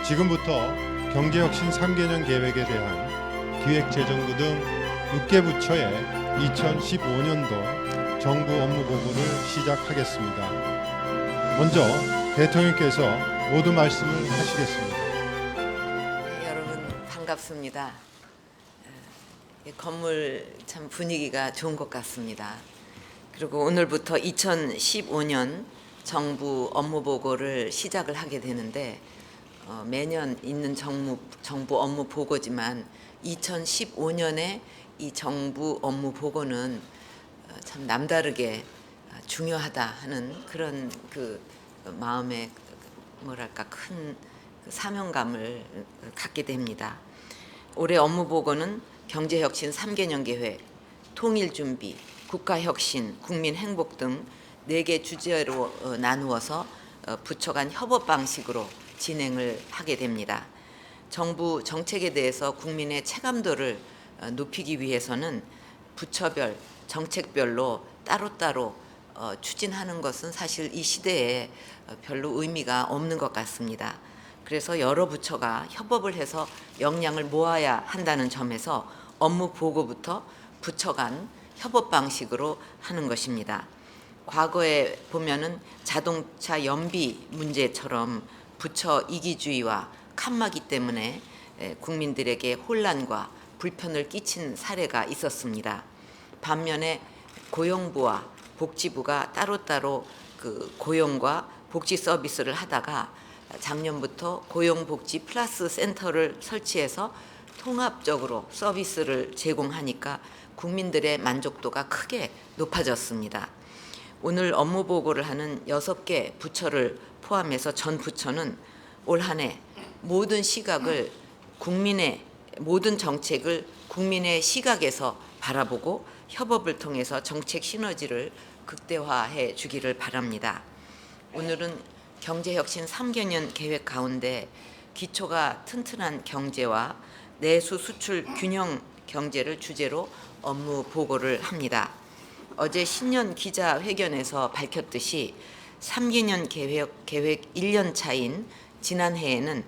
지금부터 경제혁신 3개년 계획에 대한 기획재정부 등 6개 부처의 2015년도 정부 업무 보고를 시작하겠습니다. 먼저 대통령께서 모두 말씀을 하시겠습니다. 네, 여러분 반갑습니다. 이 건물 참 분위기가 좋은 것 같습니다. 그리고 오늘부터 2015년 정부 업무 보고를 시작을 하게 되는데 매년 있는 정부 업무 보고지만 2015년에 이 정부 업무 보고는 참 남다르게 중요하다 하는 그런 그 마음에 뭐랄까 큰 사명감을 갖게 됩니다. 올해 업무 보고는 경제혁신 3개년 계획, 통일준비, 국가혁신, 국민행복 등 4개 주제로 나누어서 부처 간 협업 방식으로 진행을 하게 됩니다. 정부 정책에 대해서 국민의 체감도를 높이기 위해서는 부처별, 정책별로 따로따로 추진하는 것은 사실 이 시대에 별로 의미가 없는 것 같습니다. 그래서 여러 부처가 협업을 해서 역량을 모아야 한다는 점에서 업무 보고부터 부처 간 협업 방식으로 하는 것입니다. 과거에 보면은 자동차 연비 문제처럼 부처 이기주의와 칸막이 때문에 국민들에게 혼란과 불편을 끼친 사례가 있었습니다. 반면에 고용부와 복지부가 따로따로 그 고용과 복지 서비스를 하다가 작년부터 고용복지 플러스 센터를 설치해서 통합적으로 서비스를 제공하니까 국민들의 만족도가 크게 높아졌습니다. 오늘 업무 보고를 하는 6개 부처를 포함해서 전 부처는 올 한 해 모든 시각을 모든 정책을 국민의 시각에서 바라보고 협업을 통해서 정책 시너지를 극대화해 주기를 바랍니다. 오늘은 경제혁신 3개년 계획 가운데 기초가 튼튼한 경제와 내수 수출 균형 경제를 주제로 업무 보고를 합니다. 어제 신년 기자회견에서 밝혔듯이 3개년 계획 1년 차인 지난해에는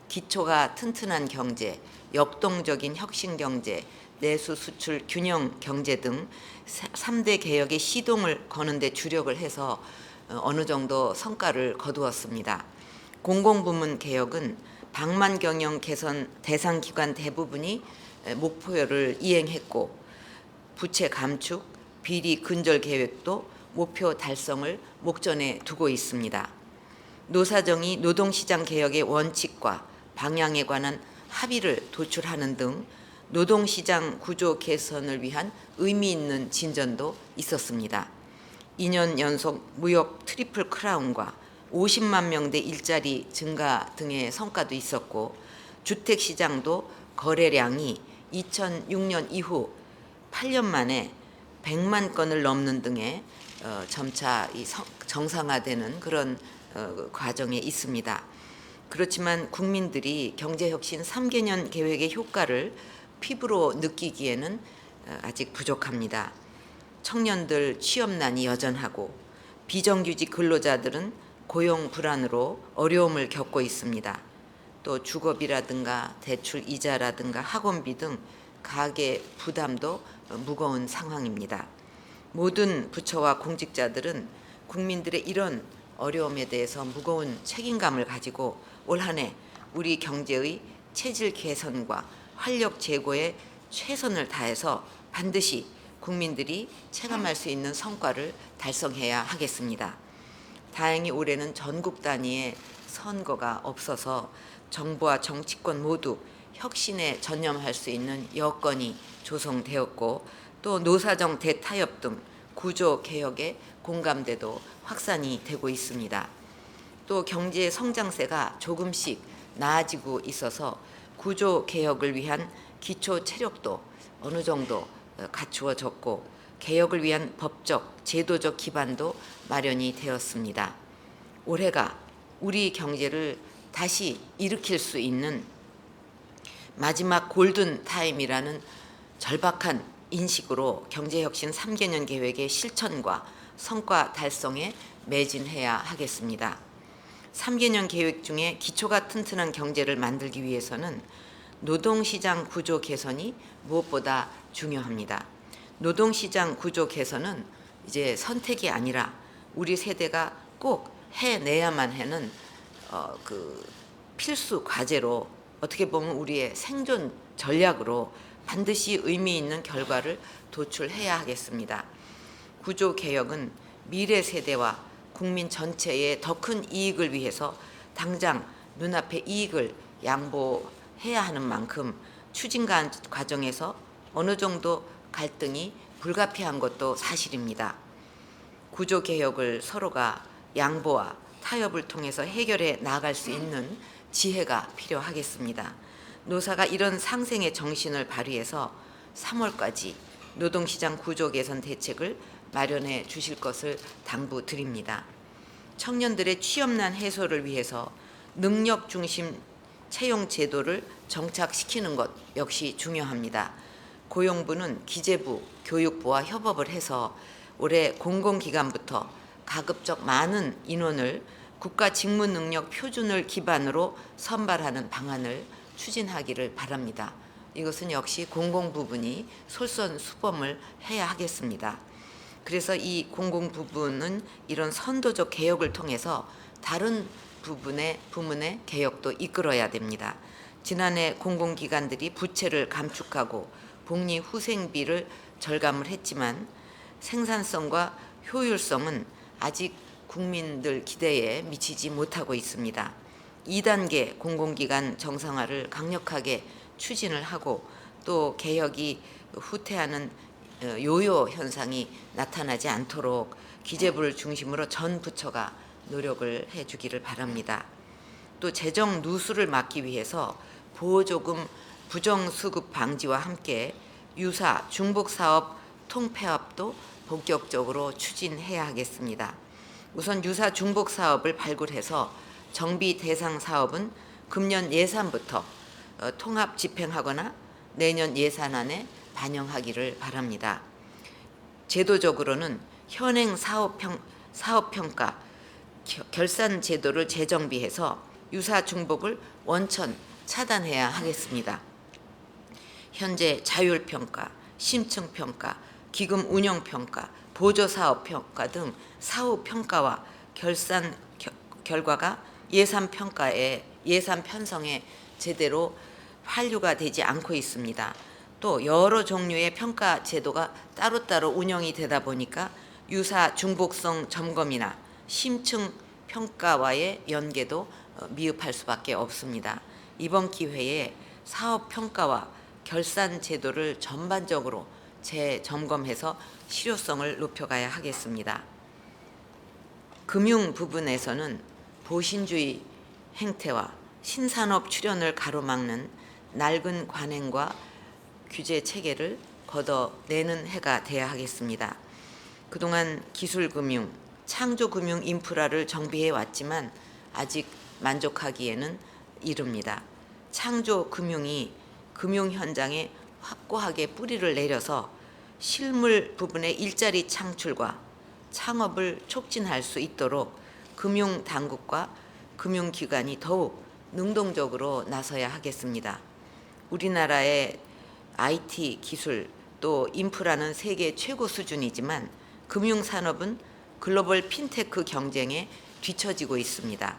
기초가 튼튼한 경제, 역동적인 혁신 경제, 내수 수출 균형 경제 등 3대 개혁의 시동을 거는 데 주력을 해서 어느 정도 성과를 거두었습니다. 공공부문 개혁은 방만 경영 개선 대상 기관 대부분이 목표를 이행했고 부채 감축, 비리 근절 계획도 목표 달성을 목전에 두고 있습니다. 노사정이 노동시장 개혁의 원칙과 방향에 관한 합의를 도출하는 등 노동시장 구조 개선을 위한 의미 있는 진전도 있었습니다. 2년 연속 무역 트리플 크라운과 50만 명대 일자리 증가 등의 성과도 있었고 주택시장도 거래량이 2006년 이후 8년 만에 100만 건을 넘는 등의 점차 정상화되는 그런 과정에 있습니다. 그렇지만 국민들이 경제혁신 3개년 계획의 효과를 피부로 느끼기에는 아직 부족합니다. 청년들 취업난이 여전하고 비정규직 근로자들은 고용 불안으로 어려움을 겪고 있습니다. 또 주거비라든가 대출 이자라든가 학원비 등 가계 부담도 무거운 상황입니다. 모든 부처와 공직자들은 국민들의 이런 어려움에 대해서 무거운 책임감을 가지고 올 한 해 우리 경제의 체질 개선과 활력 제고에 최선을 다해서 반드시 국민들이 체감할 수 있는 성과를 달성해야 하겠습니다. 다행히 올해는 전국 단위의 선거가 없어서 정부와 정치권 모두 혁신에 전념할 수 있는 여건이 조성되었고 또 노사정 대타협 등 구조 개혁의 공감대도 확산이 되고 있습니다. 또 경제 성장세가 조금씩 나아지고 있어서 구조 개혁을 위한 기초 체력도 어느 정도 갖추어졌고 개혁을 위한 법적, 제도적 기반도 마련이 되었습니다. 올해가 우리 경제를 다시 일으킬 수 있는 마지막 골든 타임이라는 절박한 인식으로 경제혁신 3개년 계획의 실천과 성과 달성에 매진해야 하겠습니다. 3개년 계획 중에 기초가 튼튼한 경제를 만들기 위해서는 노동시장 구조 개선이 무엇보다 중요합니다. 노동시장 구조 개선은 이제 선택이 아니라 우리 세대가 꼭 해내야만 하는 그 필수 과제로, 어떻게 보면 우리의 생존 전략으로 반드시 의미 있는 결과를 도출해야 하겠습니다. 구조 개혁은 미래 세대와 국민 전체의 더 큰 이익을 위해서 당장 눈앞의 이익을 양보해야 하는 만큼 추진 과정에서 어느 정도 갈등이 불가피한 것도 사실입니다. 구조 개혁을 서로가 양보와 타협을 통해서 해결해 나갈 수 있는 지혜가 필요하겠습니다. 노사가 이런 상생의 정신을 발휘해서 3월까지 노동시장 구조 개선 대책을 마련해 주실 것을 당부드립니다. 청년들의 취업난 해소를 위해서 능력 중심 채용 제도를 정착시키는 것 역시 중요합니다. 고용부는 기재부, 교육부와 협업을 해서 올해 공공기관부터 가급적 많은 인원을 국가 직무 능력 표준을 기반으로 선발하는 방안을 추진하기를 바랍니다. 이것은 역시 공공 부분이 솔선수범을 해야 하겠습니다. 그래서 이 공공 부분은 이런 선도적 개혁을 통해서 다른 부문의 개혁도 이끌어야 됩니다. 지난해 공공기관들이 부채를 감축하고 복리 후생비를 절감을 했지만 생산성과 효율성은 아직 국민들 기대에 미치지 못하고 있습니다. 2단계 공공기관 정상화를 강력하게 추진을 하고 또 개혁이 후퇴하는 요요 현상이 나타나지 않도록 기재부를 중심으로 전 부처가 노력을 해주기를 바랍니다. 또 재정 누수를 막기 위해서 보조금 부정수급 방지와 함께 유사 중복사업 통폐합도 본격적으로 추진해야 하겠습니다. 우선 유사 중복사업을 발굴해서 정비 대상 사업은 금년 예산부터 통합 집행하거나 내년 예산안에 반영하기를 바랍니다. 제도적으로는 현행 사업평가 결산 제도를 재정비해서 유사 중복을 원천 차단해야 하겠습니다. 현재 자율평가, 심층평가, 기금 운영평가, 보조사업평가 등 사후평가와 결산 결과가 예산평가에 예산 편성에 제대로 환류가 되지 않고 있습니다. 또 여러 종류의 평가 제도가 따로따로 운영이 되다 보니까 유사 중복성 점검이나 심층 평가와의 연계도 미흡할 수밖에 없습니다. 이번 기회에 사업 평가와 결산 제도를 전반적으로 재점검해서 실효성을 높여가야 하겠습니다. 금융 부분에서는 보신주의 행태와 신산업 출현을 가로막는 낡은 관행과 규제 체계를 걷어내는 해가 돼야 하겠습니다. 그동안 기술금융, 창조금융 인프라를 정비해 왔지만 아직 만족하기에는 이릅니다. 창조금융이 금융 현장에 확고하게 뿌리를 내려서 실물 부분의 일자리 창출과 창업을 촉진할 수 있도록 금융당국과 금융기관이 더욱 능동적으로 나서야 하겠습니다. 우리나라의 IT 기술 또 인프라는 세계 최고 수준이지만 금융산업은 글로벌 핀테크 경쟁에 뒤처지고 있습니다.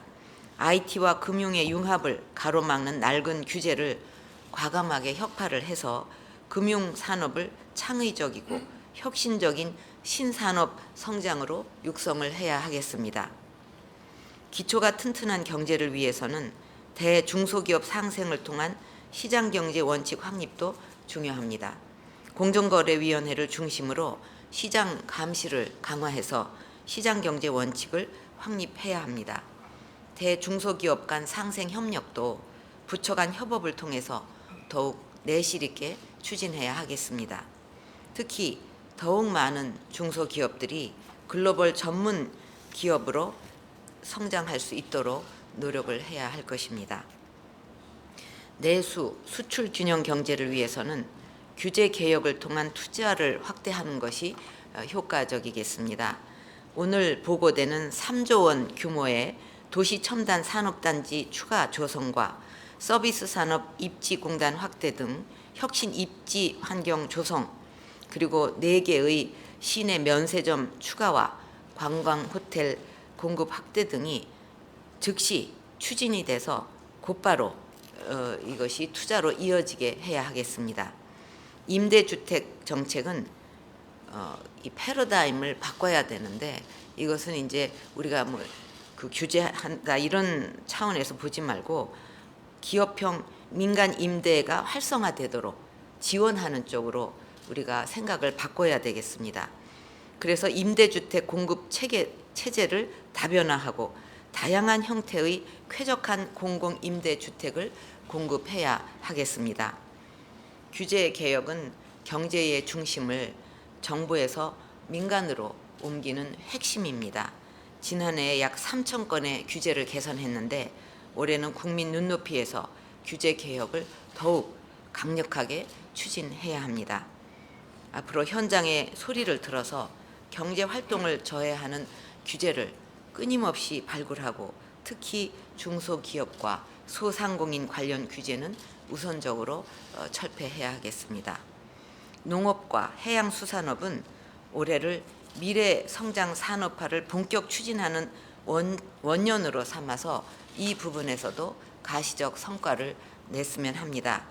IT와 금융의 융합을 가로막는 낡은 규제를 과감하게 혁파를 해서 금융산업을 창의적이고 혁신적인 신산업 성장으로 육성을 해야 하겠습니다. 기초가 튼튼한 경제를 위해서는 대중소기업 상생을 통한 시장경제 원칙 확립도 중요합니다. 공정거래위원회를 중심으로 시장 감시를 강화해서 시장경제 원칙을 확립해야 합니다. 대중소기업 간 상생 협력도 부처 간 협업을 통해서 더욱 내실 있게 추진해야 하겠습니다. 특히 더욱 많은 중소기업들이 글로벌 전문 기업으로 성장할 수 있도록 노력을 해야 할 것입니다. 내수, 수출 균형 경제를 위해서는 규제 개혁을 통한 투자를 확대하는 것이 효과적이겠습니다. 오늘 보고되는 3조 원 규모의 도시 첨단 산업단지 추가 조성과 서비스 산업 입지 공단 확대 등 혁신 입지 환경 조성, 그리고 4개의 시내 면세점 추가와 관광 호텔 공급 확대 등이 즉시 추진이 돼서 곧바로 이것이 투자로 이어지게 해야 하겠습니다. 임대주택 정책은 이 패러다임을 바꿔야 되는데, 이것은 이제 우리가 뭐 그 규제한다 이런 차원에서 보지 말고 기업형 민간 임대가 활성화되도록 지원하는 쪽으로 우리가 생각을 바꿔야 되겠습니다. 그래서 임대주택 공급 체제를 다변화하고 다양한 형태의 쾌적한 공공임대주택을 공급해야 하겠습니다. 규제 개혁은 경제의 중심을 정부에서 민간으로 옮기는 핵심입니다. 지난해 약 3천 건의 규제를 개선했는데 올해는 국민 눈높이에서 규제 개혁을 더욱 강력하게 추진해야 합니다. 앞으로 현장의 소리를 들어서 경제 활동을 저해하는 규제를 끊임없이 발굴하고, 특히 중소기업과 소상공인 관련 규제는 우선적으로 철폐해야 하겠습니다. 농업과 해양수산업은 올해를 미래 성장 산업화를 본격 추진하는 원년으로 삼아서 이 부분에서도 가시적 성과를 냈으면 합니다.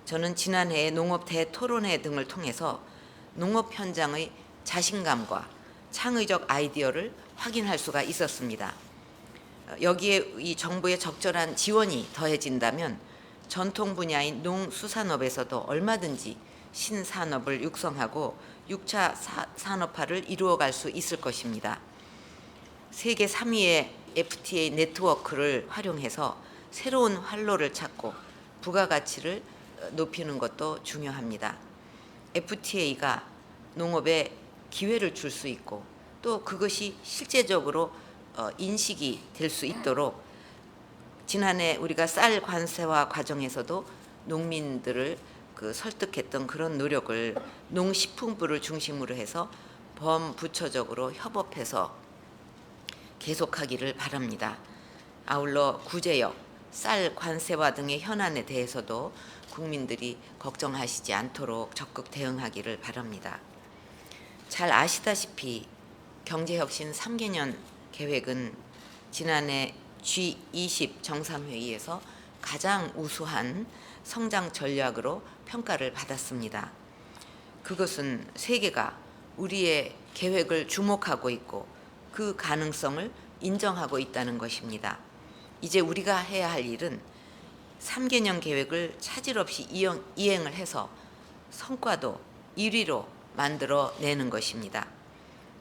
저는 지난해 농업 대토론회 등을 통해서 농업 현장의 자신감과 창의적 아이디어를 확인할 수가 있었습니다. 여기에 이 정부의 적절한 지원이 더해진다면 전통 분야인 농수산업에서도 얼마든지 신산업을 육성하고 6차 산업화를 이루어갈 수 있을 것입니다. 세계 3위의 FTA 네트워크를 활용해서 새로운 활로를 찾고 부가가치를 높이는 것도 중요합니다. FTA가 농업에 기회를 줄 수 있고, 또 그것이 실제적으로 인식이 될 수 있도록 지난해 우리가 쌀 관세화 과정에서도 농민들을 설득했던 그런 노력을 농식품부를 중심으로 해서 범부처적으로 협업해서 계속하기를 바랍니다. 아울러 구제역, 쌀 관세화 등의 현안에 대해서도 국민들이 걱정하시지 않도록 적극 대응하기를 바랍니다. 잘 아시다시피 경제혁신 3개년 계획은 지난해 G20 정상회의에서 가장 우수한 성장 전략으로 평가를 받았습니다. 그것은 세계가 우리의 계획을 주목하고 있고 그 가능성을 인정하고 있다는 것입니다. 이제 우리가 해야 할 일은 3개년 계획을 차질 없이 이행을 해서 성과도 1위로 만들어내는 것입니다.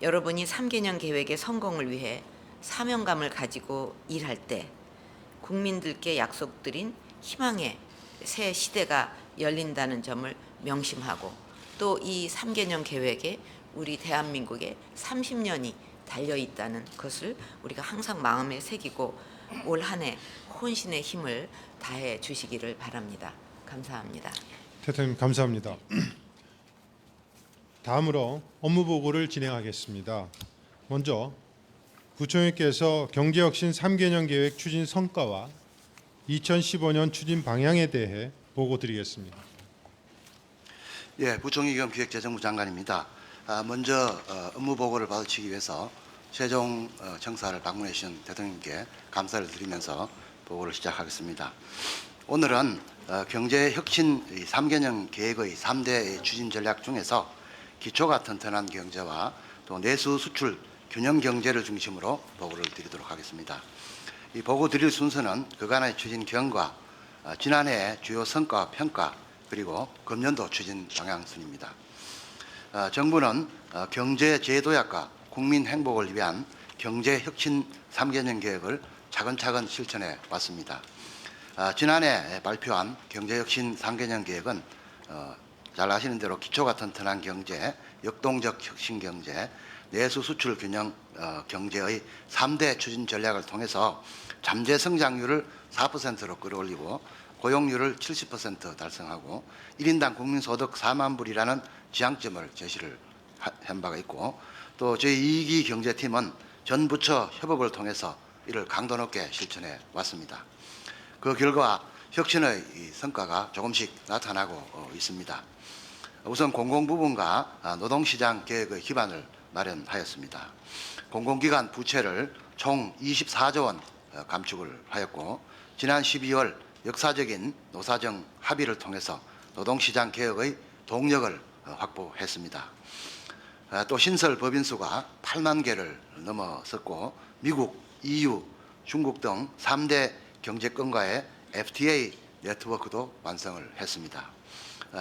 여러분이 3개년 계획의 성공을 위해 사명감을 가지고 일할 때 국민들께 약속드린 희망의 새 시대가 열린다는 점을 명심하고, 또 이 3개년 계획에 우리 대한민국의 30년이 달려있다는 것을 우리가 항상 마음에 새기고 올 한 해 혼신의 힘을 다해 주시기를 바랍니다. 감사합니다. 대통령 감사합니다. 다음으로 업무 보고를 진행하겠습니다. 먼저 부총리께서 경제혁신 3개년 계획 추진 성과와 2015년 추진 방향에 대해 보고 드리겠습니다. 예, 부총리 겸 기획재정부 장관입니다. 먼저 업무 보고를 받으시기 위해서 세종 청사를 방문해 주신 대통령께 감사를 드리면서 보고를 시작하겠습니다. 오늘은 경제혁신 3개년 계획의 3대 추진 전략 중에서 기초가 튼튼한 경제와 또 내수 수출 균형 경제를 중심으로 보고를 드리도록 하겠습니다. 이 보고 드릴 순서는 그간의 추진 경과, 지난해 주요 성과 평가, 그리고 금년도 추진 방향 순입니다. 정부는 경제 제도약과 국민 행복을 위한 경제혁신 3개년 계획을 차근차근 실천해 왔습니다. 지난해 발표한 경제혁신 3개년 계획은 잘 아시는 대로 기초가 튼튼한 경제, 역동적 혁신 경제, 내수 수출 균형 경제의 3대 추진 전략을 통해서 잠재 성장률을 4%로 끌어올리고 고용률을 70% 달성하고 1인당 국민소득 4만 불이라는 지향점을 제시를 한 바가 있고, 또 저희 2기 경제팀은 전 부처 협업을 통해서 이를 강도 높게 실천해 왔습니다. 그 결과 혁신의 이 성과가 조금씩 나타나고 있습니다. 우선 공공부문과 노동시장 개혁의 기반을 마련하였습니다. 공공기관 부채를 총 24조 원 감축을 하였고, 지난 12월 역사적인 노사정 합의를 통해서 노동시장 개혁의 동력을 확보했습니다. 또 신설 법인 수가 8만 개를 넘어섰고, 미국, EU, 중국 등 3대 경제권과의 FTA 네트워크도 완성을 했습니다.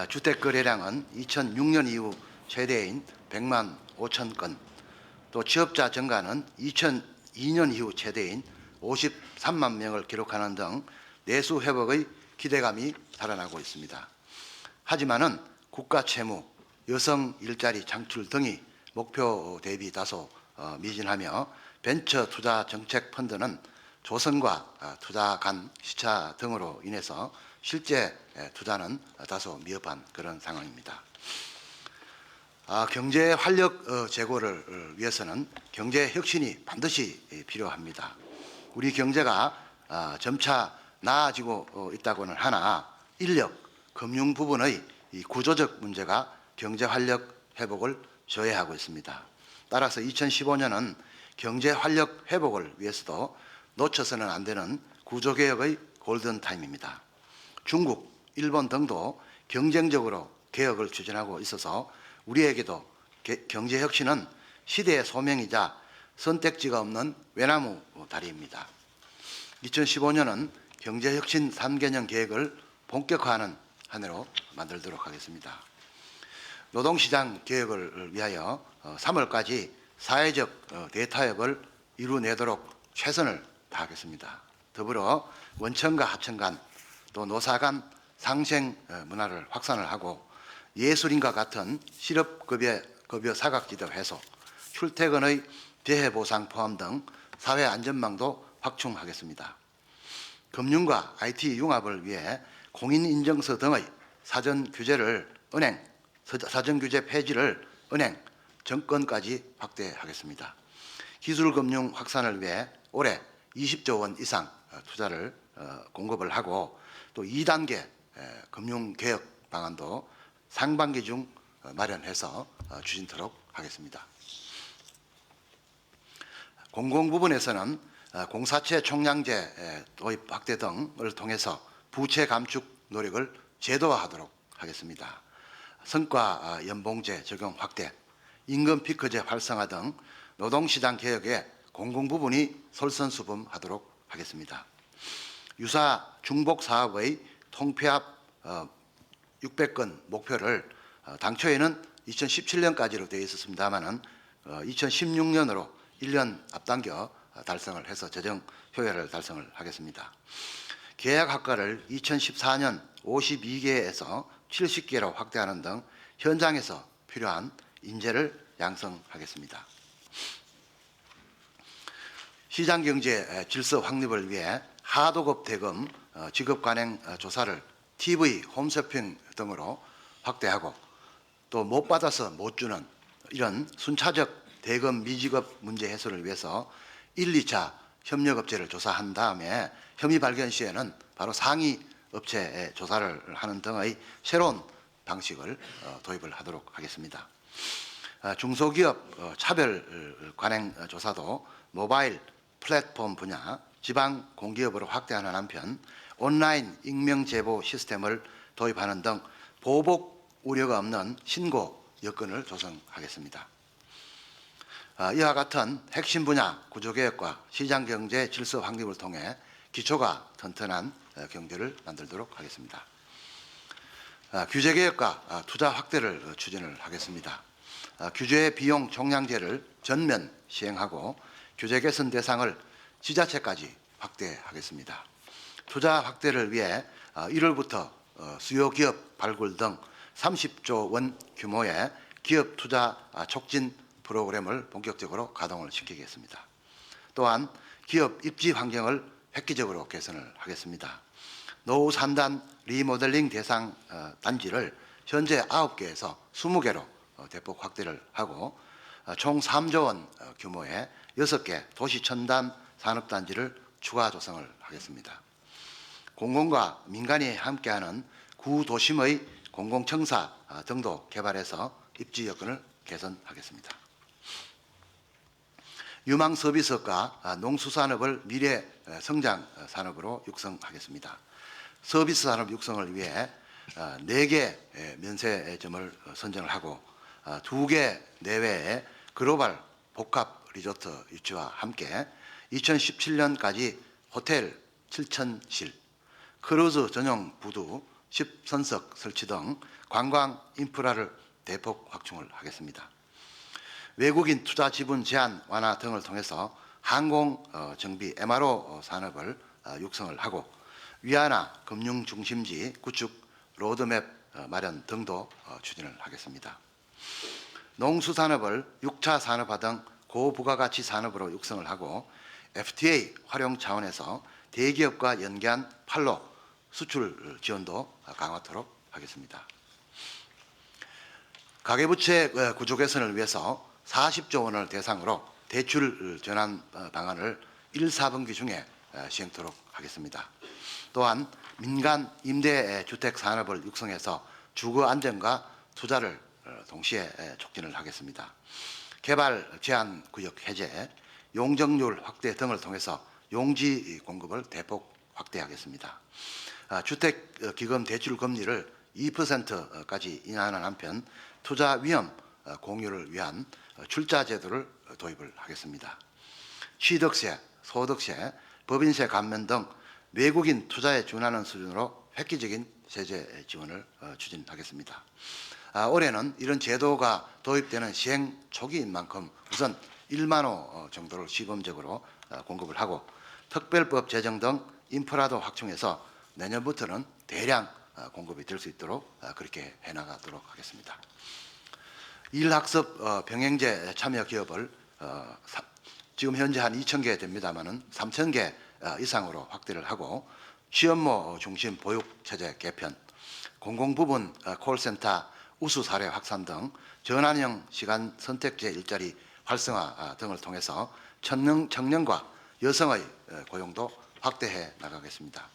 주택 거래량은 2006년 이후 최대인 100만 5천 건, 또 취업자 증가는 2002년 이후 최대인 53만 명을 기록하는 등 내수 회복의 기대감이 달아나고 있습니다. 하지만은 국가 채무, 여성 일자리 창출 등이 목표 대비 다소 미진하며, 벤처 투자 정책 펀드는 조성과 투자 간 시차 등으로 인해서 실제 투자는 다소 미흡한 그런 상황입니다. 경제 활력 제고를 위해서는 경제 혁신이 반드시 필요합니다. 우리 경제가 점차 나아지고 있다고는 하나, 인력, 금융 부분의 이 구조적 문제가 경제 활력 회복을 저해하고 있습니다. 따라서 2015년은 경제 활력 회복을 위해서도 놓쳐서는 안 되는 구조개혁의 골든타임입니다. 중국, 일본 등도 경쟁적으로 개혁을 추진하고 있어서 우리에게도 경제혁신은 시대의 소명이자 선택지가 없는 외나무 다리입니다. 2015년은 경제혁신 3개년 계획을 본격화하는 한 해로 만들도록 하겠습니다. 노동시장 개혁을 위하여 3월까지 사회적 대타협을 이루내도록 최선을 다하겠습니다. 더불어 원청과 하청 간, 또 노사 간 상생 문화를 확산을 하고, 예술인과 같은 실업급여 사각지대 해소, 출퇴근의 재해보상 포함 등 사회 안전망도 확충하겠습니다. 금융과 IT 융합을 위해 공인인증서 등의 사전규제 폐지를 은행, 정권까지 확대하겠습니다. 기술금융 확산을 위해 올해 20조 원 이상 투자를 공급을 하고, 또 2단계 금융개혁 방안도 상반기 중 마련해서 추진토록 하겠습니다. 공공부문에서는 공사채 총량제 도입 확대 등을 통해서 부채 감축 노력을 제도화하도록 하겠습니다. 성과 연봉제 적용 확대, 임금 피크제 활성화 등 노동시장 개혁에 공공부문이 솔선수범하도록 하겠습니다. 유사 중복 사업의 통폐합 600건 목표를 당초에는 2017년까지로 되어 있었습니다만은 2016년으로 1년 앞당겨 달성을 해서 재정 효율을 달성을 하겠습니다. 계약학과를 2014년 52개에서 70개로 확대하는 등 현장에서 필요한 인재를 양성하겠습니다. 시장경제 질서 확립을 위해 하도급 대금 지급 관행 조사를 TV, 홈쇼핑 등으로 확대하고, 또 못 받아서 못 주는 이런 순차적 대금 미지급 문제 해소를 위해서 1, 2차 협력업체를 조사한 다음에 혐의 발견 시에는 바로 상위 업체에 조사를 하는 등의 새로운 방식을 도입을 하도록 하겠습니다. 중소기업 차별 관행 조사도 모바일 플랫폼 분야, 지방 공기업으로 확대하는 한편 온라인 익명 제보 시스템을 도입하는 등 보복 우려가 없는 신고 여건을 조성하겠습니다. 이와 같은 핵심 분야 구조개혁과 시장경제 질서 확립을 통해 기초가 튼튼한 경제를 만들도록 하겠습니다. 규제개혁과 투자 확대를 추진을 하겠습니다. 규제 비용 총량제를 전면 시행하고, 규제 개선 대상을 지자체까지 확대하겠습니다. 투자 확대를 위해 1월부터 수요 기업 발굴 등 30조 원 규모의 기업 투자 촉진 프로그램을 본격적으로 가동을 시키겠습니다. 또한 기업 입지 환경을 획기적으로 개선을 하겠습니다. 노후 산단 리모델링 대상 단지를 현재 9개에서 20개로 대폭 확대를 하고, 총 3조 원 규모의 6개 도시 첨단 산업단지를 추가 조성을 하겠습니다. 공공과 민간이 함께하는 구도심의 공공청사 등도 개발해서 입지 여건을 개선하겠습니다. 유망 서비스업과 농수산업을 미래 성장 산업으로 육성하겠습니다. 서비스 산업 육성을 위해 4개 면세점을 선정을 하고 2개 내외의 글로벌 복합 리조트 유치와 함께 2017년까지 호텔 7,000실, 크루즈 전용 부두 10선석 설치 등 관광 인프라를 대폭 확충을 하겠습니다. 외국인 투자 지분 제한 완화 등을 통해서 항공 정비 MRO 산업을 육성을 하고 위안화 금융 중심지 구축 로드맵 마련 등도 추진을 하겠습니다. 농수산업을 6차 산업화 등 고부가가치 산업으로 육성을 하고 FTA 활용 차원에서 대기업과 연계한 판로 수출 지원도 강화토록 하겠습니다. 가계부채 구조 개선을 위해서 40조 원을 대상으로 대출 전환 방안을 1, 4분기 중에 시행토록 하겠습니다. 또한 민간 임대주택 산업을 육성해서 주거 안정과 투자를 동시에 촉진을 하겠습니다. 개발 제한 구역 해제, 용적률 확대 등을 통해서 용지 공급을 대폭 확대하겠습니다. 주택기금 대출 금리를 2%까지 인하하는 한편 투자 위험 공유를 위한 출자 제도를 도입을 하겠습니다. 취득세, 소득세, 법인세 감면 등 외국인 투자에 준하는 수준으로 획기적인 세제 지원을 추진하겠습니다. 올해는 이런 제도가 도입되는 시행 초기인 만큼 우선 1만 호 정도를 시범적으로 공급을 하고 특별법 제정 등 인프라도 확충해서 내년부터는 대량 공급이 될 수 있도록 그렇게 해나가도록 하겠습니다. 일학습 병행제 참여 기업을 지금 현재 한 2,000개 됩니다마는 3,000개 이상으로 확대를 하고 시험모 중심 보육 체제 개편, 공공부문 콜센터 우수 사례 확산 등 전환형 시간 선택제 일자리 활성화 등을 통해서 청년과 여성의 고용도 확대해 나가겠습니다.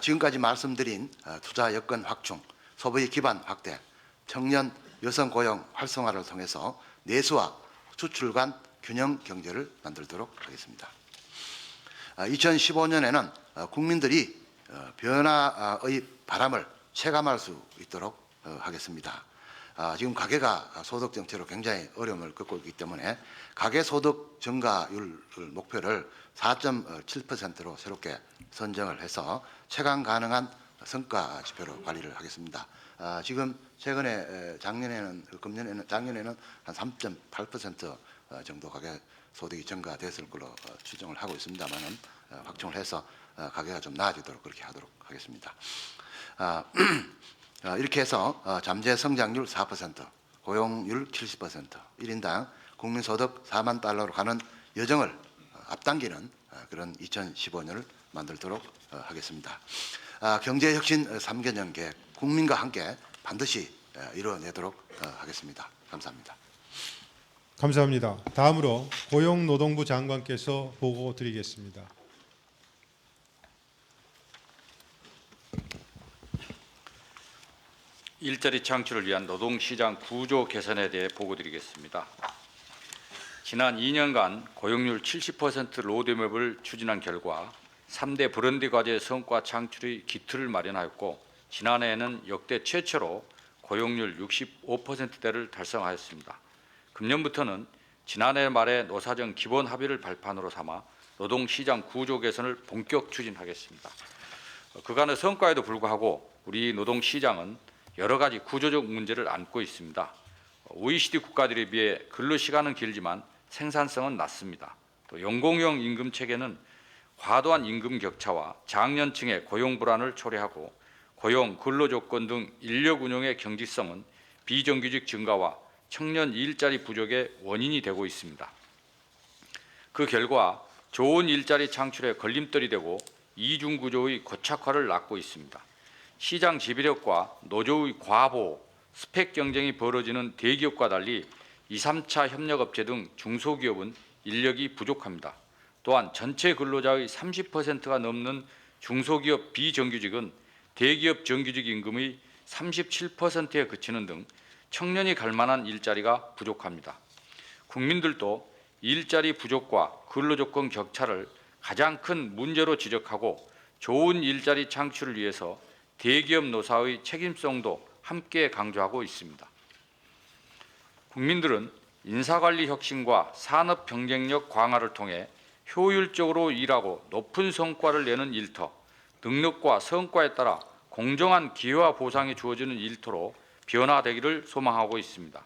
지금까지 말씀드린 투자 여건 확충, 소비 기반 확대, 청년 여성 고용 활성화를 통해서 내수와 수출 간 균형 경제를 만들도록 하겠습니다. 2015년에는 국민들이 변화의 바람을 체감할 수 있도록 하겠습니다. 지금 가계가 소득 정체로 굉장히 어려움을 겪고 있기 때문에 가계 소득 증가율 목표를 4.7%로 새롭게 선정을 해서 체감 가능한 성과 지표로 관리를 하겠습니다. 지금 최근에 작년에는 한 3.8% 정도 가계 소득이 증가됐을 걸로 추정을 하고 있습니다만은 확충을 해서 가계가 좀 나아지도록 그렇게 하도록 하겠습니다. 이렇게 해서 잠재 성장률 4%, 고용률 70%, 1인당 국민소득 4만 달러로 가는 여정을 앞당기는 그런 2015년을 만들도록 하겠습니다. 경제혁신 3개년 계획 국민과 함께 반드시 이뤄내도록 하겠습니다. 감사합니다. 감사합니다. 다음으로 고용노동부 장관께서 보고 드리겠습니다. 일자리 창출을 위한 노동시장 구조 개선에 대해 보고드리겠습니다. 지난 2년간 고용률 70% 로드맵을 추진한 결과 3대 브랜드 과제 성과 창출의 기틀을 마련하였고 지난해에는 역대 최초로 고용률 65%대를 달성하였습니다. 금년부터는 지난해 말에 노사정 기본 합의를 발판으로 삼아 노동시장 구조 개선을 본격 추진하겠습니다. 그간의 성과에도 불구하고 우리 노동시장은 여러 가지 구조적 문제를 안고 있습니다. OECD 국가들에 비해 근로시간은 길지만 생산성은 낮습니다. 또 연공형 임금 체계는 과도한 임금 격차와 장년층의 고용 불안을 초래하고 고용, 근로조건 등 인력 운용의 경직성은 비정규직 증가와 청년 일자리 부족의 원인이 되고 있습니다. 그 결과 좋은 일자리 창출에 걸림돌이 되고 이중구조의 고착화를 낳고 있습니다. 시장 지배력과 노조의 과보, 스펙 경쟁이 벌어지는 대기업과 달리 2, 3차 협력업체 등 중소기업은 인력이 부족합니다. 또한 전체 근로자의 30%가 넘는 중소기업 비정규직은 대기업 정규직 임금의 37%에 그치는 등 청년이 갈 만한 일자리가 부족합니다. 국민들도 일자리 부족과 근로조건 격차를 가장 큰 문제로 지적하고 좋은 일자리 창출을 위해서 대기업 노사의 책임성도 함께 강조하고 있습니다. 국민들은 인사관리 혁신과 산업 경쟁력 강화를 통해 효율적으로 일하고 높은 성과를 내는 일터, 능력과 성과에 따라 공정한 기회와 보상이 주어지는 일터로 변화되기를 소망하고 있습니다.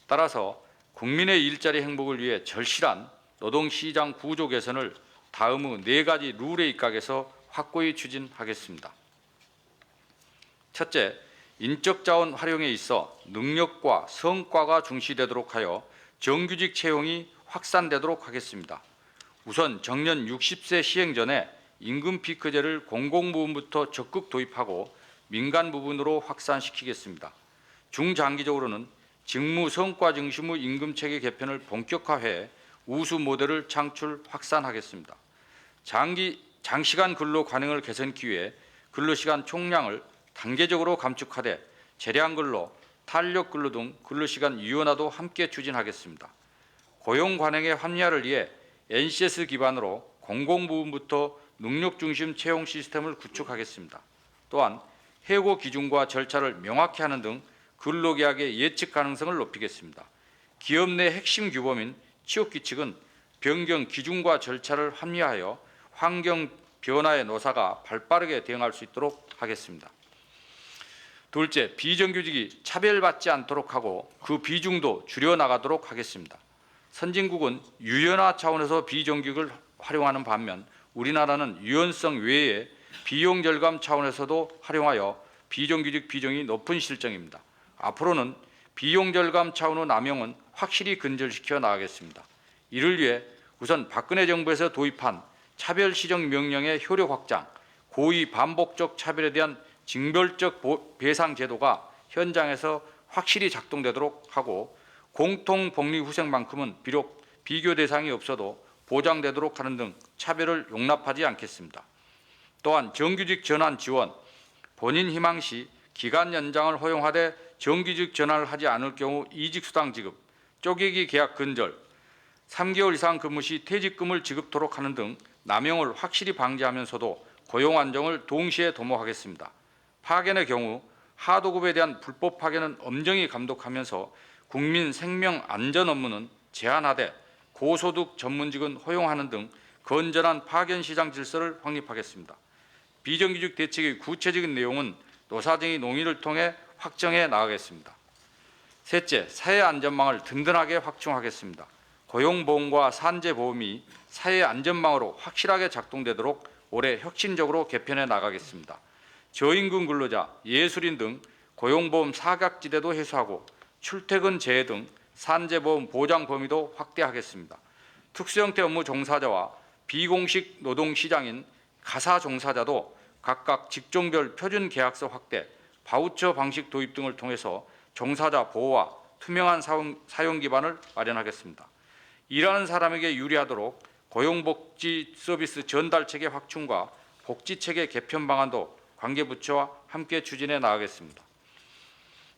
따라서 국민의 일자리 행복을 위해 절실한 노동시장 구조 개선을 다음의 4가지 룰에 입각해서 확고히 추진하겠습니다. 첫째, 인적 자원 활용에 있어 능력과 성과가 중시되도록 하여 정규직 채용이 확산되도록 하겠습니다. 우선 정년 60세 시행 전에 임금 피크제를 공공부문부터 적극 도입하고 민간 부분으로 확산시키겠습니다. 중장기적으로는 직무 성과 중심의 임금 체계 개편을 본격화해 우수 모델을 창출 확산하겠습니다. 장시간 근로 관행을 개선하기 위해 근로시간 총량을 단계적으로 감축하되 재량 근로, 탄력 근로 등 근로시간 유연화도 함께 추진하겠습니다. 고용 관행의 합리화를 위해 NCS 기반으로 공공부문부터 능력 중심 채용 시스템을 구축하겠습니다. 또한 해고 기준과 절차를 명확히 하는 등 근로계약의 예측 가능성을 높이겠습니다. 기업 내 핵심 규범인 취업규칙은 변경 기준과 절차를 합리화하여 환경 변화에 노사가 발빠르게 대응할 수 있도록 하겠습니다. 둘째, 비정규직이 차별받지 않도록 하고 그 비중도 줄여나가도록 하겠습니다. 선진국은 유연화 차원에서 비정규직을 활용하는 반면 우리나라는 유연성 외에 비용 절감 차원에서도 활용하여 비정규직 비중이 높은 실정입니다. 앞으로는 비용 절감 차원의 남용은 확실히 근절시켜 나가겠습니다. 이를 위해 우선 박근혜 정부에서 도입한 차별시정 명령의 효력 확장, 고의 반복적 차별에 대한 징벌적 배상 제도가 현장에서 확실히 작동되도록 하고 공통복리후생만큼은 비록 비교 대상이 없어도 보장되도록 하는 등 차별을 용납하지 않겠습니다. 또한 정규직 전환 지원, 본인 희망 시 기간 연장을 허용하되 정규직 전환을 하지 않을 경우 이직수당 지급, 쪼개기 계약 근절, 3개월 이상 근무 시 퇴직금을 지급토록 하는 등 남용을 확실히 방지하면서도 고용 안정을 동시에 도모하겠습니다. 파견의 경우 하도급에 대한 불법 파견은 엄정히 감독하면서 국민 생명 안전 업무는 제한하되 고소득 전문직은 허용하는 등 건전한 파견 시장 질서를 확립하겠습니다. 비정규직 대책의 구체적인 내용은 노사 등의 논의를 통해 확정해 나가겠습니다. 셋째, 사회 안전망을 든든하게 확충하겠습니다. 고용보험과 산재보험이 사회 안전망으로 확실하게 작동되도록 올해 혁신적으로 개편해 나가겠습니다. 저임금 근로자, 예술인 등 고용보험 사각지대도 해소하고 출퇴근 재해 등 산재보험 보장 범위도 확대하겠습니다. 특수형태 업무 종사자와 비공식 노동시장인 가사 종사자도 각각 직종별 표준 계약서 확대, 바우처 방식 도입 등을 통해서 종사자 보호와 투명한 사용 기반을 마련하겠습니다. 일하는 사람에게 유리하도록 고용복지 서비스 전달 체계 확충과 복지 체계 개편 방안도 관계부처와 함께 추진해 나가겠습니다.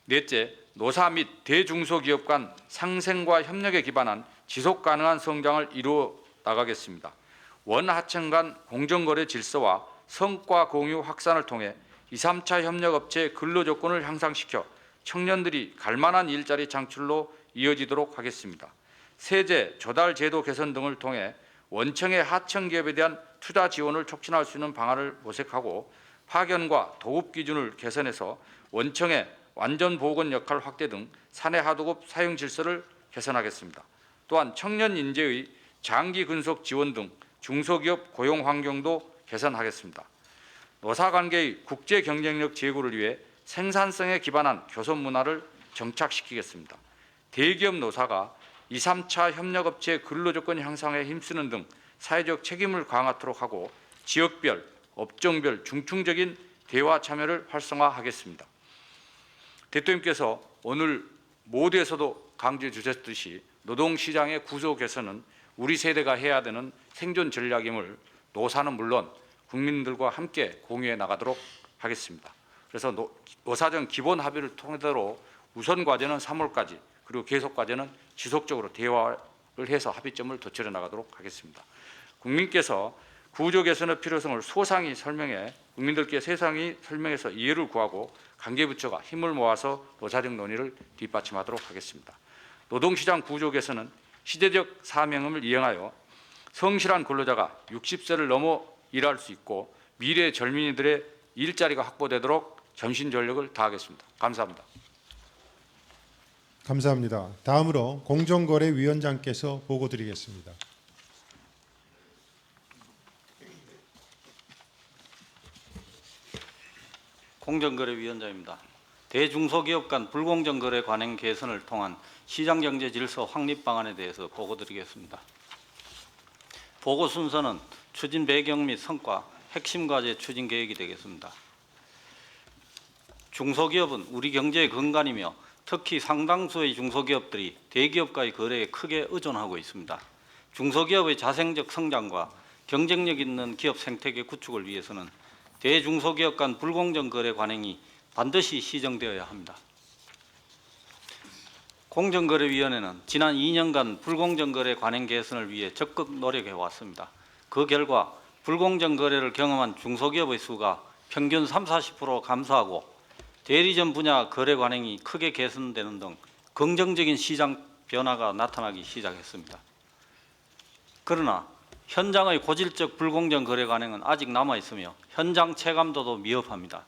넷째, 노사 및 대중소기업 간 상생과 협력에 기반한 지속 가능한 성장을 이루어 나가겠습니다. 원하청 간 공정거래 질서와 성과 공유 확산을 통해 2, 3차 협력업체의 근로조건을 향상시켜 청년들이 갈만한 일자리 창출로 이어지도록 하겠습니다. 세제, 조달 제도 개선 등을 통해 원청의 하청 기업에 대한 투자 지원을 촉진할 수 있는 방안을 모색하고 파견과 도급 기준을 개선해서 원청의 완전 보건 역할 확대 등 사내 하도급 사용 질서를 개선하겠습니다. 또한 청년 인재의 장기 근속 지원 등 중소기업 고용 환경도 개선하겠습니다. 노사관계의 국제 경쟁력 제고를 위해 생산성에 기반한 교섭 문화를 정착시키겠습니다. 대기업 노사가 2, 3차 협력업체 근로조건 향상에 힘쓰는 등 사회적 책임을 강화하도록 하고 지역별, 업종별 중층적인 대화 참여를 활성화하겠습니다. 대통령께서 오늘 모두에서도 강조해 주셨듯이 노동시장의 구조 개선은 우리 세대가 해야 되는 생존 전략임을 노사는 물론 국민들과 함께 공유해 나가도록 하겠습니다. 그래서 노사정 기본 합의를 통해서 우선 과제는 3월까지, 그리고 계속 과제는 지속적으로 대화를 해서 합의점을 도출해 나가도록 하겠습니다. 국민께서 구조 개선의 필요성을 소상히 설명해 국민들께 세상히 설명해서 이해를 구하고 관계부처가 힘을 모아서 노사정 논의를 뒷받침하도록 하겠습니다. 노동시장 구조 개선은 시대적 사명을 이행하여 성실한 근로자가 60세를 넘어 일할 수 있고 미래 젊은이들의 일자리가 확보되도록 전신전력을 다하겠습니다. 감사합니다. 감사합니다. 다음으로 공정거래위원장께서 보고 드리겠습니다. 공정거래위원장입니다. 대중소기업 간 불공정 거래 관행 개선을 통한 시장경제 질서 확립 방안에 대해서 보고드리겠습니다. 보고 순서는 추진 배경 및 성과, 핵심 과제 추진 계획이 되겠습니다. 중소기업은 우리 경제의 근간이며 특히 상당수의 중소기업들이 대기업과의 거래에 크게 의존하고 있습니다. 중소기업의 자생적 성장과 경쟁력 있는 기업 생태계 구축을 위해서는 대중소기업 간 불공정 거래 관행이 반드시 시정되어야 합니다. 공정거래위원회는 지난 2년간 불공정 거래 관행 개선을 위해 적극 노력해 왔습니다. 그 결과 불공정 거래를 경험한 중소기업의 수가 평균 30-40% 감소하고 대리점 분야 거래 관행이 크게 개선되는 등 긍정적인 시장 변화가 나타나기 시작했습니다. 그러나 현장의 고질적 불공정 거래 관행은 아직 남아 있으며 현장 체감도도 미흡합니다.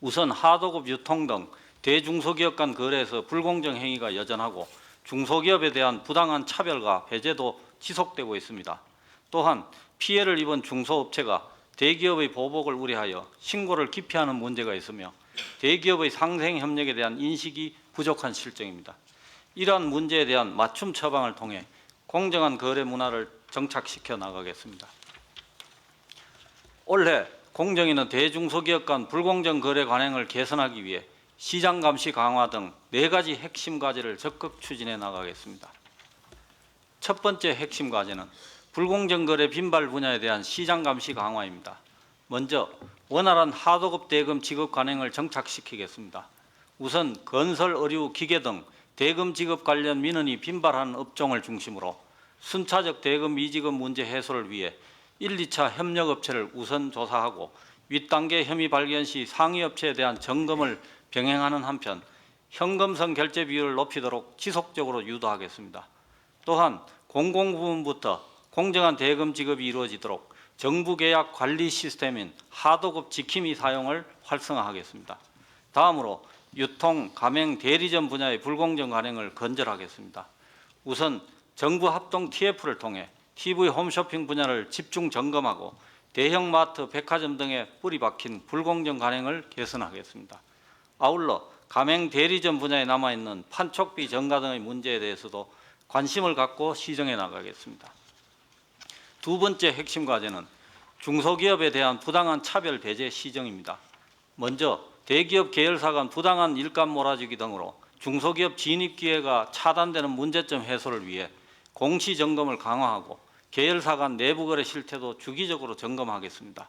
우선 하도급 유통 등 대중소기업 간 거래에서 불공정 행위가 여전하고 중소기업에 대한 부당한 차별과 배제도 지속되고 있습니다. 또한 피해를 입은 중소업체가 대기업의 보복을 우려하여 신고를 기피하는 문제가 있으며 대기업의 상생 협력에 대한 인식이 부족한 실정입니다. 이러한 문제에 대한 맞춤 처방을 통해 공정한 거래 문화를 정착시켜 나가겠습니다. 올해 공정위는 대중소기업 간 불공정 거래 관행을 개선하기 위해 시장 감시 강화 등 4가지 핵심 과제를 적극 추진해 나가겠습니다. 첫 번째 핵심 과제는 불공정 거래 빈발 분야에 대한 시장 감시 강화입니다. 먼저 원활한 하도급 대금 지급 관행을 정착시키겠습니다. 우선 건설, 의류, 기계 등 대금 지급 관련 민원이 빈발한 업종을 중심으로 순차적 대금 미지급 문제 해소를 위해 1, 2차 협력업체를 우선 조사하고 윗단계 혐의 발견 시 상위업체에 대한 점검을 병행하는 한편 현금성 결제 비율을 높이도록 지속적으로 유도하겠습니다. 또한 공공부문부터 공정한 대금 지급이 이루어지도록 정부계약 관리 시스템인 하도급 지킴이 사용을 활성화하겠습니다. 다음으로 유통, 가맹, 대리점 분야의 불공정 관행을 건절하겠습니다. 우선 정부 합동 TF를 통해 TV 홈쇼핑 분야를 집중 점검하고 대형 마트, 백화점 등에 뿌리 박힌 불공정 관행을 개선하겠습니다. 아울러 가맹 대리점 분야에 남아있는 판촉비 전가 등의 문제에 대해서도 관심을 갖고 시정해 나가겠습니다. 두 번째 핵심 과제는 중소기업에 대한 부당한 차별 배제 시정입니다. 먼저 대기업 계열사 간 부당한 일감 몰아주기 등으로 중소기업 진입 기회가 차단되는 문제점 해소를 위해 공시점검을 강화하고 계열사 간 내부 거래 실태도 주기적으로 점검하겠습니다.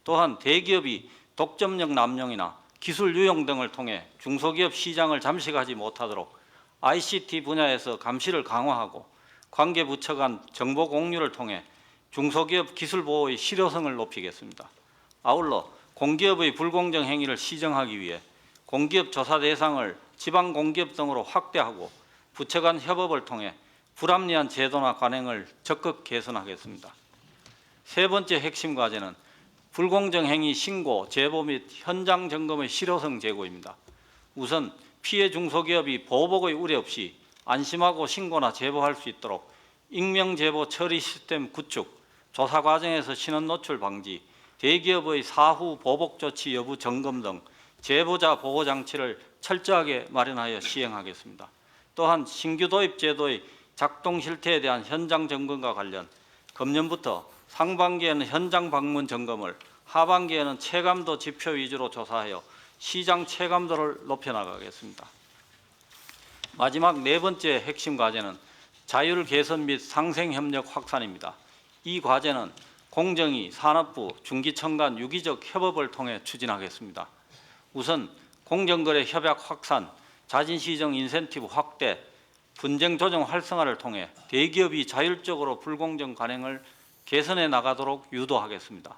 또한 대기업이 독점력 남용이나 기술 유용 등을 통해 중소기업 시장을 잠식하지 못하도록 ICT 분야에서 감시를 강화하고 관계부처 간 정보 공유를 통해 중소기업 기술 보호의 실효성을 높이겠습니다. 아울러 공기업의 불공정 행위를 시정하기 위해 공기업 조사 대상을 지방공기업 등으로 확대하고 부처 간 협업을 통해 불합리한 제도나 관행을 적극 개선하겠습니다. 세 번째 핵심 과제는 불공정 행위 신고, 제보 및 현장 점검의 실효성 제고입니다. 우선 피해 중소기업이 보복의 우려 없이 안심하고 신고나 제보할 수 있도록 익명 제보 처리 시스템 구축, 조사 과정에서 신원 노출 방지, 대기업의 사후 보복 조치 여부 점검 등 제보자 보호 장치를 철저하게 마련하여 시행하겠습니다. 또한 신규 도입 제도의 작동 실태에 대한 현장 점검과 관련 금년부터 상반기에는 현장 방문 점검을, 하반기에는 체감도 지표 위주로 조사하여 시장 체감도를 높여나가겠습니다. 마지막 네 번째 핵심 과제는 자율 개선 및 상생 협력 확산입니다. 이 과제는 공정위, 산업부, 중기청 간 유기적 협업을 통해 추진하겠습니다. 우선 공정거래 협약 확산, 자진시정 인센티브 확대, 분쟁 조정 활성화를 통해 대기업이 자율적으로 불공정 관행을 개선해 나가도록 유도하겠습니다.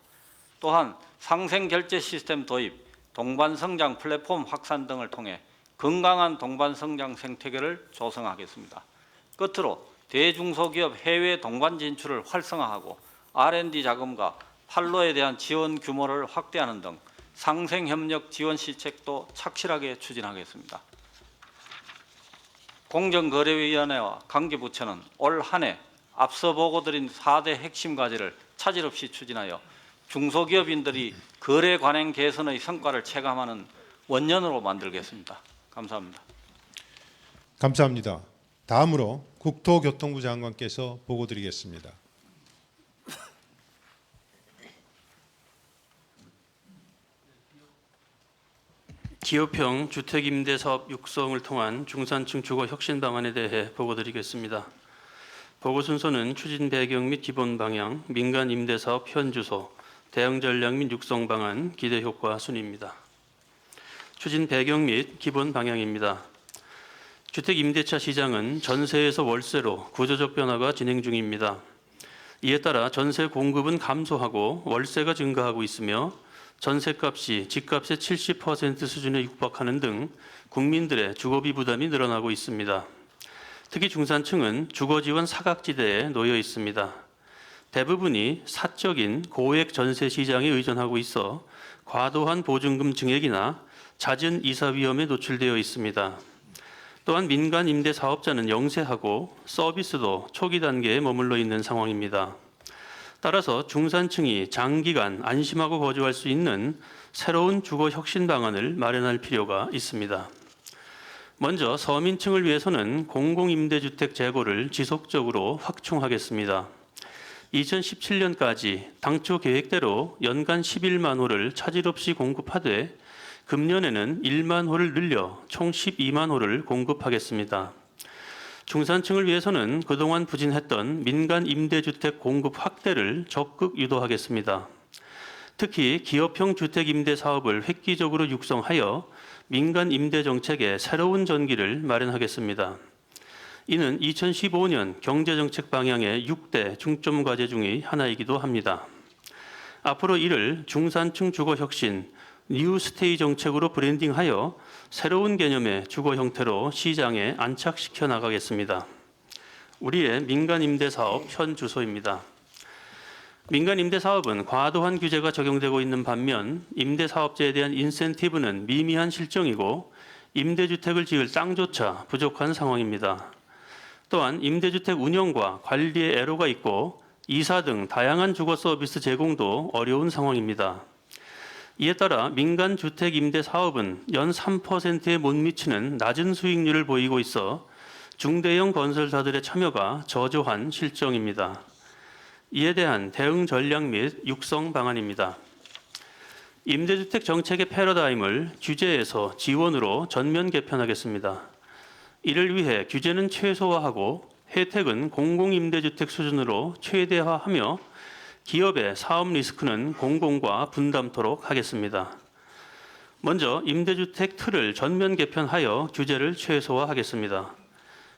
또한 상생 결제 시스템 도입, 동반 성장 플랫폼 확산 등을 통해 건강한 동반 성장 생태계를 조성하겠습니다. 끝으로 대중소기업 해외 동반 진출을 활성화하고 R&D 자금과 판로에 대한 지원 규모를 확대하는 등 상생협력 지원 시책도 착실하게 추진하겠습니다. 공정거래위원회와 관계부처는 올 한 해 앞서 보고드린 4대 핵심 과제를 차질 없이 추진하여 중소기업인들이 거래 관행 개선의 성과를 체감하는 원년으로 만들겠습니다. 감사합니다. 감사합니다. 다음으로 국토교통부 장관께서 보고드리겠습니다. 기업형 주택임대사업 육성을 통한 중산층 주거 혁신 방안에 대해 보고드리겠습니다. 보고 순서는 추진 배경 및 기본 방향, 민간 임대사업 현 주소, 대응 전략 및 육성 방안, 기대 효과 순입니다. 추진 배경 및 기본 방향입니다. 주택 임대차 시장은 전세에서 월세로 구조적 변화가 진행 중입니다. 이에 따라 전세 공급은 감소하고 월세가 증가하고 있으며 전세값이 집값의 70% 수준에 육박하는 등 국민들의 주거비 부담이 늘어나고 있습니다. 특히 중산층은 주거지원 사각지대에 놓여 있습니다. 대부분이 사적인 고액 전세 시장에 의존하고 있어 과도한 보증금 증액이나 잦은 이사 위험에 노출되어 있습니다. 또한 민간 임대 사업자는 영세하고 서비스도 초기 단계에 머물러 있는 상황입니다. 따라서 중산층이 장기간 안심하고 거주할 수 있는 새로운 주거 혁신 방안을 마련할 필요가 있습니다. 먼저 서민층을 위해서는 공공임대주택 재고를 지속적으로 확충하겠습니다. 2017년까지 당초 계획대로 연간 11만 호를 차질 없이 공급하되 금년에는 1만 호를 늘려 총 12만 호를 공급하겠습니다. 중산층을 위해서는 그동안 부진했던 민간 임대주택 공급 확대를 적극 유도하겠습니다. 특히 기업형 주택 임대 사업을 획기적으로 육성하여 민간 임대 정책에 새로운 전기를 마련하겠습니다. 이는 2015년 경제정책 방향의 6대 중점 과제 중의 하나이기도 합니다. 앞으로 이를 중산층 주거 혁신, 뉴스테이 정책으로 브랜딩하여 새로운 개념의 주거 형태로 시장에 안착시켜 나가겠습니다. 우리의 민간 임대 사업 현 주소입니다. 민간 임대 사업은 과도한 규제가 적용되고 있는 반면 임대 사업자에 대한 인센티브는 미미한 실정이고 임대주택을 지을 땅조차 부족한 상황입니다. 또한 임대주택 운영과 관리에 애로가 있고 이사 등 다양한 주거 서비스 제공도 어려운 상황입니다. 이에 따라 민간 주택 임대 사업은 연 3%에 못 미치는 낮은 수익률을 보이고 있어 중대형 건설사들의 참여가 저조한 실정입니다. 이에 대한 대응 전략 및 육성 방안입니다. 임대주택 정책의 패러다임을 규제에서 지원으로 전면 개편하겠습니다. 이를 위해 규제는 최소화하고 혜택은 공공임대주택 수준으로 최대화하며 기업의 사업 리스크는 공공과 분담토록 하겠습니다. 먼저 임대주택 틀을 전면 개편하여 규제를 최소화하겠습니다.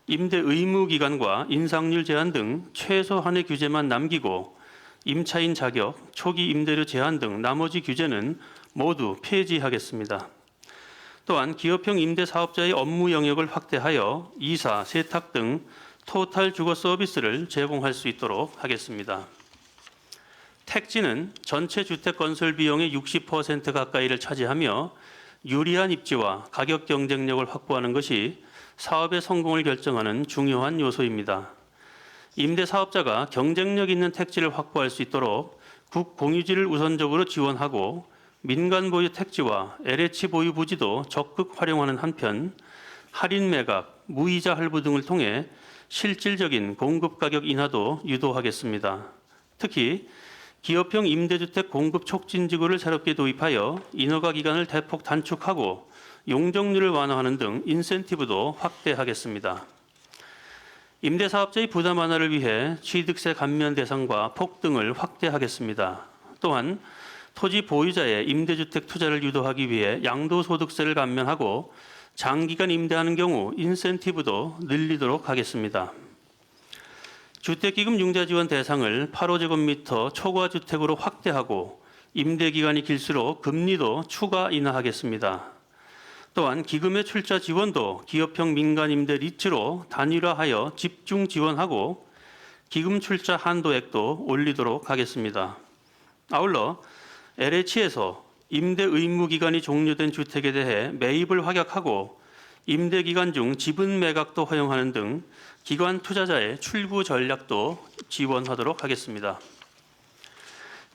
임대 의무 기간과 인상률 제한 등 최소한의 규제만 남기고 임차인 자격, 초기 임대료 제한 등 나머지 규제는 모두 폐지하겠습니다. 또한 기업형 임대 사업자의 업무 영역을 확대하여 이사, 세탁 등 토탈 주거 서비스를 제공할 수 있도록 하겠습니다. 택지는 전체 주택 건설 비용의 60% 가까이를 차지하며 유리한 입지와 가격 경쟁력을 확보하는 것이 사업의 성공을 결정하는 중요한 요소입니다. 임대 사업자가 경쟁력 있는 택지를 확보할 수 있도록 국공유지를 우선적으로 지원하고 민간 보유 택지와 LH 보유 부지도 적극 활용하는 한편 할인 매각, 무이자 할부 등을 통해 실질적인 공급 가격 인하도 유도하겠습니다. 특히 기업형 임대주택 공급 촉진 지구를 새롭게 도입하여 인허가 기간을 대폭 단축하고 용적률을 완화하는 등 인센티브도 확대하겠습니다. 임대사업자의 부담 완화를 위해 취득세 감면 대상과 폭등을 확대하겠습니다. 또한 토지 보유자의 임대주택 투자를 유도하기 위해 양도소득세를 감면하고 장기간 임대하는 경우 인센티브도 늘리도록 하겠습니다. 주택기금 융자지원 대상을 8호제곱미터 초과주택으로 확대하고 임대기간이 길수록 금리도 추가 인하하겠습니다. 또한 기금의 출자 지원도 기업형 민간임대 리츠로 단일화하여 집중 지원하고 기금 출자 한도액도 올리도록 하겠습니다. 아울러 LH에서 임대 의무 기간이 종료된 주택에 대해 매입을 확약하고 임대 기간 중 지분 매각도 허용하는 등 기관 투자자의 출구 전략도 지원하도록 하겠습니다.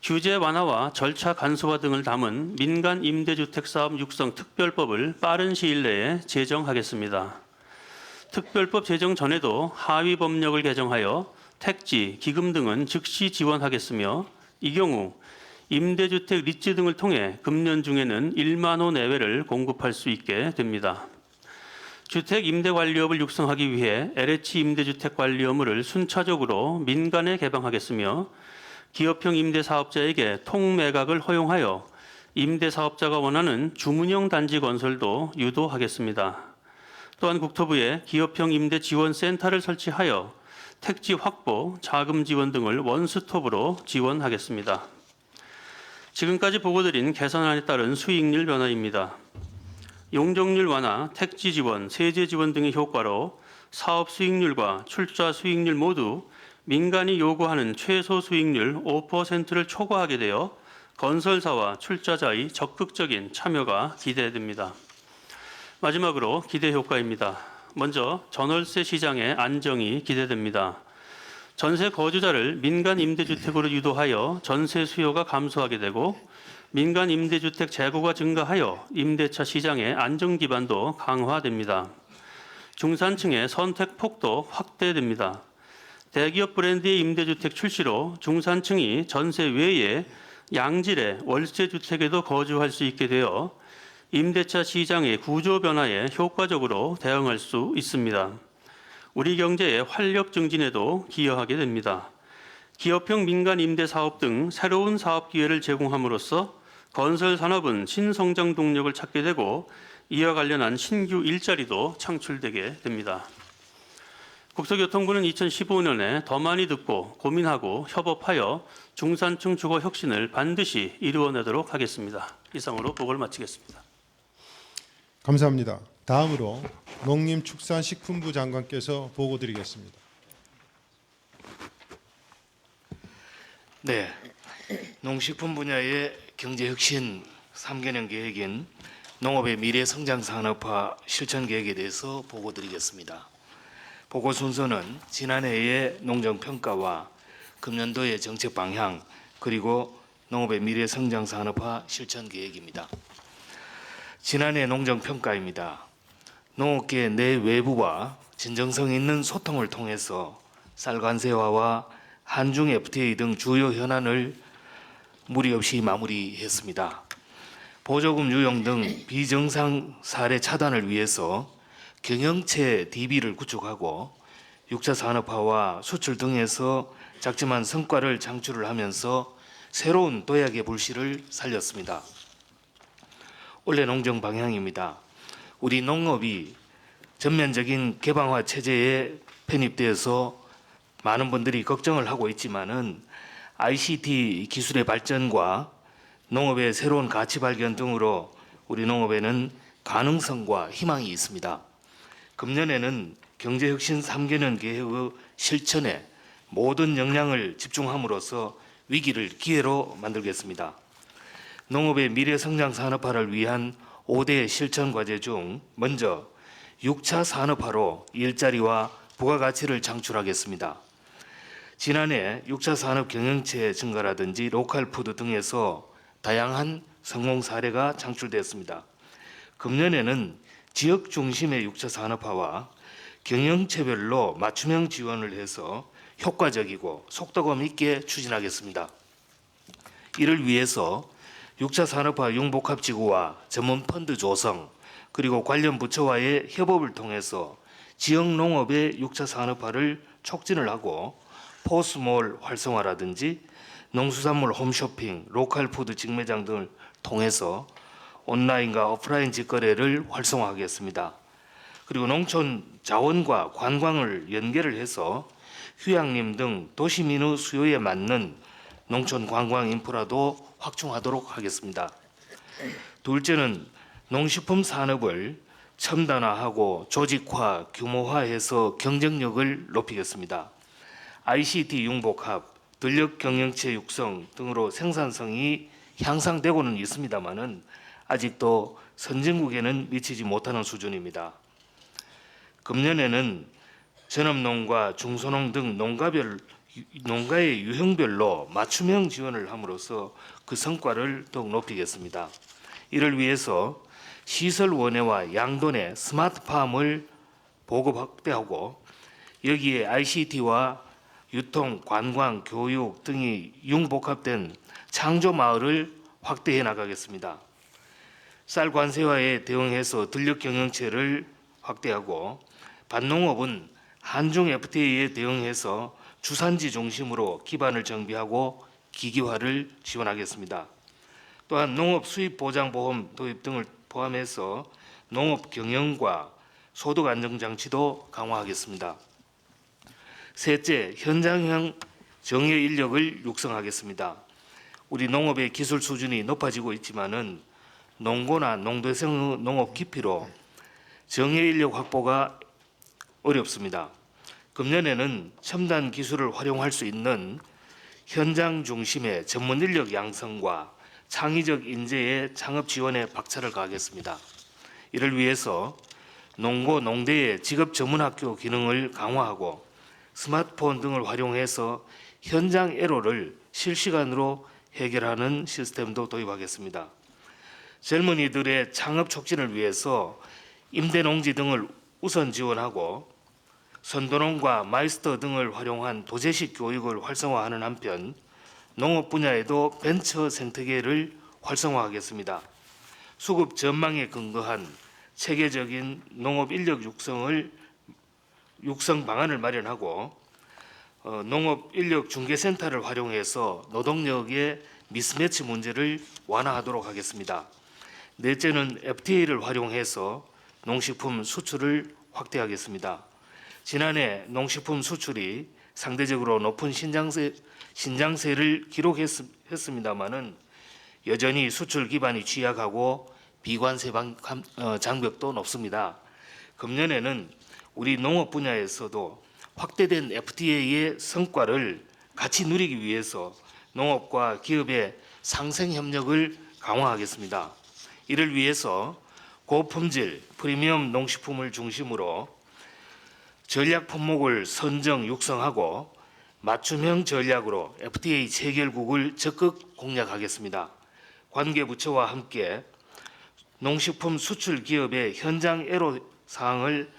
규제 완화와 절차 간소화 등을 담은 민간 임대주택 사업 육성 특별법을 빠른 시일 내에 제정하겠습니다. 특별법 제정 전에도 하위 법령을 개정하여 택지, 기금 등은 즉시 지원하겠으며 이 경우 임대주택 리츠 등을 통해 금년 중에는 1만 호 내외를 공급할 수 있게 됩니다. 주택 임대관리업을 육성하기 위해 LH 임대주택 관리 업무를 순차적으로 민간에 개방하겠으며 기업형 임대사업자에게 통매각을 허용하여 임대사업자가 원하는 주문형 단지 건설도 유도하겠습니다. 또한 국토부에 기업형 임대지원센터를 설치하여 택지 확보, 자금 지원 등을 원스톱으로 지원하겠습니다. 지금까지 보고드린 개선안에 따른 수익률 변화입니다. 용적률 완화, 택지 지원, 세제 지원 등의 효과로 사업 수익률과 출자 수익률 모두 민간이 요구하는 최소 수익률 5%를 초과하게 되어 건설사와 출자자의 적극적인 참여가 기대됩니다. 마지막으로 기대 효과입니다. 먼저 전월세 시장의 안정이 기대됩니다. 전세 거주자를 민간 임대주택으로 유도하여 전세 수요가 감소하게 되고 민간 임대주택 재고가 증가하여 임대차 시장의 안정 기반도 강화됩니다. 중산층의 선택 폭도 확대됩니다. 대기업 브랜드의 임대주택 출시로 중산층이 전세 외에 양질의 월세주택에도 거주할 수 있게 되어 임대차 시장의 구조 변화에 효과적으로 대응할 수 있습니다. 우리 경제의 활력 증진에도 기여하게 됩니다. 기업형 민간 임대 사업 등 새로운 사업 기회를 제공함으로써 건설 산업은 신성장 동력을 찾게 되고 이와 관련한 신규 일자리도 창출되게 됩니다. 국토교통부는 2015년에 더 많이 듣고 고민하고 협업하여 중산층 주거 혁신을 반드시 이루어내도록 하겠습니다. 이상으로 보고를 마치겠습니다. 감사합니다. 다음으로 농림축산식품부 장관께서 보고 드리겠습니다. 네, 농식품 분야의 경제혁신 3개년 계획인 농업의 미래성장산업화 실천 계획에 대해서 보고 드리겠습니다. 보고 순서는 지난해의 농정평가와 금년도의 정책 방향 그리고 농업의 미래성장산업화 실천 계획입니다. 지난해 농정평가입니다. 농업계 내외부와 진정성 있는 소통을 통해서 쌀관세화와 한중 FTA 등 주요 현안을 무리 없이 마무리했습니다. 보조금 유용 등 비정상 사례 차단을 위해서 경영체 DB를 구축하고 6차 산업화와 수출 등에서 작지만 성과를 창출을 하면서 새로운 도약의 불씨를 살렸습니다. 올해 농정 방향입니다. 우리 농업이 전면적인 개방화 체제에 편입되어서 많은 분들이 걱정을 하고 있지만은 ICT 기술의 발전과 농업의 새로운 가치 발견 등으로 우리 농업에는 가능성과 희망이 있습니다. 금년에는 경제혁신 3개년 계획의 실천에 모든 역량을 집중함으로써 위기를 기회로 만들겠습니다. 농업의 미래성장 산업화를 위한 5대 실천 과제 중 먼저 6차 산업화로 일자리와 부가가치를 창출하겠습니다. 지난해 6차 산업 경영체 증가라든지 로컬푸드 등에서 다양한 성공 사례가 창출되었습니다. 금년에는 지역 중심의 6차 산업화와 경영체별로 맞춤형 지원을 해서 효과적이고 속도감 있게 추진하겠습니다. 이를 위해서 6차 산업화 융복합지구와 전문 펀드 조성 그리고 관련 부처와의 협업을 통해서 지역 농업의 6차 산업화를 촉진을 하고 포스몰 활성화라든지 농수산물 홈쇼핑, 로컬푸드 직매장 등을 통해서 온라인과 오프라인 직거래를 활성화하겠습니다. 그리고 농촌 자원과 관광을 연계를 해서 휴양림 등 도시민의 수요에 맞는 농촌 관광 인프라도 확충하도록 하겠습니다. 둘째는 농식품 산업을 첨단화하고 조직화, 규모화해서 경쟁력을 높이겠습니다. ICT 융복합, 전력 경영체 육성 등으로 생산성이 향상되고는 있습니다만은 아직도 선진국에는 미치지 못하는 수준입니다. 금년에는 전업농과 중소농 등 농가의 유형별로 맞춤형 지원을 함으로써 그 성과를 더욱 높이겠습니다. 이를 위해서 시설 원해와 양돈의 스마트팜을 보급 확대하고 여기에 ICT와 유통, 관광, 교육 등이 융복합된 창조 마을을 확대해 나가겠습니다. 쌀 관세화에 대응해서 전력 경영체를 확대하고 밭농업은 한중 FTA에 대응해서 주산지 중심으로 기반을 정비하고 기기화를 지원하겠습니다. 또한 농업 수입 보장 보험 도입 등을 포함해서 농업 경영과 소득 안정 장치도 강화하겠습니다. 셋째, 현장형 정예 인력을 육성하겠습니다. 우리 농업의 기술 수준이 높아지고 있지만은 농고나 농대생 농업 기피로 정예 인력 확보가 어렵습니다. 금년에는 첨단 기술을 활용할 수 있는 현장 중심의 전문 인력 양성과 창의적 인재의 창업 지원에 박차를 가하겠습니다. 이를 위해서 농고, 농대의 직업 전문학교 기능을 강화하고 스마트폰 등을 활용해서 현장 에러를 실시간으로 해결하는 시스템도 도입하겠습니다. 젊은이들의 창업 촉진을 위해서 임대농지 등을 우선 지원하고 선도농과 마이스터 등을 활용한 도제식 교육을 활성화하는 한편 농업 분야에도 벤처 생태계를 활성화하겠습니다. 수급 전망에 근거한 체계적인 농업 인력 육성 방안을 마련하고 농업 인력 중개센터를 활용해서 노동력의 미스매치 문제를 완화하도록 하겠습니다. 넷째는 FTA를 활용해서 농식품 수출을 확대하겠습니다. 지난해 농식품 수출이 상대적으로 높은 신장세를 기록했습니다마는 여전히 수출 기반이 취약하고 비관세 장벽도 높습니다. 금년에는 우리 농업 분야에서도 확대된 FTA의 성과를 같이 누리기 위해서 농업과 기업의 상생 협력을 강화하겠습니다. 이를 위해서 고품질 프리미엄 농식품을 중심으로 전략 품목을 선정 육성하고 맞춤형 전략으로 FTA 체결국을 적극 공략하겠습니다. 관계부처와 함께 농식품 수출 기업의 현장 애로 사항을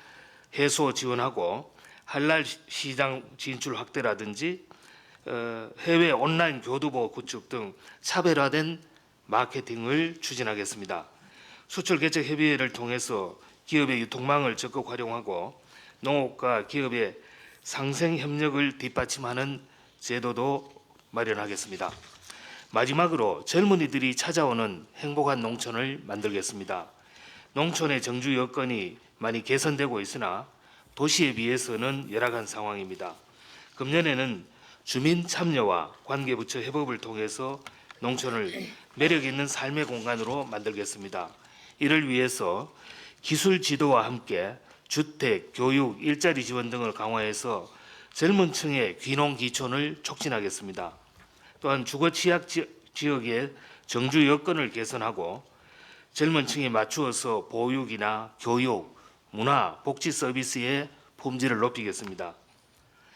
해소 지원하고 할랄 시장 진출 확대라든지 해외 온라인 교두보 구축 등 차별화된 마케팅을 추진하겠습니다. 수출 개척 협의회를 통해서 기업의 유통망을 적극 활용하고 농업과 기업의 상생 협력을 뒷받침하는 제도도 마련하겠습니다. 마지막으로 젊은이들이 찾아오는 행복한 농촌을 만들겠습니다. 농촌의 정주 여건이 많이 개선되고 있으나 도시에 비해서는 열악한 상황입니다. 금년에는 주민 참여와 관계부처 협업을 통해서 농촌을 매력 있는 삶의 공간으로 만들겠습니다. 이를 위해서 기술 지도와 함께 주택, 교육, 일자리 지원 등을 강화해서 젊은 층의 귀농 기촌을 촉진하겠습니다. 또한 주거 취약 지역의 정주 여건을 개선하고 젊은 층에 맞추어서 보육이나 교육, 문화, 복지 서비스의 품질을 높이겠습니다.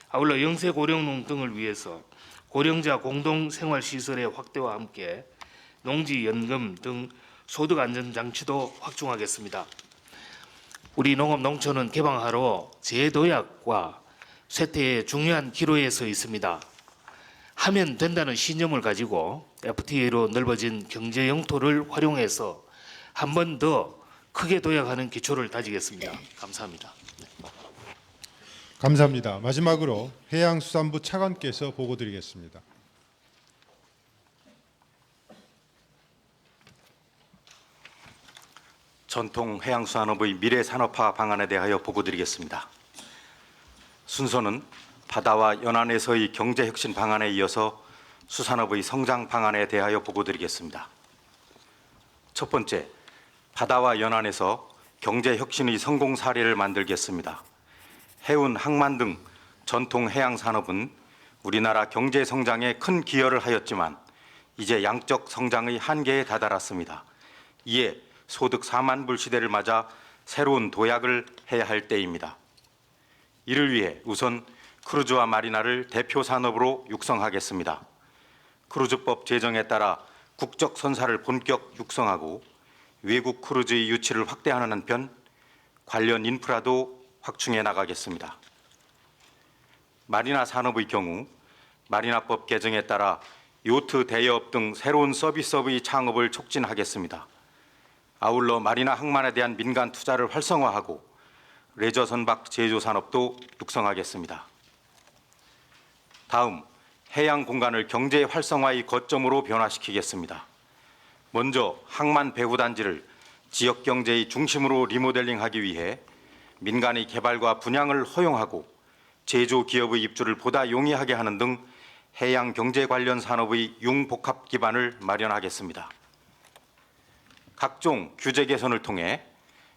아울러 영세 고령농 등을 위해서 고령자 공동생활시설의 확대와 함께 농지연금 등 소득 안전 장치도 확충하겠습니다. 우리 농업 농촌은 개방하러 재도약과 쇠퇴의 중요한 기로에 서 있습니다. 하면 된다는 신념을 가지고 FTA로 넓어진 경제 영토를 활용해서 한 번 더 크게 도약하는 기초를 다지겠습니다. 감사합니다. 감사합니다. 마지막으로 해양수산부 차관께서 보고드리겠습니다. 전통 해양수산업의 미래 산업화 방안에 대하여 보고드리겠습니다. 순서는 바다와 연안에서의 경제혁신 방안에 이어서 수산업의 성장 방안에 대하여 보고드리겠습니다. 첫 번째, 바다와 연안에서 경제혁신의 성공 사례를 만들겠습니다. 해운, 항만 등 전통 해양산업은 우리나라 경제 성장에 큰 기여를 하였지만 이제 양적 성장의 한계에 다다랐습니다. 이에 소득 4만 불 시대를 맞아 새로운 도약을 해야 할 때입니다. 이를 위해 우선 크루즈와 마리나를 대표 산업으로 육성하겠습니다. 크루즈법 제정에 따라 국적 선사를 본격 육성하고 외국 크루즈의 유치를 확대하는 한편 관련 인프라도 확충해 나가겠습니다. 마리나 산업의 경우 마리나법 개정에 따라 요트 대여업 등 새로운 서비스업의 창업을 촉진하겠습니다. 아울러 마리나 항만에 대한 민간 투자를 활성화하고 레저 선박 제조 산업도 육성하겠습니다. 다음, 해양 공간을 경제 활성화의 거점으로 변화시키겠습니다. 먼저 항만 배후 단지를 지역 경제의 중심으로 리모델링하기 위해 민간의 개발과 분양을 허용하고 제조 기업의 입주를 보다 용이하게 하는 등 해양 경제 관련 산업의 융복합 기반을 마련하겠습니다. 각종 규제 개선을 통해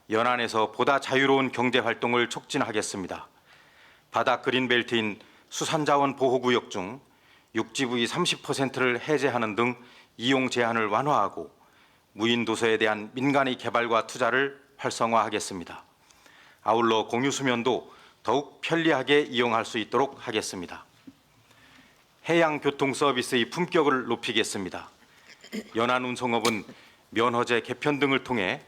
연안에서 보다 자유로운 경제 활동을 촉진하겠습니다. 바다 그린벨트인 수산자원 보호구역 중 육지부의 30%를 해제하는 등 이용 제한을 완화하고 무인도서에 대한 민간의 개발과 투자를 활성화하겠습니다. 아울러 공유수면도 더욱 편리하게 이용할 수 있도록 하겠습니다. 해양교통 서비스의 품격을 높이겠습니다. 연안운송업은 면허제 개편 등을 통해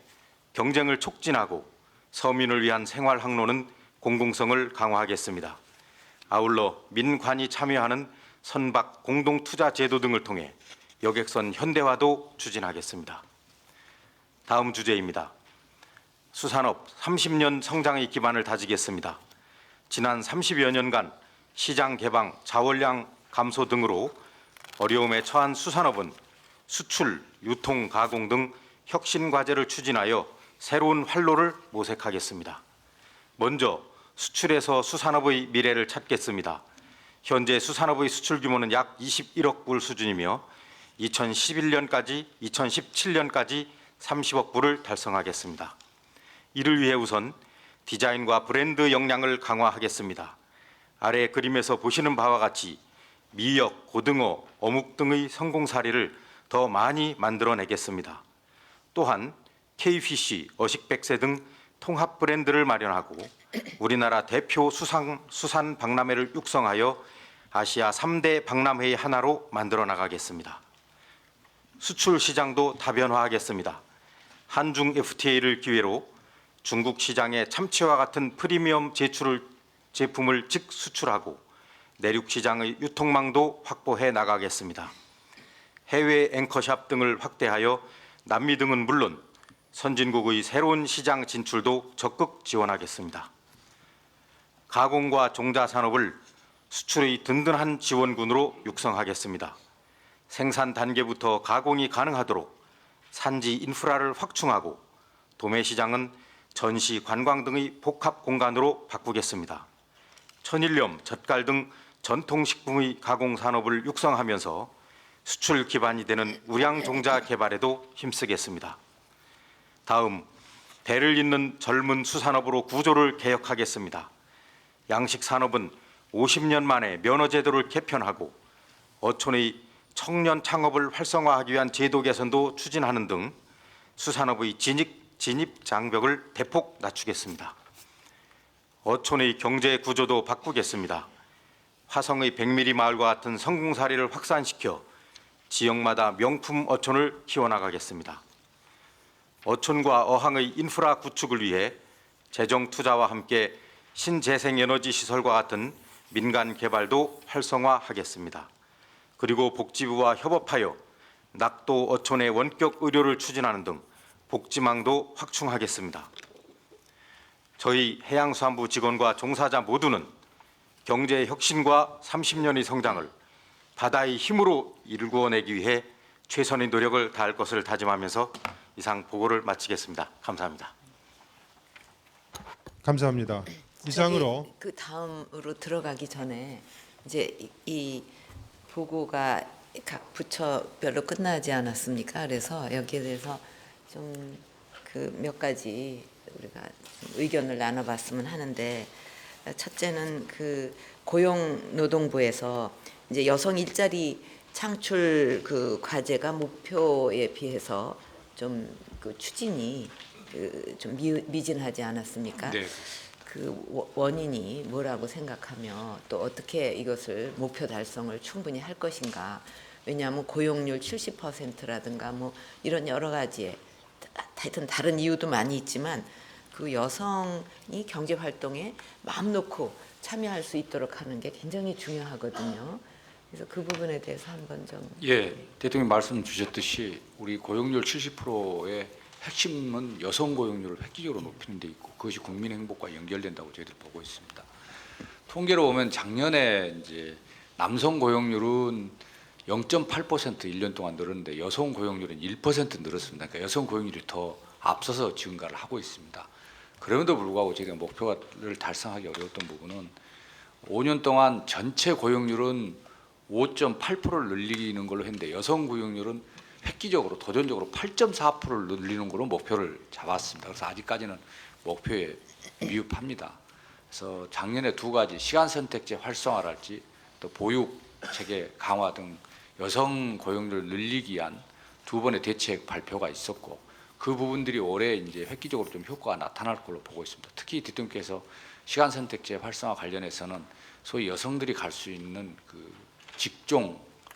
경쟁을 촉진하고 서민을 위한 생활항로는 공공성을 강화하겠습니다. 아울러 민관이 참여하는 선박 공동투자 제도 등을 통해 여객선 현대화도 추진하겠습니다. 다음 주제입니다. 수산업 30년 성장의 기반을 다지겠습니다. 지난 30여 년간 시장 개방, 자원량 감소 등으로 어려움에 처한 수산업은 수출, 유통, 가공 등 혁신 과제를 추진하여 새로운 활로를 모색하겠습니다. 먼저 수출에서 수산업의 미래를 찾겠습니다. 현재 수산업의 수출 규모는 약 21억 불 수준이며 2017년까지 30억 불을 달성하겠습니다. 이를 위해 우선 디자인과 브랜드 역량을 강화하겠습니다. 아래 그림에서 보시는 바와 같이 미역, 고등어, 어묵 등의 성공 사례를 더 많이 만들어내겠습니다. 또한 Kfish, 어식백세 등 통합 브랜드를 마련하고 우리나라 대표 수산 박람회를 육성하여 아시아 3대 박람회의 하나로 만들어 나가겠습니다. 수출 시장도 다변화하겠습니다. 한중 FTA를 기회로 중국 시장에 참치와 같은 프리미엄 제품을 직수출하고 내륙 시장의 유통망도 확보해 나가겠습니다. 해외 앵커샵 등을 확대하여 남미 등은 물론 선진국의 새로운 시장 진출도 적극 지원하겠습니다. 가공과 종자 산업을 수출의 든든한 지원군으로 육성하겠습니다. 생산 단계부터 가공이 가능하도록 산지 인프라를 확충하고 도매 시장은 전시, 관광 등의 복합 공간으로 바꾸겠습니다. 천일염, 젓갈 등 전통식품의 가공 산업을 육성하면서 수출 기반이 되는 우량 종자 개발에도 힘쓰겠습니다. 다음, 대를 잇는 젊은 수산업으로 구조를 개혁하겠습니다. 양식 산업은 50년 만에 면허 제도를 개편하고 어촌의 청년 창업을 활성화하기 위한 제도 개선도 추진하는 등 수산업의 진입 장벽을 대폭 낮추겠습니다. 어촌의 경제 구조도 바꾸겠습니다. 화성의 백미리 마을과 같은 성공 사례를 확산시켜 지역마다 명품 어촌을 키워나가겠습니다. 어촌과 어항의 인프라 구축을 위해 재정 투자와 함께 신재생에너지 시설과 같은 민간 개발도 활성화하겠습니다. 그리고 복지부와 협업하여 낙도 어촌의 원격 의료를 추진하는 등 복지망도 확충하겠습니다. 저희 해양수산부 직원과 종사자 모두는 경제의 혁신과 30년의 성장을 바다의 힘으로 이루어내기 위해 최선의 노력을 다할 것을 다짐하면서 이상 보고를 마치겠습니다. 감사합니다. 감사합니다. 이상으로 저기 그 다음으로 들어가기 전에 이제 이 보고가 각 부처별로 끝나지 않았습니까? 그래서 여기에 대해서 좀 그 몇 가지 우리가 좀 의견을 나눠봤으면 하는데, 첫째는 그 고용노동부에서 이제 여성 일자리 창출 그 과제가 목표에 비해서 좀 그 추진이 좀 미진하지 않았습니까? 네. 그 원인이 뭐라고 생각하며 또 어떻게 이것을 목표 달성을 충분히 할 것인가. 왜냐하면 고용률 70%라든가 뭐 이런 여러 가지의 하여튼 다른 이유도 많이 있지만 그 여성이 경제 활동에 마음 놓고 참여할 수 있도록 하는 게 굉장히 중요하거든요. 그래서 그 부분에 대해서 한번 좀. 예, 대통령 말씀 주셨듯이 우리 고용률 70%의 핵심은 여성 고용률을 획기적으로 높이는 데 있고, 그것이 국민 행복과 연결된다고 저희들 보고 있습니다. 통계로 보면 작년에 이제 남성 고용률은 0.8% 1년 동안 늘었는데 여성 고용률은 1% 늘었습니다. 그러니까 여성 고용률이 더 앞서서 증가를 하고 있습니다. 그럼에도 불구하고 저희가 목표를 달성하기 어려웠던 부분은 5년 동안 전체 고용률은 5.8%를 늘리는 걸로 했는데 여성 고용률은 획기적으로 도전적으로 8.4%를 늘리는 걸로 목표를 잡았습니다. 그래서 아직까지는 목표에 미흡합니다. 그래서 작년에 두 가지 시간 선택제 활성화랄지 또 보육 체계 강화 등 여성 고용률을 늘리기 위한 두 번의 대책 발표가 있었고, 그 부분들이 올해 이제 획기적으로 좀 효과가 나타날 걸로 보고 있습니다. 특히 대통령께서 시간 선택제 활성화 관련해서는 소위 여성들이 갈 수 있는 그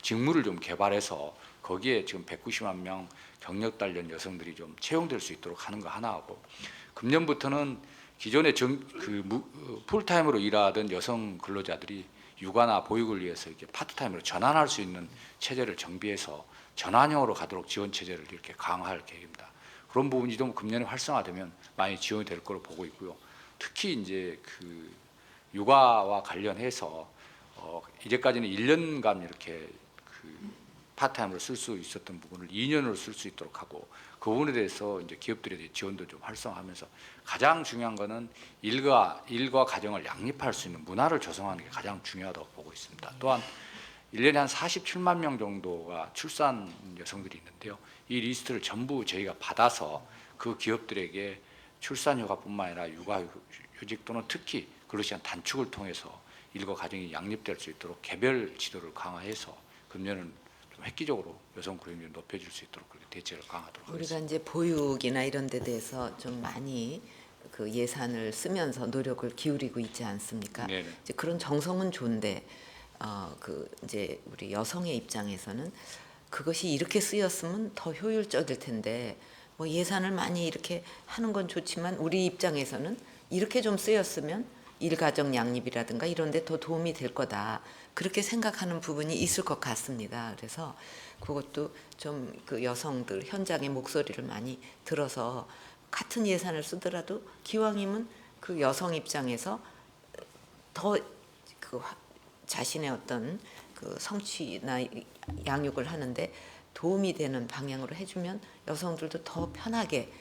직무를 좀 개발해서 거기에 지금 190만 명 경력 단련 여성들이 좀 채용될 수 있도록 하는 거 하나하고, 금년부터는 기존에 풀타임으로 일하던 여성 근로자들이 육아나 보육을 위해서 이렇게 파트타임으로 전환할 수 있는 체제를 정비해서 전환형으로 가도록 지원 체제를 이렇게 강화할 계획입니다. 그런 부분이 좀 금년에 활성화되면 많이 지원이 될 거로 보고 있고요. 특히 이제 그 육아와 관련해서 이제까지는 1년간 이렇게 그 파트타임으로 쓸 수 있었던 부분을 2년으로 쓸 수 있도록 하고, 그 부분에 대해서 이제 기업들에 지원도 좀 활성화하면서 가장 중요한 거는 일과 가정을 양립할 수 있는 문화를 조성하는 게 가장 중요하다고 보고 있습니다. 또한 1년에 한 47만 명 정도가 출산 여성들이 있는데요. 이 리스트를 전부 저희가 받아서 그 기업들에게 출산 휴가뿐만 아니라 육아휴직 또는 특히 근로시간 단축을 통해서 일과 가정이 양립될 수 있도록 개별 지도를 강화해서 금년은 좀 획기적으로 여성 고용률을 높여줄 수 있도록 그렇게 대책을 강화하도록 하겠습니다. 우리가 이제 보육이나 이런 데 대해서 좀 많이 그 예산을 쓰면서 노력을 기울이고 있지 않습니까? 네네. 이제 그런 정성은 좋은데 그 이제 우리 여성의 입장에서는 그것이 이렇게 쓰였으면 더 효율적일 텐데, 뭐 예산을 많이 이렇게 하는 건 좋지만 우리 입장에서는 이렇게 좀 쓰였으면 일가정 양립이라든가 이런 데 더 도움이 될 거다, 그렇게 생각하는 부분이 있을 것 같습니다. 그래서 그것도 좀 그 여성들 현장의 목소리를 많이 들어서 같은 예산을 쓰더라도 기왕이면 그 여성 입장에서 더 그 자신의 어떤 그 성취나 양육을 하는데 도움이 되는 방향으로 해주면 여성들도 더 편하게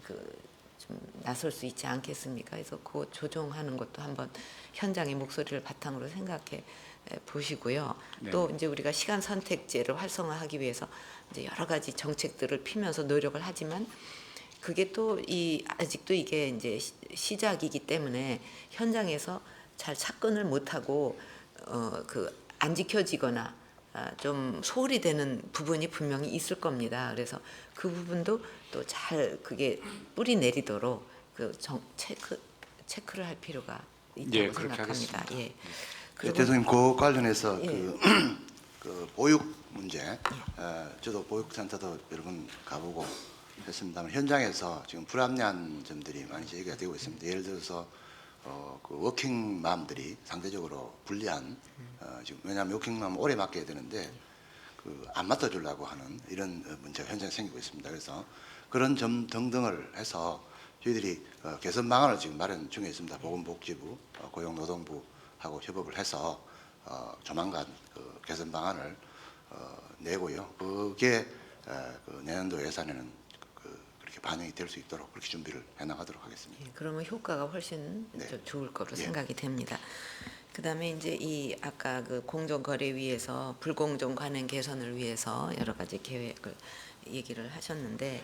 그 좀 나설 수 있지 않겠습니까? 그래서 그 조정하는 것도 한번 현장의 목소리를 바탕으로 생각해 보시고요. 네. 또 이제 우리가 시간 선택제를 활성화하기 위해서 이제 여러 가지 정책들을 피면서 노력을 하지만 그게 또 아직도 이게 이제 시작이기 때문에 현장에서 잘 착근을 못하고 그 안 지켜지거나 좀 소홀히 되는 부분이 분명히 있을 겁니다. 그래서 그 부분도 또 잘 그게 뿌리 내리도록 그 체크를 할 필요가 있다고 예, 그렇게 생각합니다. 하겠습니다. 예. 그리고 대통령 그 관련해서 예. 그 보육 문제, 저도 보육센터도 여러 번 가보고 했습니다만 현장에서 지금 불합리한 점들이 많이 제기가 되고 있습니다. 예를 들어서 그 워킹맘들이 상대적으로 불리한 지금 왜냐하면 워킹맘 오래 맡겨야 되는데 그 안 맡아주려고 하는 이런 문제가 현장에 생기고 있습니다. 그래서 그런 점 등등을 해서 저희들이 개선 방안을 지금 마련 중에 있습니다. 보건복지부, 고용노동부 하고 협업을 해서 조만간 그 개선 방안을 내고요. 그게 그 내년도 예산에는 그렇게 반영이 될 수 있도록 그렇게 준비를 해나가도록 하겠습니다. 예, 그러면 효과가 훨씬 네. 좀 좋을 거로 예. 생각이 됩니다. 그다음에 이제 이 아까 그 공정거래위에서 불공정 관행 개선을 위해서 여러 가지 계획을 얘기를 하셨는데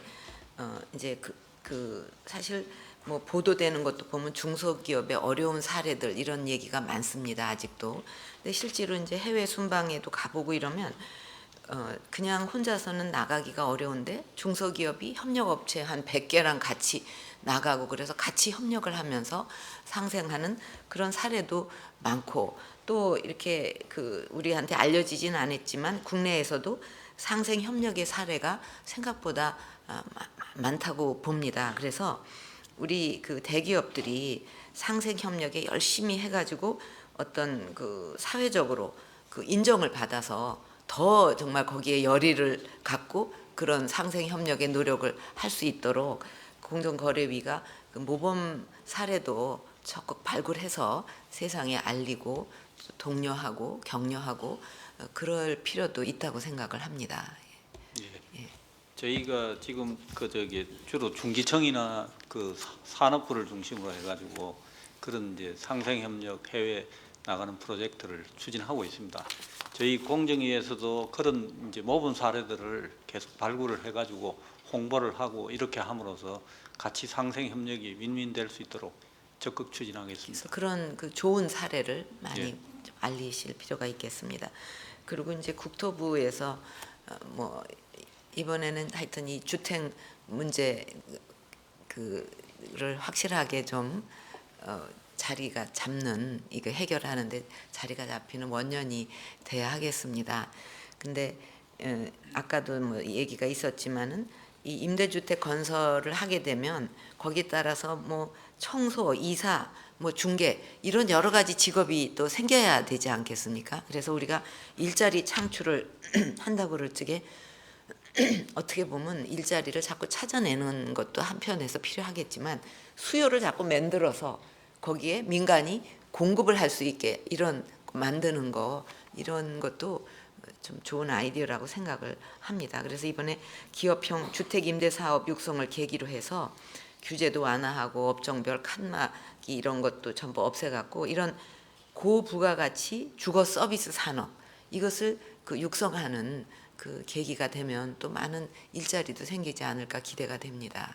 이제 그 사실 뭐 보도되는 것도 보면 중소기업의 어려운 사례들 이런 얘기가 많습니다. 아직도. 근데 실제로 이제 해외 순방에도 가보고 이러면 그냥 혼자서는 나가기가 어려운데 중소기업이 협력업체 한 100개랑 같이 나가고 그래서 같이 협력을 하면서 상생하는 그런 사례도 많고 또 이렇게 그 우리한테 알려지진 않았지만 국내에서도 상생 협력의 사례가 생각보다 많다고 봅니다. 그래서 우리 그 대기업들이 상생 협력에 열심히 해가지고 어떤 그 사회적으로 그 인정을 받아서 더 정말 거기에 열의를 갖고 그런 상생 협력의 노력을 할 수 있도록 공정거래위가 그 모범 사례도 적극 발굴해서 세상에 알리고 독려하고 격려하고 그럴 필요도 있다고 생각을 합니다. 예. 저희가 지금 그 저기 주로 중기청이나 그 산업부를 중심으로 해가지고 그런 이제 상생협력 해외 나가는 프로젝트를 추진하고 있습니다. 저희 공정위에서도 그런 이제 모범 사례들을 계속 발굴을 해가지고 홍보를 하고 이렇게 함으로써 같이 상생 협력이 윈윈될 수 있도록 적극 추진하겠습니다. 그래서 그런 그 좋은 사례를 많이 예. 좀 알리실 필요가 있겠습니다. 그리고 이제 국토부에서 뭐 이번에는 하여튼 이 주택 문제 그를 확실하게 좀 자리가 잡는 이거 해결하는데 자리가 잡히는 원년이 돼야 하겠습니다. 근데 아까도 뭐 얘기가 있었지만은 이 임대주택 건설을 하게 되면 거기에 따라서 뭐 청소, 이사, 뭐 중개 이런 여러 가지 직업이 또 생겨야 되지 않겠습니까? 그래서 우리가 일자리 창출을 한다고 그럴 적에 어떻게 보면 일자리를 자꾸 찾아내는 것도 한편에서 필요하겠지만 수요를 자꾸 만들어서 거기에 민간이 공급을 할 수 있게 이런 만드는 거 이런 것도 좀 좋은 아이디어라고 생각을 합니다. 그래서 이번에 기업형 주택 임대 사업 육성을 계기로 해서 규제도 완화하고 업종별 칸막이 이런 것도 전부 없애갖고 이런 고부가가치 주거 서비스 산업 이것을 그 육성하는 그 계기가 되면 또 많은 일자리도 생기지 않을까 기대가 됩니다.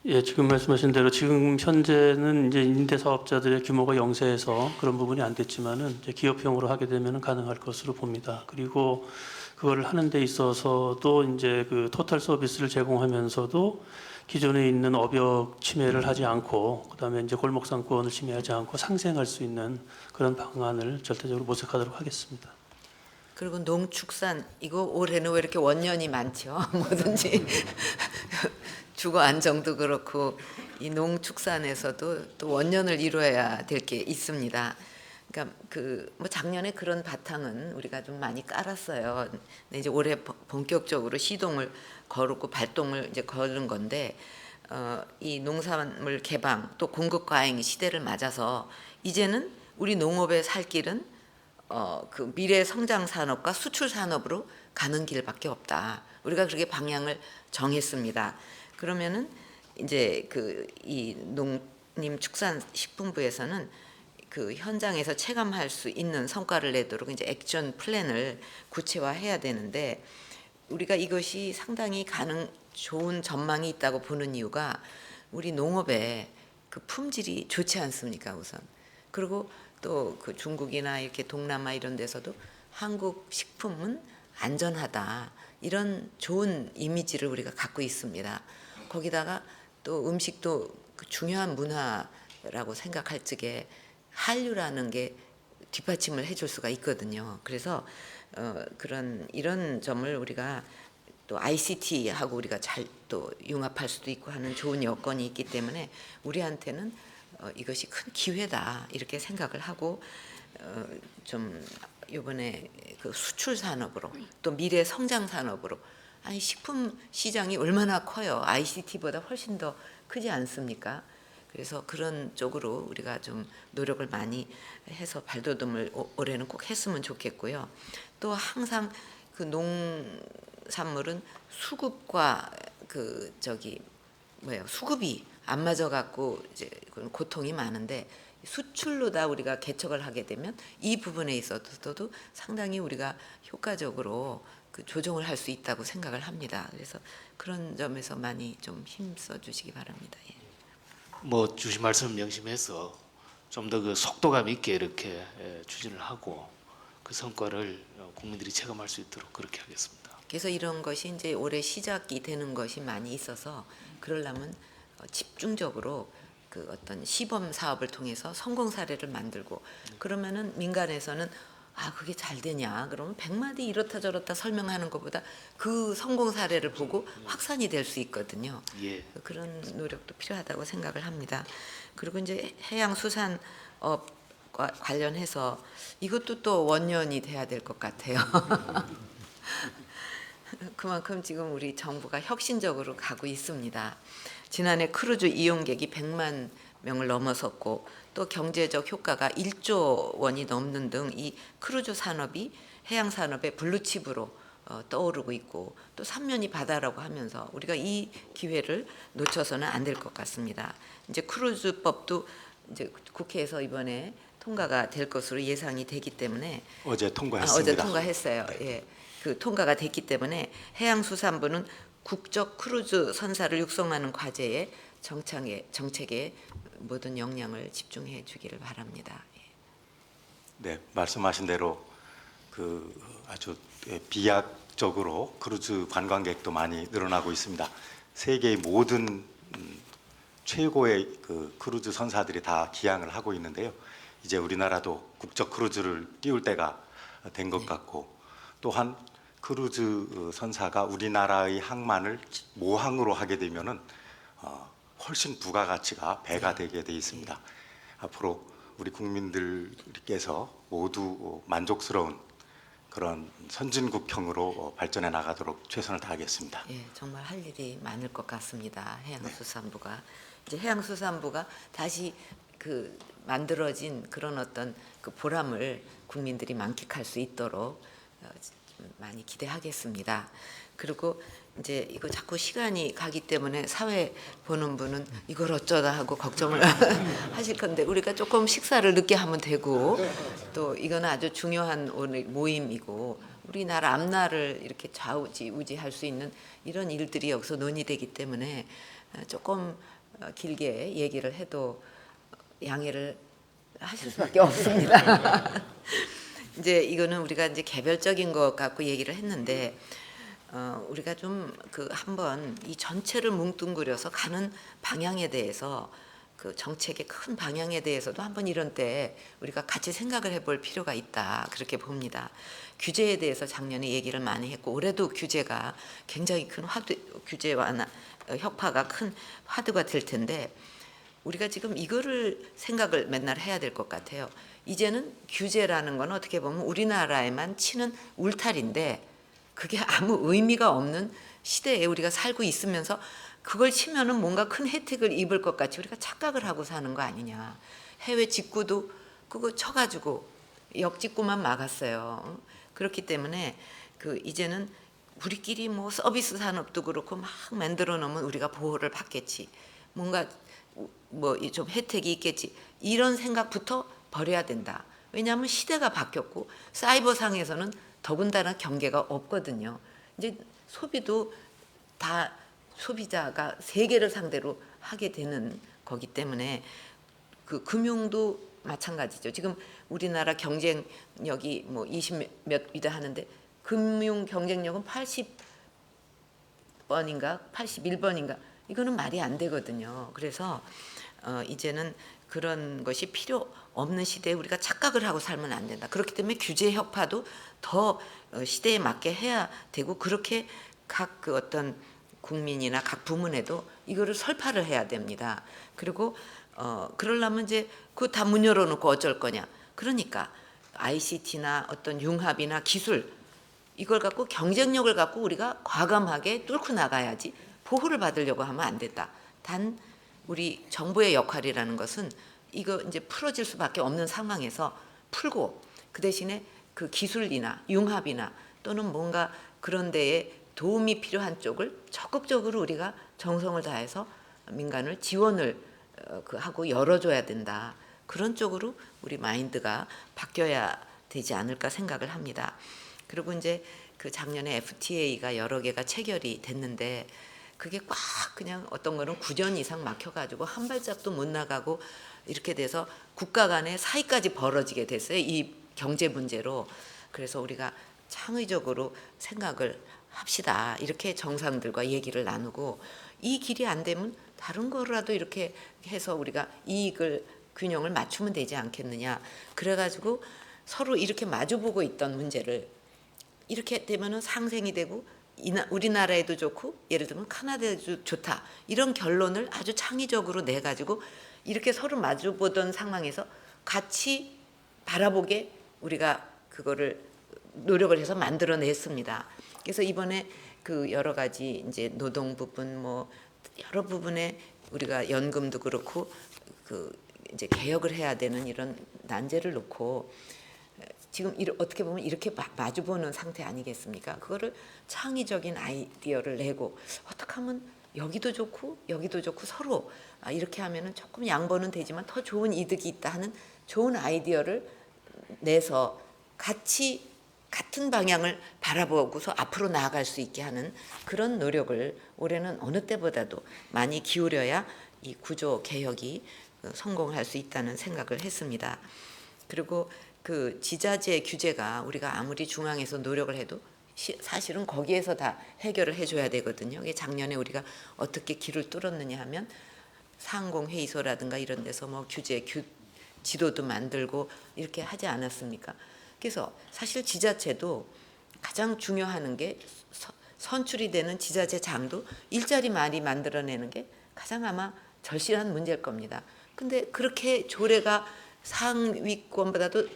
예, 지금 말씀하신 대로 지금 현재는 이제 임대 사업자들의 규모가 영세해서 그런 부분이 안 됐지만은 이제 기업형으로 하게 되면 가능할 것으로 봅니다. 그리고 그거를 하는 데 있어서도 이제 그 토탈 서비스를 제공하면서도 기존에 있는 업역 침해를 하지 않고 그다음에 이제 골목 상권을 침해하지 않고 상생할 수 있는 그런 방안을 절대적으로 모색하도록 하겠습니다. 그리고 농축산 이거 올해는 왜 이렇게 원년이 많죠? 뭐든지 주거 안정도 그렇고 이 농축산에서도 또 원년을 이루어야 될 게 있습니다. 그러니까 그 뭐 작년에 그런 바탕은 우리가 좀 많이 깔았어요. 근데 이제 올해 본격적으로 시동을 거르고 발동을 이제 거는 건데 이 농산물 개방 또 공급 과잉 시대를 맞아서 이제는 우리 농업의 살 길은 그 미래 성장 산업과 수출 산업으로 가는 길밖에 없다. 우리가 그렇게 방향을 정했습니다. 그러면은 이제 그 이 농림축산식품부에서는 그 현장에서 체감할 수 있는 성과를 내도록 이제 액션 플랜을 구체화해야 되는데 우리가 이것이 상당히 좋은 전망이 있다고 보는 이유가 우리 농업의 그 품질이 좋지 않습니까 우선. 그리고 또 그 중국이나 이렇게 동남아 이런 데서도 한국 식품은 안전하다 이런 좋은 이미지를 우리가 갖고 있습니다. 거기다가 또 음식도 그 중요한 문화라고 생각할 적에 한류라는 게 뒷받침을 해줄 수가 있거든요. 그래서 이런 점을 우리가 또 ICT하고 우리가 잘 또 융합할 수도 있고 하는 좋은 여건이 있기 때문에 우리한테는 이것이 큰 기회다 이렇게 생각을 하고 좀 이번에 그 수출 산업으로 또 미래 성장 산업으로 아니 식품 시장이 얼마나 커요. ICT보다 훨씬 더 크지 않습니까? 그래서 그런 쪽으로 우리가 좀 노력을 많이 해서 발돋움을 올해는 꼭 했으면 좋겠고요. 또 항상 그 농산물은 수급과 수급이 안 맞아 갖고 이제 고통이 많은데 수출로 다 우리가 개척을 하게 되면 이 부분에 있어서도 상당히 우리가 효과적으로 그 조정을 할 수 있다고 생각을 합니다. 그래서 그런 점에서 많이 좀 힘써 주시기 바랍니다. 예. 뭐 주신 말씀 명심해서 좀 더 그 속도감 있게 이렇게 추진을 하고 그 성과를 국민들이 체감할 수 있도록 그렇게 하겠습니다. 그래서 이런 것이 이제 올해 시작이 되는 것이 많이 있어서 그러려면 집중적으로 그 어떤 시범 사업을 통해서 성공 사례를 만들고 그러면은 민간에서는 그게 잘 되냐 그러면 100마디 이렇다 저렇다 설명하는 것보다 그 성공 사례를 보고 확산이 될 수 있거든요. 예. 그런 노력도 필요하다고 생각을 합니다. 그리고 이제 해양수산업과 관련해서 이것도 또 원년이 돼야 될 것 같아요. 그만큼 지금 우리 정부가 혁신적으로 가고 있습니다. 지난해 크루즈 이용객이 100만 명을 넘어섰고 또 경제적 효과가 1조 원이 넘는 등 이 크루즈 산업이 해양 산업의 블루칩으로 떠오르고 있고 또 삼면이 바다라고 하면서 우리가 이 기회를 놓쳐서는 안 될 것 같습니다. 이제 크루즈법도 이제 국회에서 이번에 통과가 될 것으로 예상이 되기 때문에 어제 통과했습니다. 어제 통과했어요. 예. 그 통과가 됐기 때문에 해양수산부는 국적 크루즈 선사를 육성하는 과제에 정책에 모든 역량을 집중해 주기를 바랍니다. 예. 네, 말씀하신 대로 그 아주 비약적으로 크루즈 관광객도 많이 늘어나고 있습니다. 세계의 모든 최고의 그 크루즈 선사들이 다 기항을 하고 있는데요. 이제 우리나라도 국적 크루즈를 띄울 때가 된 것 같고 또한 크루즈 선사가 우리나라의 항만을 모항으로 하게 되면은 훨씬 부가가치가 배가 되게 돼 있습니다. 앞으로 우리 국민들께서 모두 만족스러운 그런 선진국형으로 발전해 나가도록 최선을 다하겠습니다. 예, 정말 할 일이 많을 것 같습니다. 해양수산부가 이제 해양수산부가 다시 그 만들어진 그런 어떤 그 보람을 국민들이 만끽할 수 있도록 많이 기대하겠습니다. 그리고 이제 이거 자꾸 시간이 가기 때문에 사회 보는 분은 이걸 어쩌다 하고 걱정을 하실 건데 우리가 조금 식사를 늦게 하면 되고 또 이건 아주 중요한 오늘 모임이고 우리나라 앞날을 이렇게 좌우지우지할 수 있는 이런 일들이 여기서 논의되기 때문에 조금 길게 얘기를 해도 양해를 하실 수밖에 없습니다. 이제 이거는 우리가 이제 개별적인 것 갖고 얘기를 했는데 우리가 좀 그 한번 이 전체를 뭉뚱그려서 가는 방향에 대해서 그 정책의 큰 방향에 대해서도 한번 이런 때 우리가 같이 생각을 해볼 필요가 있다 그렇게 봅니다. 규제에 대해서 작년에 얘기를 많이 했고 올해도 규제가 굉장히 큰 규제 완화 혁파가 큰 화두가 될 텐데 우리가 지금 이거를 생각을 맨날 해야 될 것 같아요. 이제는 규제라는 건 어떻게 보면 우리나라에만 치는 울타리인데 그게 아무 의미가 없는 시대에 우리가 살고 있으면서 그걸 치면은 뭔가 큰 혜택을 입을 것 같이 우리가 착각을 하고 사는 거 아니냐. 해외 직구도 그거 쳐가지고 역직구만 막았어요. 그렇기 때문에 그 이제는 우리끼리 뭐 서비스 산업도 그렇고 막 만들어 놓으면 우리가 보호를 받겠지. 뭔가 뭐 좀 혜택이 있겠지. 이런 생각부터 버려야 된다. 왜냐하면 시대가 바뀌었고 사이버상에서는 더군다나 경계가 없거든요. 이제 소비도 다 소비자가 세계를 상대로 하게 되는 거기 때문에 그 금융도 마찬가지죠. 지금 우리나라 경쟁력이 뭐 20몇이다 하는데 금융 경쟁력은 80번인가 81번인가 이거는 말이 안 되거든요. 그래서 이제는 그런 것이 필요 없는 시대에 우리가 착각을 하고 살면 안 된다. 그렇기 때문에 규제 혁파도 더 시대에 맞게 해야 되고 그렇게 각 그 어떤 국민이나 각 부문에도 이거를 설파를 해야 됩니다. 그리고 그러려면 이제 그 다 문 열어놓고 어쩔 거냐. 그러니까 ICT나 어떤 융합이나 기술 이걸 갖고 경쟁력을 갖고 우리가 과감하게 뚫고 나가야지 보호를 받으려고 하면 안 된다. 단 우리 정부의 역할이라는 것은 이거 이제 풀어질 수밖에 없는 상황에서 풀고 그 대신에 그 기술이나 융합이나 또는 뭔가 그런 데에 도움이 필요한 쪽을 적극적으로 우리가 정성을 다해서 민간을 지원을 하고 열어줘야 된다. 그런 쪽으로 우리 마인드가 바뀌어야 되지 않을까 생각을 합니다. 그리고 이제 그 작년에 FTA가 여러 개가 체결이 됐는데 그게 꽉 그냥 어떤 거는 9년 이상 막혀가지고 한 발짝도 못 나가고 이렇게 돼서 국가 간의 사이까지 벌어지게 됐어요. 이 경제 문제로. 그래서 우리가 창의적으로 생각을 합시다. 이렇게 정상들과 얘기를 나누고 이 길이 안 되면 다른 거라도 이렇게 해서 우리가 이익을 균형을 맞추면 되지 않겠느냐. 그래가지고 서로 이렇게 마주보고 있던 문제를 이렇게 되면은 상생이 되고 우리나라에도 좋고 예를 들면 카나다에도 좋다. 이런 결론을 아주 창의적으로 내가지고 이렇게 서로 마주보던 상황에서 같이 바라보게 우리가 그거를 노력을 해서 만들어냈습니다. 그래서 이번에 그 여러 가지 이제 노동 부분 뭐 여러 부분에 우리가 연금도 그렇고 그 이제 개혁을 해야 되는 이런 난제를 놓고 지금 어떻게 보면 이렇게 마주보는 상태 아니겠습니까? 그거를 창의적인 아이디어를 내고 어떻게 하면 여기도 좋고 서로 이렇게 하면은 조금 양보는 되지만 더 좋은 이득이 있다 하는 좋은 아이디어를 내서 같이 같은 방향을 바라보고서 앞으로 나아갈 수 있게 하는 그런 노력을 올해는 어느 때보다도 많이 기울여야 이 구조 개혁이 성공할 수 있다는 생각을 했습니다. 그리고 그 지자체 규제가 우리가 아무리 중앙에서 노력을 해도 사실은 거기에서 다 해결을 해줘야 되거든요. 작년에 우리가 어떻게 길을 뚫었느냐 하면 상공회의소라든가 이런 데서 뭐 지도도 만들고 이렇게 하지 않았습니까? 그래서 사실 지자체도 가장 중요한 게 선출이 되는 지자체장도 일자리 많이 만들어내는 게 가장 아마 절실한 문제일 겁니다. 근데 그렇게 조례가 상위권보다도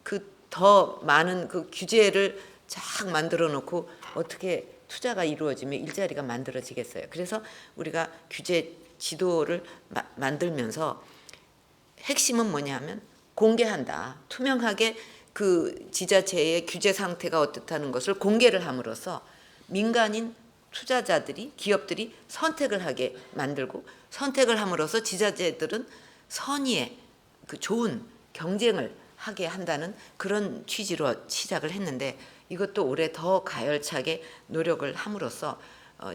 그 더 많은 그 규제를 쫙 만들어 놓고 어떻게 투자가 이루어지면 일자리가 만들어지겠어요. 그래서 우리가 규제 지도를 만들면서 핵심은 뭐냐면 공개한다. 투명하게 그 지자체의 규제 상태가 어떻다는 것을 공개를 함으로써 민간인 투자자들이 기업들이 선택을 하게 만들고 선택을 함으로써 지자체들은 선의의 그 좋은 경쟁을 하게 한다는 그런 취지로 시작을 했는데 이것도 올해 더 가열차게 노력을 함으로써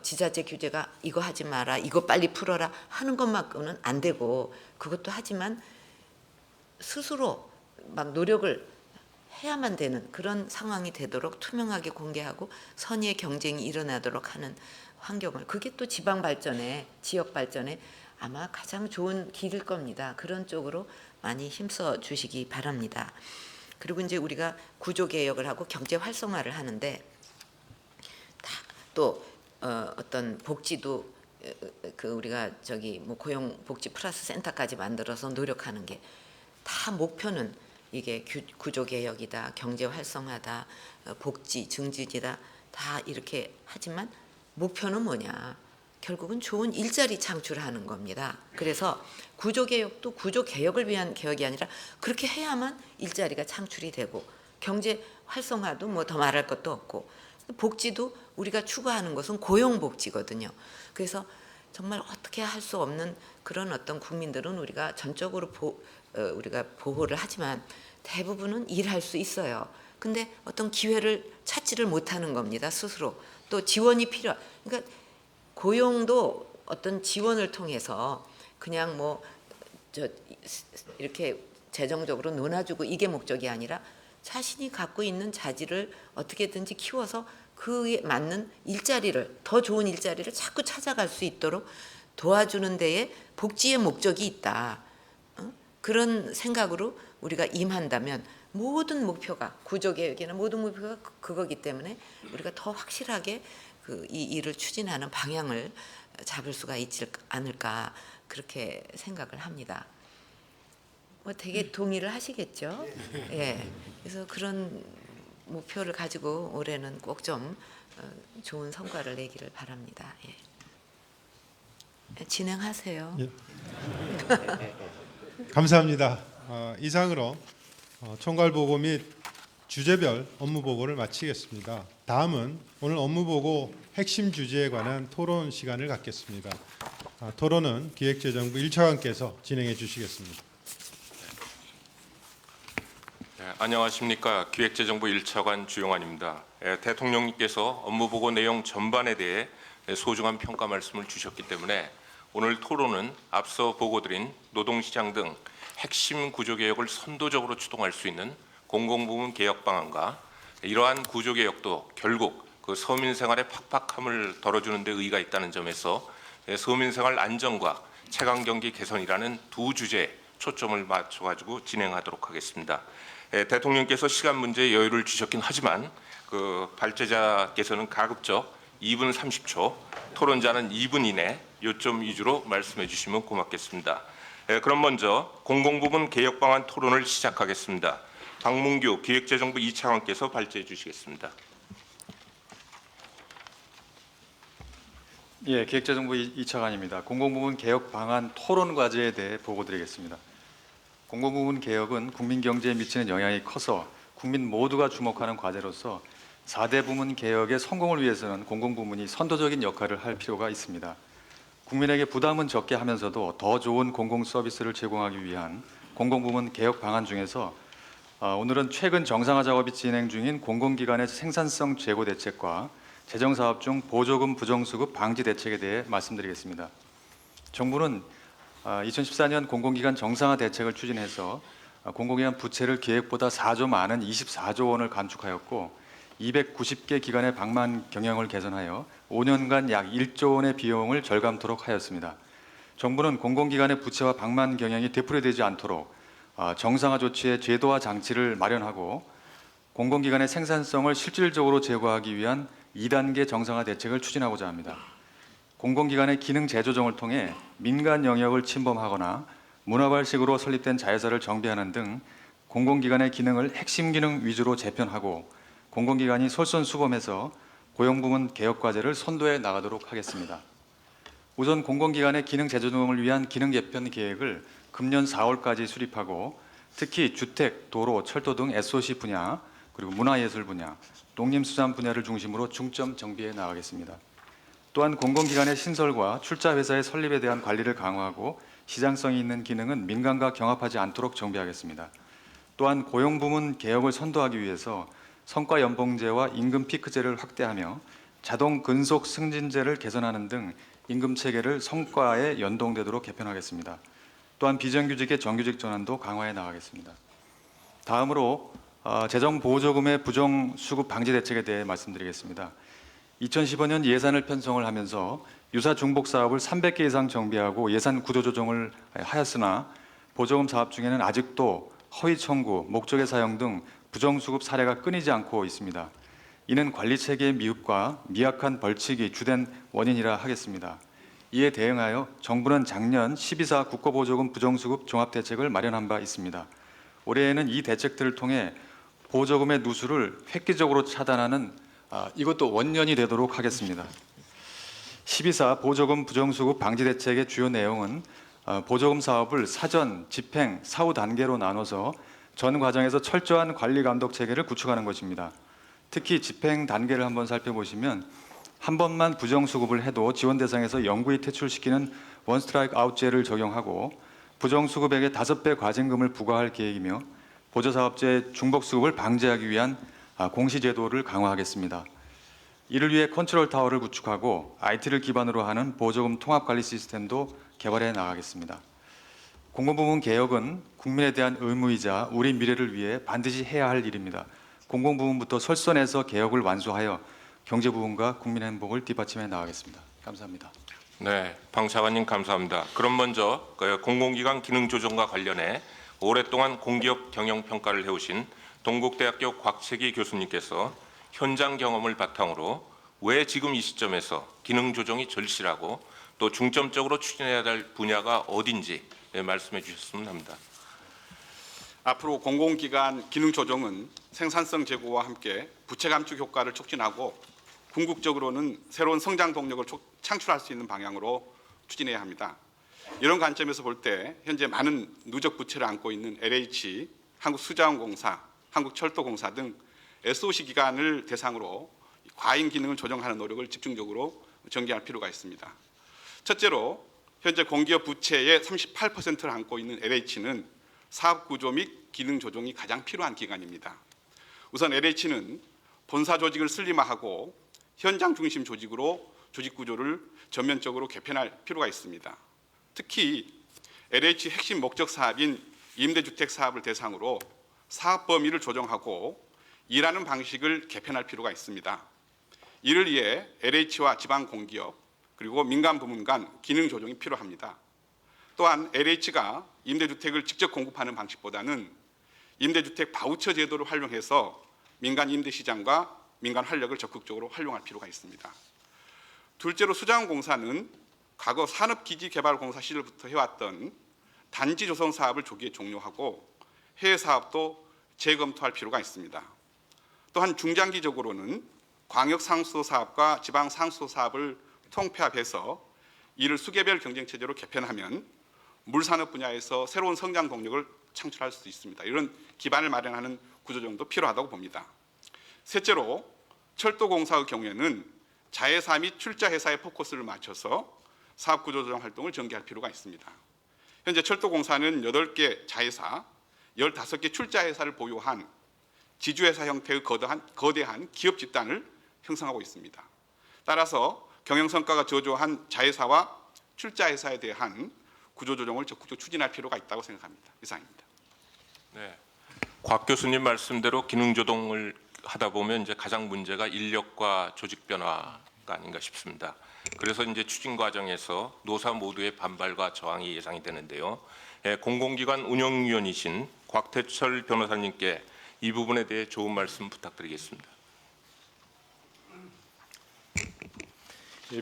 지자체 규제가 이거 하지 마라 이거 빨리 풀어라 하는 것만큼은 안 되고 그것도 하지만 스스로 막 노력을 해야만 되는 그런 상황이 되도록 투명하게 공개하고 선의의 경쟁이 일어나도록 하는 환경을 그게 또 지방 발전에 지역 발전에 아마 가장 좋은 길일 겁니다. 그런 쪽으로 많이 힘써 주시기 바랍니다. 그리고 이제 우리가 구조 개혁을 하고 경제 활성화를 하는데 또 어떤 복지도 그 우리가 저기 뭐 고용 복지 플러스 센터까지 만들어서 노력하는 게 다 목표는 이게 구조 개혁이다, 경제 활성화다, 복지 증진이다 다 이렇게 하지만 목표는 뭐냐? 결국은 좋은 일자리 창출하는 겁니다. 그래서 구조개혁도 구조개혁을 위한 개혁이 아니라 그렇게 해야만 일자리가 창출이 되고 경제 활성화도 뭐 더 말할 것도 없고 복지도 우리가 추구하는 것은 고용복지거든요. 그래서 정말 어떻게 할 수 없는 그런 어떤 국민들은 우리가 전적으로 우리가 보호를 하지만 대부분은 일할 수 있어요. 근데 어떤 기회를 찾지를 못하는 겁니다. 스스로. 또 지원이 그러니까 고용도 어떤 지원을 통해서 그냥 뭐 이렇게 재정적으로 논아주고 이게 목적이 아니라 자신이 갖고 있는 자질을 어떻게든지 키워서 그에 맞는 일자리를 더 좋은 일자리를 자꾸 찾아갈 수 있도록 도와주는 데에 복지의 목적이 있다. 그런 생각으로 우리가 임한다면 모든 목표가 구조개혁이나 모든 목표가 그거기 때문에 우리가 더 확실하게 이 일을 추진하는 방향을 잡을 수가 있지 않을까 그렇게 생각을 합니다. 뭐 되게 동의를 하시겠죠? 예. 그래서 그런 목표를 가지고 올해는 꼭 좀 좋은 성과를 내기를 바랍니다. 예. 진행하세요. 예. 감사합니다. 이상으로 총괄 보고 및 주제별 업무 보고를 마치겠습니다. 다음은 오늘 업무 보고 핵심 주제에 관한 토론 시간을 갖겠습니다. 토론은 기획재정부 1차관께서 진행해 주시겠습니다. 네, 안녕하십니까. 기획재정부 1차관 주용환입니다. 대통령님께서 업무보고 내용 전반에 대해 소중한 평가 말씀을 주셨기 때문에 오늘 토론은 앞서 보고드린 노동시장 등 핵심 구조개혁을 선도적으로 추동할 수 있는 공공부문 개혁 방안과 이러한 구조개혁도 결국 그 서민생활의 팍팍함을 덜어주는 데 의의가 있다는 점에서 서민생활 안정과 체감경기 개선이라는 두 주제에 초점을 맞춰가지고 진행하도록 하겠습니다. 대통령께서 시간 문제에 여유를 주셨긴 하지만 그 발제자께서는 가급적 2분 30초, 토론자는 2분 이내 요점 위주로 말씀해 주시면 고맙겠습니다. 그럼 먼저 공공부문 개혁 방안 토론을 시작하겠습니다. 박문규 기획재정부 2차관께서 발제해 주시겠습니다. 예, 기획재정부 2차관입니다. 공공부문 개혁 방안 토론 과제에 대해 보고드리겠습니다. 공공부문 개혁은 국민 경제에 미치는 영향이 커서 국민 모두가 주목하는 과제로서 4대 부문 개혁의 성공을 위해서는 공공부문이 선도적인 역할을 할 필요가 있습니다. 국민에게 부담은 적게 하면서도 더 좋은 공공 서비스를 제공하기 위한 공공부문 개혁 방안 중에서 오늘은 최근 정상화 작업이 진행 중인 공공기관의 생산성 제고 대책과 재정사업 중 보조금 부정수급 방지 대책에 대해 말씀드리겠습니다. 정부는 2014년 공공기관 정상화 대책을 추진해서 공공기관 부채를 계획보다 4조 많은 24조 원을 감축하였고 290개 기관의 방만 경영을 개선하여 5년간 약 1조 원의 비용을 절감토록 하였습니다. 정부는 공공기관의 부채와 방만 경영이 되풀이되지 않도록 정상화 조치의 제도화 장치를 마련하고 공공기관의 생산성을 실질적으로 제고하기 위한 2단계 정상화 대책을 추진하고자 합니다. 공공기관의 기능 재조정을 통해 민간 영역을 침범하거나 문화발식으로 설립된 자회사를 정비하는 등 공공기관의 기능을 핵심 기능 위주로 재편하고 공공기관이 솔선수범해서 고용부문 개혁 과제를 선도해 나가도록 하겠습니다. 우선 공공기관의 기능 재조정을 위한 기능 개편 계획을 금년 4월까지 수립하고 특히 주택, 도로, 철도 등 SOC 분야, 그리고 문화예술 분야, 농림수산 분야를 중심으로 중점 정비해 나가겠습니다. 또한 공공기관의 신설과 출자회사의 설립에 대한 관리를 강화하고 시장성이 있는 기능은 민간과 경합하지 않도록 정비하겠습니다. 또한 고용부문 개혁을 선도하기 위해서 성과연봉제와 임금 피크제를 확대하며 자동 근속 승진제를 개선하는 등 임금 체계를 성과에 연동되도록 개편하겠습니다. 또한 비정규직의 정규직 전환도 강화해 나가겠습니다. 다음으로 재정 보조금의 부정 수급 방지 대책에 대해 말씀드리겠습니다. 2015년 예산을 편성을 하면서 유사 중복 사업을 300개 이상 정비하고 예산 구조 조정을 하였으나 보조금 사업 중에는 아직도 허위 청구, 목적의 사용 등 부정수급 사례가 끊이지 않고 있습니다. 이는 관리체계의 미흡과 미약한 벌칙이 주된 원인이라 하겠습니다. 이에 대응하여 정부는 작년 12사 국고보조금 부정수급 종합대책을 마련한 바 있습니다. 올해에는 이 대책들을 통해 보조금의 누수를 획기적으로 차단하는 이것도 원년이 되도록 하겠습니다. 12사 보조금 부정수급 방지 대책의 주요 내용은 보조금 사업을 사전, 집행, 사후 단계로 나눠서 전 과정에서 철저한 관리 감독 체계를 구축하는 것입니다. 특히 집행 단계를 한번 살펴보시면 한 번만 부정수급을 해도 지원 대상에서 영구히 퇴출시키는 원스트라이크 아웃제를 적용하고 부정수급액의 5배 과징금을 부과할 계획이며 보조사업자의 중복수급을 방지하기 위한 공시제도를 강화하겠습니다. 이를 위해 컨트롤 타워를 구축하고 IT를 기반으로 하는 보조금 통합관리 시스템도 개발해 나가겠습니다. 공공부문 개혁은 국민에 대한 의무이자 우리 미래를 위해 반드시 해야 할 일입니다. 공공부문부터 설선해서 개혁을 완수하여 경제부문과 국민의 행복을 뒷받침해 나가겠습니다. 감사합니다. 네, 방 차관님 감사합니다. 그럼 먼저 공공기관 기능 조정과 관련해 오랫동안 공기업 경영 평가를 해오신 동국대학교 곽채기 교수님께서 현장 경험을 바탕으로 왜 지금 이 시점에서 기능 조정이 절실하고 또 중점적으로 추진해야 될 분야가 어딘지 말씀해 주셨으면 합니다. 앞으로 공공기관 기능 조정은 생산성 제고와 함께 부채 감축 효과를 촉진하고 궁극적으로는 새로운 성장 동력을 창출할 수 있는 방향으로 추진해야 합니다. 이런 관점에서 볼 때 현재 많은 누적 부채를 안고 있는 LH, 한국수자원공사, 한국철도공사 등 SOC 기관을 대상으로 과잉 기능을 조정하는 노력을 집중적으로 전개할 필요가 있습니다. 첫째로 현재 공기업 부채의 38%를 안고 있는 LH는 사업 구조 및 기능 조정이 가장 필요한 기관입니다. 우선 LH는 본사 조직을 슬림화하고 현장 중심 조직으로 조직 구조를 전면적으로 개편할 필요가 있습니다. 특히 LH 핵심 목적 사업인 임대주택 사업을 대상으로 사업 범위를 조정하고 일하는 방식을 개편할 필요가 있습니다. 이를 위해 LH와 지방 공기업 그리고 민간 부문 간 기능 조정이 필요합니다. 또한 LH가 임대주택을 직접 공급하는 방식보다는 임대주택 바우처 제도를 활용해서 민간 임대시장과 민간 활력을 적극적으로 활용할 필요가 있습니다. 둘째로 수자원공사는 과거 산업기지개발공사 시절부터 해왔던 단지 조성 사업을 조기에 종료하고 해외 사업도 재검토할 필요가 있습니다. 또한 중장기적으로는 광역 상수도 사업과 지방 상수도 사업을 통폐합해서 이를 수개별 경쟁 체제로 개편하면 물산업 분야에서 새로운 성장 동력을 창출할 수 있습니다. 이런 기반을 마련하는 구조조정도 필요하다고 봅니다. 셋째로 철도공사의 경우에는 자회사 및 출자회사의 포커스를 맞춰서 사업 구조조정 활동을 전개할 필요가 있습니다. 현재 철도공사는 8개 자회사, 15개 출자회사를 보유한 지주회사 형태의 거대한 기업 집단을 형성하고 있습니다. 따라서 경영성과가 저조한 자회사와 출자회사에 대한 구조조정을 적극적으로 추진할 필요가 있다고 생각합니다. 이상입니다. 네, 곽 교수님 말씀대로 기능조정을 하다 보면 이제 가장 문제가 인력과 조직 변화가 아닌가 싶습니다. 그래서 이제 추진 과정에서 노사 모두의 반발과 저항이 예상이 되는데요. 공공기관 운영위원이신 곽태철 변호사님께 이 부분에 대해 좋은 말씀 부탁드리겠습니다.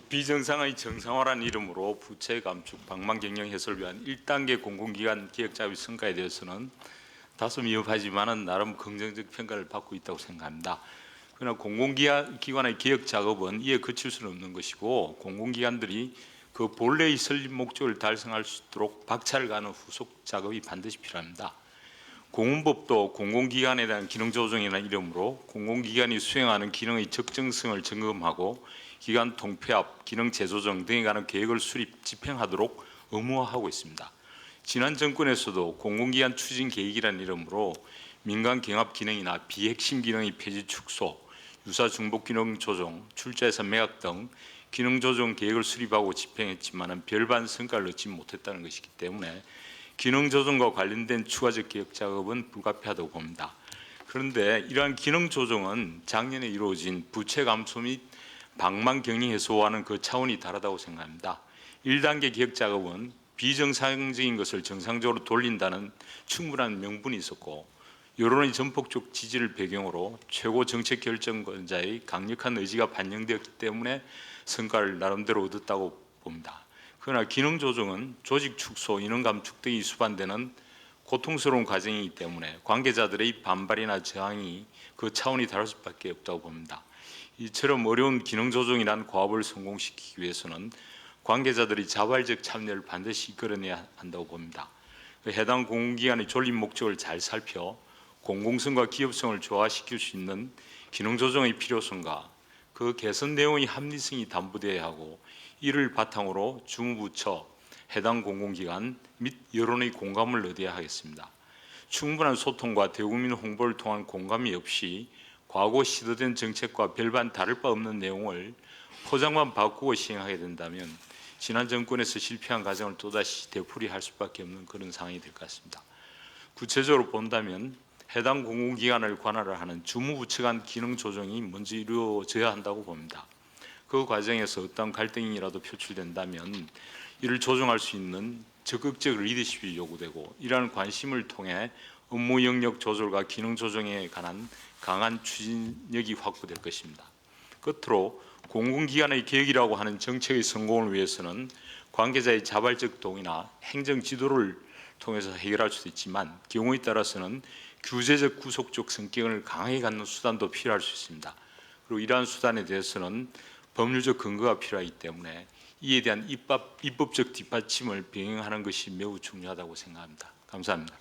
비정상의 정상화란 이름으로 부채 감축, 방만 경영 해소를 위한 1단계 공공기관 기획작업의 성과에 대해서는 다소 미흡하지만은 나름 긍정적 평가를 받고 있다고 생각합니다. 그러나 공공기관의 기획 작업은 이에 그칠 수는 없는 것이고 공공기관들이 그 본래의 설립 목적을 달성할 수 있도록 박차를 가는 후속 작업이 반드시 필요합니다. 공원법도 공공기관에 대한 기능조정이라는 이름으로 공공기관이 수행하는 기능의 적정성을 점검하고 기관 통폐합, 기능 재조정 등에 관한 계획을 수립, 집행하도록 의무화하고 있습니다. 지난 정권에서도 공공기관 추진 계획이라는 이름으로 민간 경합 기능이나 비핵심 기능의 폐지 축소, 유사 중복 기능 조정, 출자회사 매각 등 기능 조정 계획을 수립하고 집행했지만 별반 성과를 얻지 못했다는 것이기 때문에 기능 조정과 관련된 추가적 개혁 작업은 불가피하다고 봅니다. 그런데 이러한 기능 조정은 작년에 이루어진 부채 감소 및 방만 경영 해소와는 그 차원이 다르다고 생각합니다. 1단계 개혁 작업은 비정상적인 것을 정상적으로 돌린다는 충분한 명분이 있었고 여론의 전폭적 지지를 배경으로 최고 정책 결정권자의 강력한 의지가 반영되었기 때문에 성과를 나름대로 얻었다고 봅니다. 그러나 기능 조정은 조직 축소, 인원 감축 등이 수반되는 고통스러운 과정이기 때문에 관계자들의 반발이나 저항이 그 차원이 다를 수밖에 없다고 봅니다. 이처럼 어려운 기능 조정이란 과업을 성공시키기 위해서는 관계자들이 자발적 참여를 반드시 이끌어내야 한다고 봅니다. 해당 공공기관의 존립 목적을 잘 살펴 공공성과 기업성을 조화시킬 수 있는 기능 조정의 필요성과 그 개선 내용의 합리성이 담보되어야 하고 이를 바탕으로 주무부처, 해당 공공기관 및 여론의 공감을 얻어야 하겠습니다. 충분한 소통과 대국민 홍보를 통한 공감이 없이 과거 시도된 정책과 별반 다를 바 없는 내용을 포장만 바꾸고 시행하게 된다면 지난 정권에서 실패한 과정을 또다시 되풀이할 수밖에 없는 그런 상황이 될 것 같습니다. 구체적으로 본다면 해당 공공기관을 관할을 하는 주무부처 간 기능 조정이 먼저 이루어져야 한다고 봅니다. 그 과정에서 어떤 갈등이라도 표출된다면 이를 조정할 수 있는 적극적 리더십이 요구되고 이러한 관심을 통해 업무 영역 조절과 기능 조정에 관한 강한 추진력이 확보될 것입니다. 끝으로 공공기관의 개혁이라고 하는 정책의 성공을 위해서는 관계자의 자발적 동의나 행정 지도를 통해서 해결할 수도 있지만 경우에 따라서는 규제적 구속적 성격을 강하게 갖는 수단도 필요할 수 있습니다. 그리고 이러한 수단에 대해서는 법률적 근거가 필요하기 때문에 이에 대한 입법적 뒷받침을 병행하는 것이 매우 중요하다고 생각합니다. 감사합니다.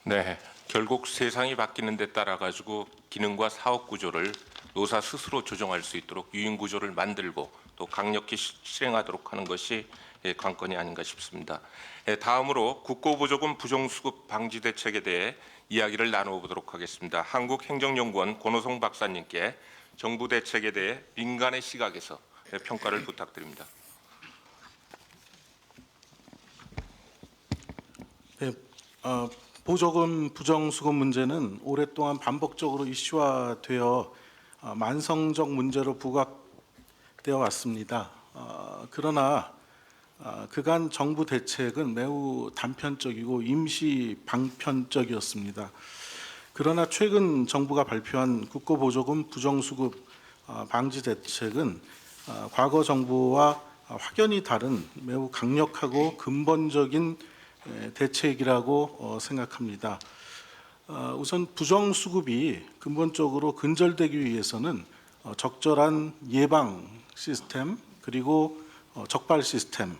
네, 결국 세상이 바뀌는 데 따라 가지고 기능과 사업 구조를 노사 스스로 조정할 수 있도록 유인 구조를 만들고 또 강력히 실행하도록 하는 것이 관건이 아닌가 싶습니다. 다음으로 국고보조금 부정수급 방지 대책에 대해 이야기를 나눠보도록 하겠습니다. 한국행정연구원 권호성 박사님께 정부 대책에 대해 민간의 시각에서 평가를 부탁드립니다. 네, 보조금 부정수급 문제는 오랫동안 반복적으로 이슈화되어 만성적 문제로 부각되어 왔습니다. 그러나 그간 정부 대책은 매우 단편적이고 임시 방편적이었습니다. 그러나 최근 정부가 발표한 국고보조금 부정수급 방지 대책은 과거 정부와 확연히 다른 매우 강력하고 근본적인 대책이라고 생각합니다. 우선 부정수급이 근본적으로 근절되기 위해서는 적절한 예방 시스템 그리고 적발 시스템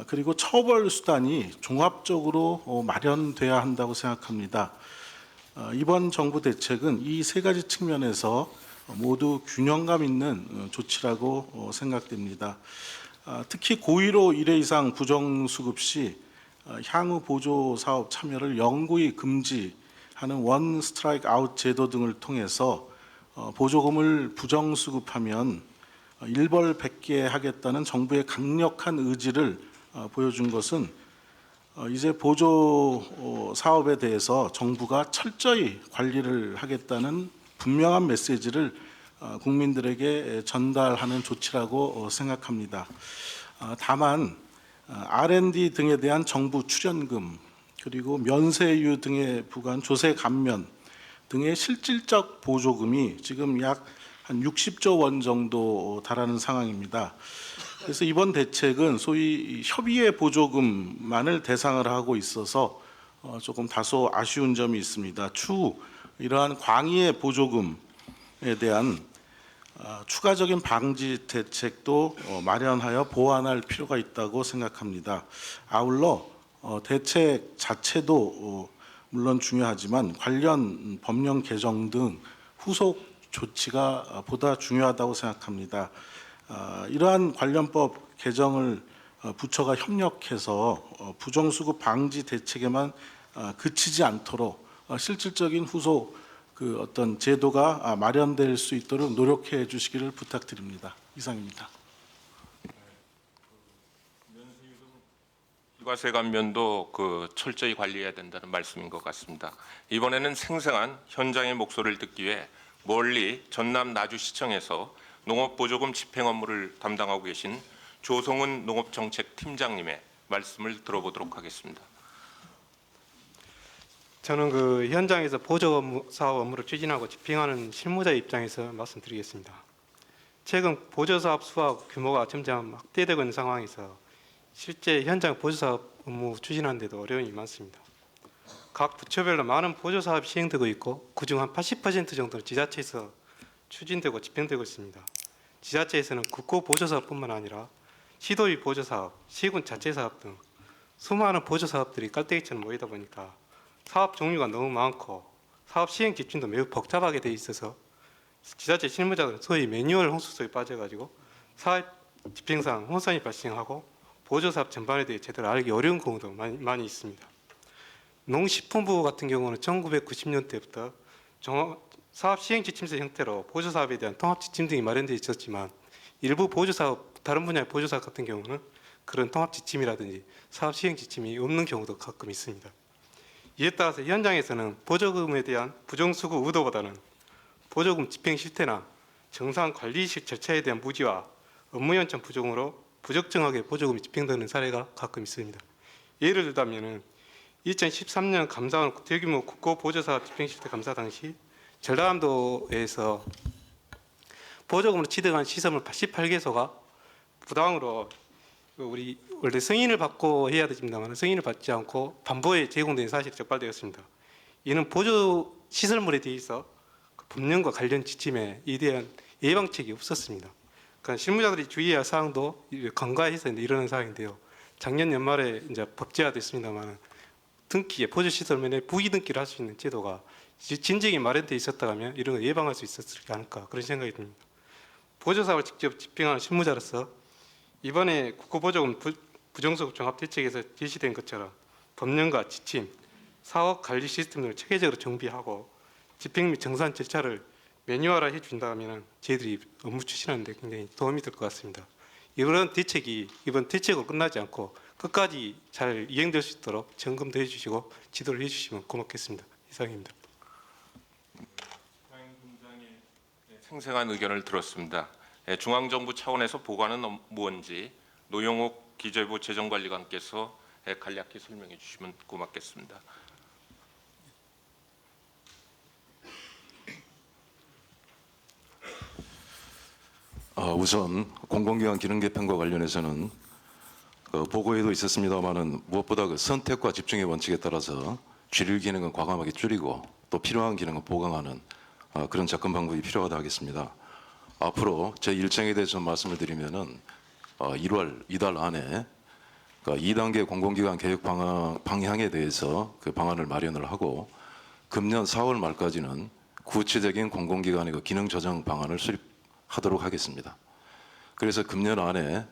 그리고 처벌 수단이 종합적으로 마련돼야 한다고 생각합니다. 이번 정부 대책은 이 세 가지 측면에서 모두 균형감 있는 조치라고 생각됩니다. 특히 고의로 1회 이상 부정수급 시 향후 보조 사업 참여를 영구히 금지하는 원 스트라이크 아웃 제도 등을 통해서 보조금을 부정수급하면 일벌백계 하겠다는 정부의 강력한 의지를 보여준 것은 이제 보조 사업에 대해서 정부가 철저히 관리를 하겠다는 분명한 메시지를 국민들에게 전달하는 조치라고 생각합니다. 다만 R&D 등에 대한 정부 출연금 그리고 면세유 등에 부과한 조세 감면 등의 실질적 보조금이 지금 약 한 60조 원 정도 달하는 상황입니다. 그래서 이번 대책은 소위 협의의 보조금만을 대상을 하고 있어서 조금 다소 아쉬운 점이 있습니다. 추후 이러한 광의의 보조금에 대한 추가적인 방지 대책도 마련하여 보완할 필요가 있다고 생각합니다. 아울러 대책 자체도 물론 중요하지만 관련 법령 개정 등 후속 조치가 보다 중요하다고 생각합니다. 이러한 관련법 개정을 부처가 협력해서 부정수급 방지 대책에만 그치지 않도록 실질적인 후속 어떤 제도가 마련될 수 있도록 노력해 주시기를 부탁드립니다. 이상입니다. 비과세 감면도 철저히 관리해야 된다는 말씀인 것 같습니다. 이번에는 생생한 현장의 목소리를 듣기 위해 멀리 전남 나주시청에서 농업보조금 집행 업무를 담당하고 계신 조성은 농업정책팀장님의 말씀을 들어보도록 하겠습니다. 저는 현장에서 보조 사업 업무를 추진하고 집행하는 실무자의 입장에서 말씀드리겠습니다. 최근 보조 사업 수확 규모가 점점 확대되고 있는 상황에서 실제 현장 보조 사업 업무 추진하는 데도 어려움이 많습니다. 각 부처별로 많은 보조 사업이 시행되고 있고 그중 한 80% 정도는 지자체에서 추진되고 집행되고 있습니다. 지자체에서는 국고 보조 사업뿐만 아니라 시도비 보조 사업, 시군 자체 사업 등 수많은 보조 사업들이 깔때기처럼 모이다 보니까 사업 종류가 너무 많고 사업 시행 기준도 매우 복잡하게 돼 있어서 지자체 실무자들은 소위 매뉴얼 홍수 속에 빠져가지고 사업 집행상 혼선이 발생하고 보조 사업 전반에 대해 제대로 알기 어려운 경우도 많이 있습니다. 농식품부 같은 경우는 1990년대부터 사업 시행 지침서 형태로 보조 사업에 대한 통합 지침 등이 마련되어 있었지만 일부 보조 사업, 다른 분야의 보조 사업 같은 경우는 그런 통합 지침이라든지 사업 시행 지침이 없는 경우도 가끔 있습니다. 이에 따라서 현장에서는 보조금에 대한 부정수급 의도보다는 보조금 집행 실태나 정상 관리 절차에 대한 무지와 업무 연참 부족으로 부적정하게 보조금이 집행되는 사례가 가끔 있습니다. 예를 들자면은 2013년 감사원 대규모 국고 보조사업 집행 실태 감사 당시 전라남도에서 보조금으로 취득한 시설물 88개소가 부당으로 우리 원래 승인을 받고 해야 되지만 승인을 받지 않고 반보에 제공된 사실이 적발되었습니다. 이는 보조 시설물에 대해서 법령과 관련 지침에 이에 대한 예방책이 없었습니다. 그러니까 실무자들이 주의해야 할 사항도 간과해서 이러는 사항인데요. 작년 연말에 이제 법제화됐습니다만 등기에 보조 시설면에 부기 등기를 할 수 있는 제도가 진작에 마련돼 있었다면 이런 걸 예방할 수 있었지 않을까 그런 생각이 듭니다. 보조 사업을 직접 집행하는 실무자로서 이번에 국고보조금 부정수급 종합대책에서 제시된 것처럼 법령과 지침, 사업 관리 시스템을 체계적으로 정비하고 집행 및 정산 절차를 매뉴얼화 해준다면 저희들이 업무 추진하는 데 굉장히 도움이 될 것 같습니다. 이런 대책이 이번 대책으로 끝나지 않고 끝까지 잘 이행될 수 있도록 점검도 해주시고 지도를 해주시면 고맙겠습니다. 이상입니다. 생생한 의견을 들었습니다. 중앙정부 차원에서 보고하는 무언지 노영욱 기재부 재정관리관께서 간략히 설명해 주시면 고맙겠습니다. 우선 공공기관 기능 개편과 관련해서는 보고에도 있었습니다만은 무엇보다 그 선택과 집중의 원칙에 따라서 줄일 기능은 과감하게 줄이고 또 필요한 기능은 보강하는 그런 접근 방법이 필요하다 하겠습니다. 앞으로 제 일정에 대해서 말씀을 드리면은 이달 안에 2단계 공공기관 개혁 방향에 대해서 그 방안을 마련을 하고 금년 4월 말까지는 구체적인 공공기관의 그 기능 조정 방안을 수립하도록 하겠습니다. 그래서 금년 안에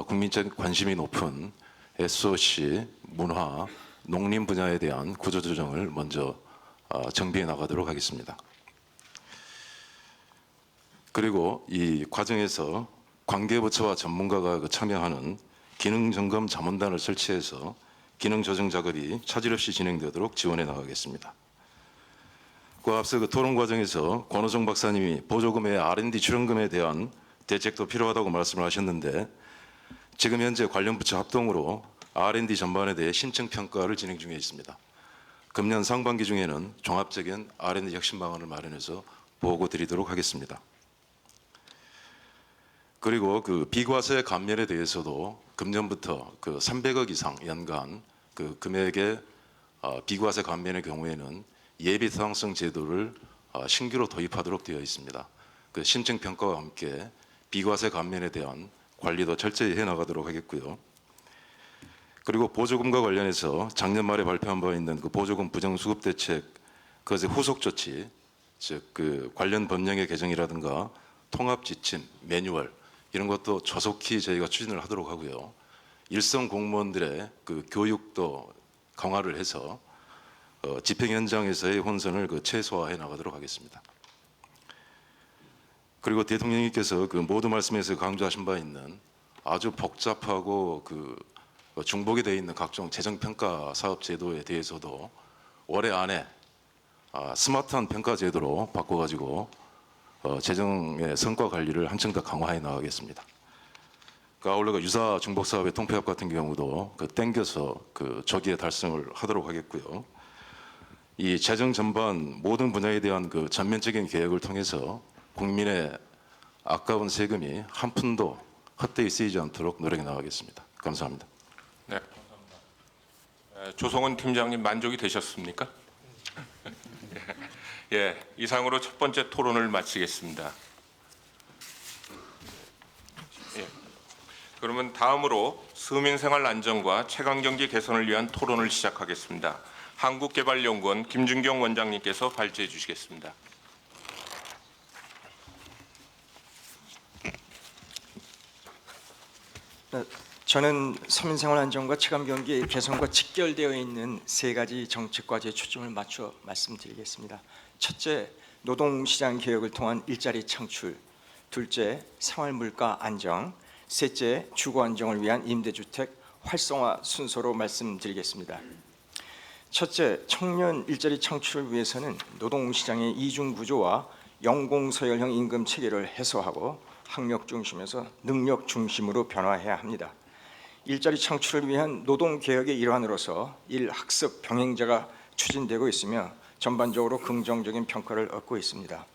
국민적 관심이 높은 SOC, 문화, 농림 분야에 대한 구조조정을 먼저 정비해 나가도록 하겠습니다. 그리고 이 과정에서 관계부처와 전문가가 참여하는 기능점검 자문단을 설치해서 기능조정 작업이 차질 없이 진행되도록 지원해 나가겠습니다. 그 앞서 그 토론 과정에서 권호정 박사님이 보조금의 R&D 출연금에 대한 대책도 필요하다고 말씀을 하셨는데 지금 현재 관련 부처 합동으로 R&D 전반에 대해 신청 평가를 진행 중에 있습니다. 금년 상반기 중에는 종합적인 R&D 혁신 방안을 마련해서 보고 드리도록 하겠습니다. 그리고 그 비과세 감면에 대해서도 금년부터 그 300억 이상 연간 그 금액의 비과세 감면의 경우에는 예비 타당성 제도를 신규로 도입하도록 되어 있습니다. 그 신청 평가와 함께 비과세 감면에 대한 관리도 철저히 해 나가도록 하겠고요. 그리고 보조금과 관련해서 작년 말에 발표한 바 있는 그 보조금 부정수급 대책 그것의 후속 조치, 즉 그 관련 법령의 개정이라든가 통합 지침, 매뉴얼 이런 것도 조속히 저희가 추진을 하도록 하고요. 일선 공무원들의 그 교육도 강화를 해서 집행 현장에서의 혼선을 그 최소화해 나가도록 하겠습니다. 그리고 대통령님께서 그 모두 말씀에서 강조하신 바 있는 아주 복잡하고 그 중복이 되어 있는 각종 재정평가 사업 제도에 대해서도 올해 안에 스마트한 평가 제도로 바꿔가지고 재정의 성과 관리를 한층 더 강화해 나가겠습니다. 그 아울러 유사 중복 사업의 통폐합 같은 경우도 그 땡겨서 그 조기에 달성을 하도록 하겠고요. 이 재정 전반 모든 분야에 대한 그 전면적인 개혁을 통해서 국민의 아까운 세금이 한 푼도 헛되이 쓰이지 않도록 노력해 나가겠습니다. 감사합니다. 네, 감사합니다. 조성은 팀장님 만족이 되셨습니까? 예, 이상으로 첫 번째 토론을 마치겠습니다. 예, 그러면 다음으로 서민생활 안정과 체감경제 개선을 위한 토론을 시작하겠습니다. 한국개발연구원 김준경 원장님께서 발제해 주시겠습니다. 저는 서민생활 안정과 체감경제 개선과 직결되어 있는 세 가지 정책 과제에 초점을 맞춰 말씀드리겠습니다. 첫째, 노동시장 개혁을 통한 일자리 창출. 둘째, 생활물가 안정. 셋째, 주거 안정을 위한 임대주택 활성화 순서로 말씀드리겠습니다. 첫째, 청년 일자리 창출을 위해서는 노동시장의 이중 구조와 연공서열형 임금 체계를 해소하고 학력 중심에서 능력 중심으로 변화해야 합니다. 일자리 창출을 위한 노동개혁의 일환으로서 일학습 병행제가 추진되고 있으며 전반적으로 긍정적인 평가를 얻고 있습니다.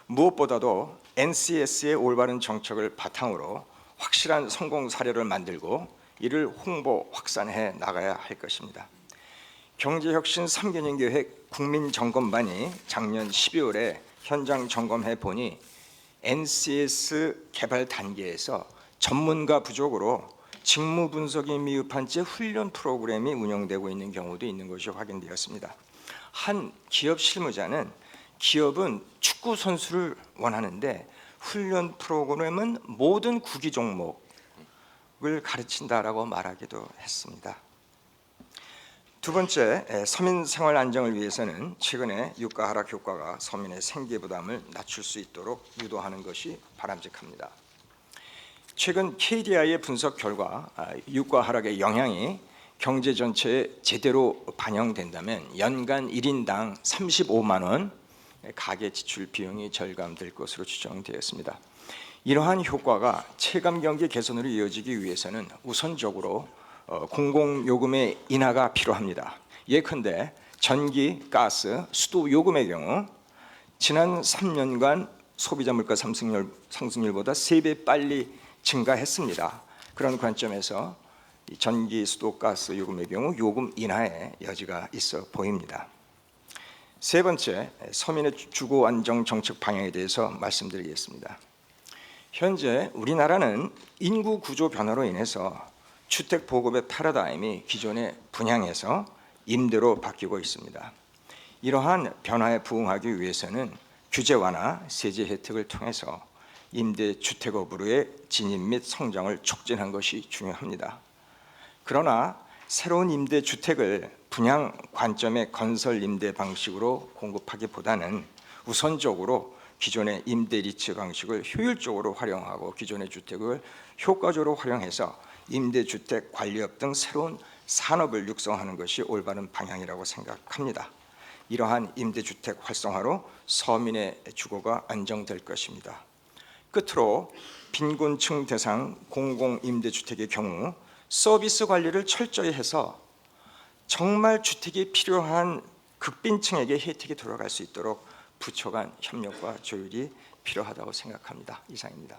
무엇보다도 NCS의 올바른 정책을 바탕으로 확실한 성공 사례를 만들고 이를 홍보 확산해 나가야 할 것입니다. 경제혁신 3개년 계획 국민점검반이 작년 12월에 현장 점검해 보니 NCS 개발 단계에서 전문가 부족으로 직무 분석이 미흡한 채 훈련 프로그램이 운영되고 있는 경우도 있는 것이 확인되었습니다. 한 기업 실무자는 기업은 축구 선수를 원하는데 훈련 프로그램은 모든 구기 종목을 가르친다라고 말하기도 했습니다. 두 번째, 서민 생활 안정을 위해서는 최근에 유가 하락 효과가 서민의 생계 부담을 낮출 수 있도록 유도하는 것이 바람직합니다. 최근 KDI의 분석 결과 유가 하락의 영향이 경제 전체에 제대로 반영된다면 연간 1인당 35만 원 가계 지출 비용이 절감될 것으로 추정되었습니다. 이러한 효과가 체감 경기 개선으로 이어지기 위해서는 우선적으로 공공요금의 인하가 필요합니다. 예컨대 전기, 가스, 수도 요금의 경우 지난 3년간 소비자 물가 상승률보다 3배 빨리 증가했습니다. 그런 관점에서 전기, 수도, 가스 요금의 경우 요금 인하의 여지가 있어 보입니다. 세 번째, 서민의 주거 안정 정책 방향에 대해서 말씀드리겠습니다. 현재 우리나라는 인구 구조 변화로 인해서 주택 보급의 패러다임이 기존의 분양에서 임대로 바뀌고 있습니다. 이러한 변화에 부응하기 위해서는 규제 완화, 세제 혜택을 통해서 임대주택업으로의 진입 및 성장을 촉진한 것이 중요합니다. 그러나 새로운 임대주택을 분양 관점의 건설 임대 방식으로 공급하기보다는 우선적으로 기존의 임대 리츠 방식을 효율적으로 활용하고 기존의 주택을 효과적으로 활용해서 임대주택 관리업 등 새로운 산업을 육성하는 것이 올바른 방향이라고 생각합니다. 이러한 임대주택 활성화로 서민의 주거가 안정될 것입니다. 끝으로 빈곤층 대상 공공임대주택의 경우 서비스 관리를 철저히 해서 정말 주택이 필요한 극빈층에게 혜택이 돌아갈 수 있도록 부처 간 협력과 조율이 필요하다고 생각합니다. 이상입니다.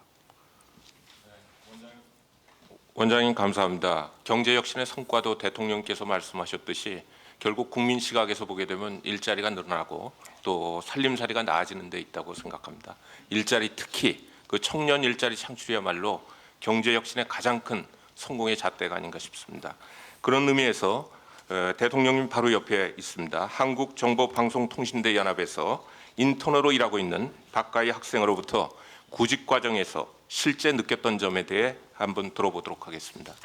원장님 감사합니다. 경제혁신의 성과도 대통령께서 말씀하셨듯이 결국 국민 시각에서 보게 되면 일자리가 늘어나고 또 살림살이가 나아지는 데 있다고 생각합니다. 일자리 특히 그 청년 일자리 창출이야말로 경제혁신의 가장 큰 성공의 잣대가 아닌가 싶습니다. 그런 의미에서 대통령님 바로 옆에 있습니다. 한국정보방송통신대 연합에서 인턴으로 일하고 있는 박가희 학생으로부터 구직 과정에서 실제 느꼈던 점에 대해 한번 들어보도록 하겠습니다.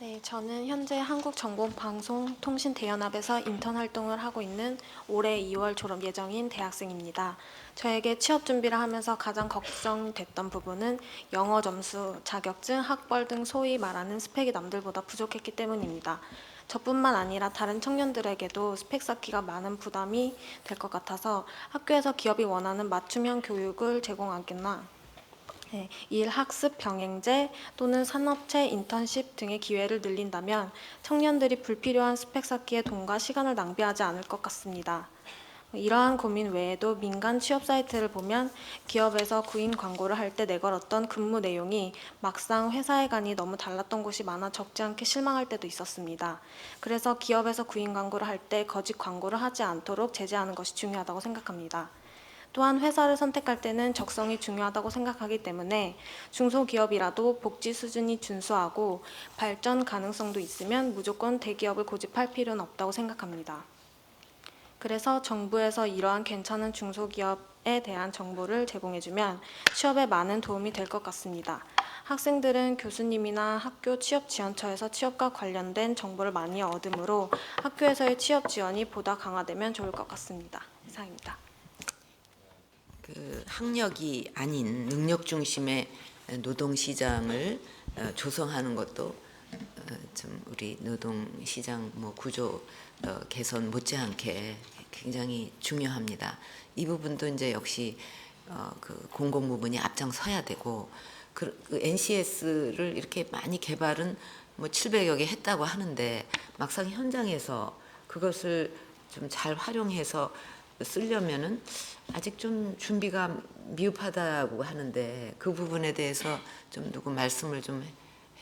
네, 저는 현재 한국정보방송통신대연합에서 인턴 활동을 하고 있는 올해 2월 졸업 예정인 대학생입니다. 저에게 취업 준비를 하면서 가장 걱정됐던 부분은 영어 점수, 자격증, 학벌 등 소위 말하는 스펙이 남들보다 부족했기 때문입니다. 저뿐만 아니라 다른 청년들에게도 스펙 쌓기가 많은 부담이 될 것 같아서 학교에서 기업이 원하는 맞춤형 교육을 제공하거나 일, 학습, 병행제 또는 산업체, 인턴십 등의 기회를 늘린다면 청년들이 불필요한 스펙 쌓기에 돈과 시간을 낭비하지 않을 것 같습니다. 이러한 고민 외에도 민간 취업 사이트를 보면 기업에서 구인 광고를 할 때 내걸었던 근무 내용이 막상 회사에 가니 너무 달랐던 곳이 많아 적지 않게 실망할 때도 있었습니다. 그래서 기업에서 구인 광고를 할 때 거짓 광고를 하지 않도록 제재하는 것이 중요하다고 생각합니다. 또한 회사를 선택할 때는 적성이 중요하다고 생각하기 때문에 중소기업이라도 복지 수준이 준수하고 발전 가능성도 있으면 무조건 대기업을 고집할 필요는 없다고 생각합니다. 그래서 정부에서 이러한 괜찮은 중소기업에 대한 정보를 제공해주면 취업에 많은 도움이 될 것 같습니다. 학생들은 교수님이나 학교 취업지원처에서 취업과 관련된 정보를 많이 얻으므로 학교에서의 취업 지원이 보다 강화되면 좋을 것 같습니다. 이상입니다. 학력이 아닌 능력 중심의 노동 시장을 조성하는 것도 좀 우리 노동 시장 구조 개선 못지않게 굉장히 중요합니다. 이 부분도 이제 역시 그 공공 부문이 앞장서야 되고 그 NCS를 이렇게 많이 개발은 700여 개 했다고 하는데 막상 현장에서 그것을 좀 잘 활용해서 쓰려면은 아직 좀 준비가 미흡하다고 하는데 그 부분에 대해서 좀 누구 말씀을 좀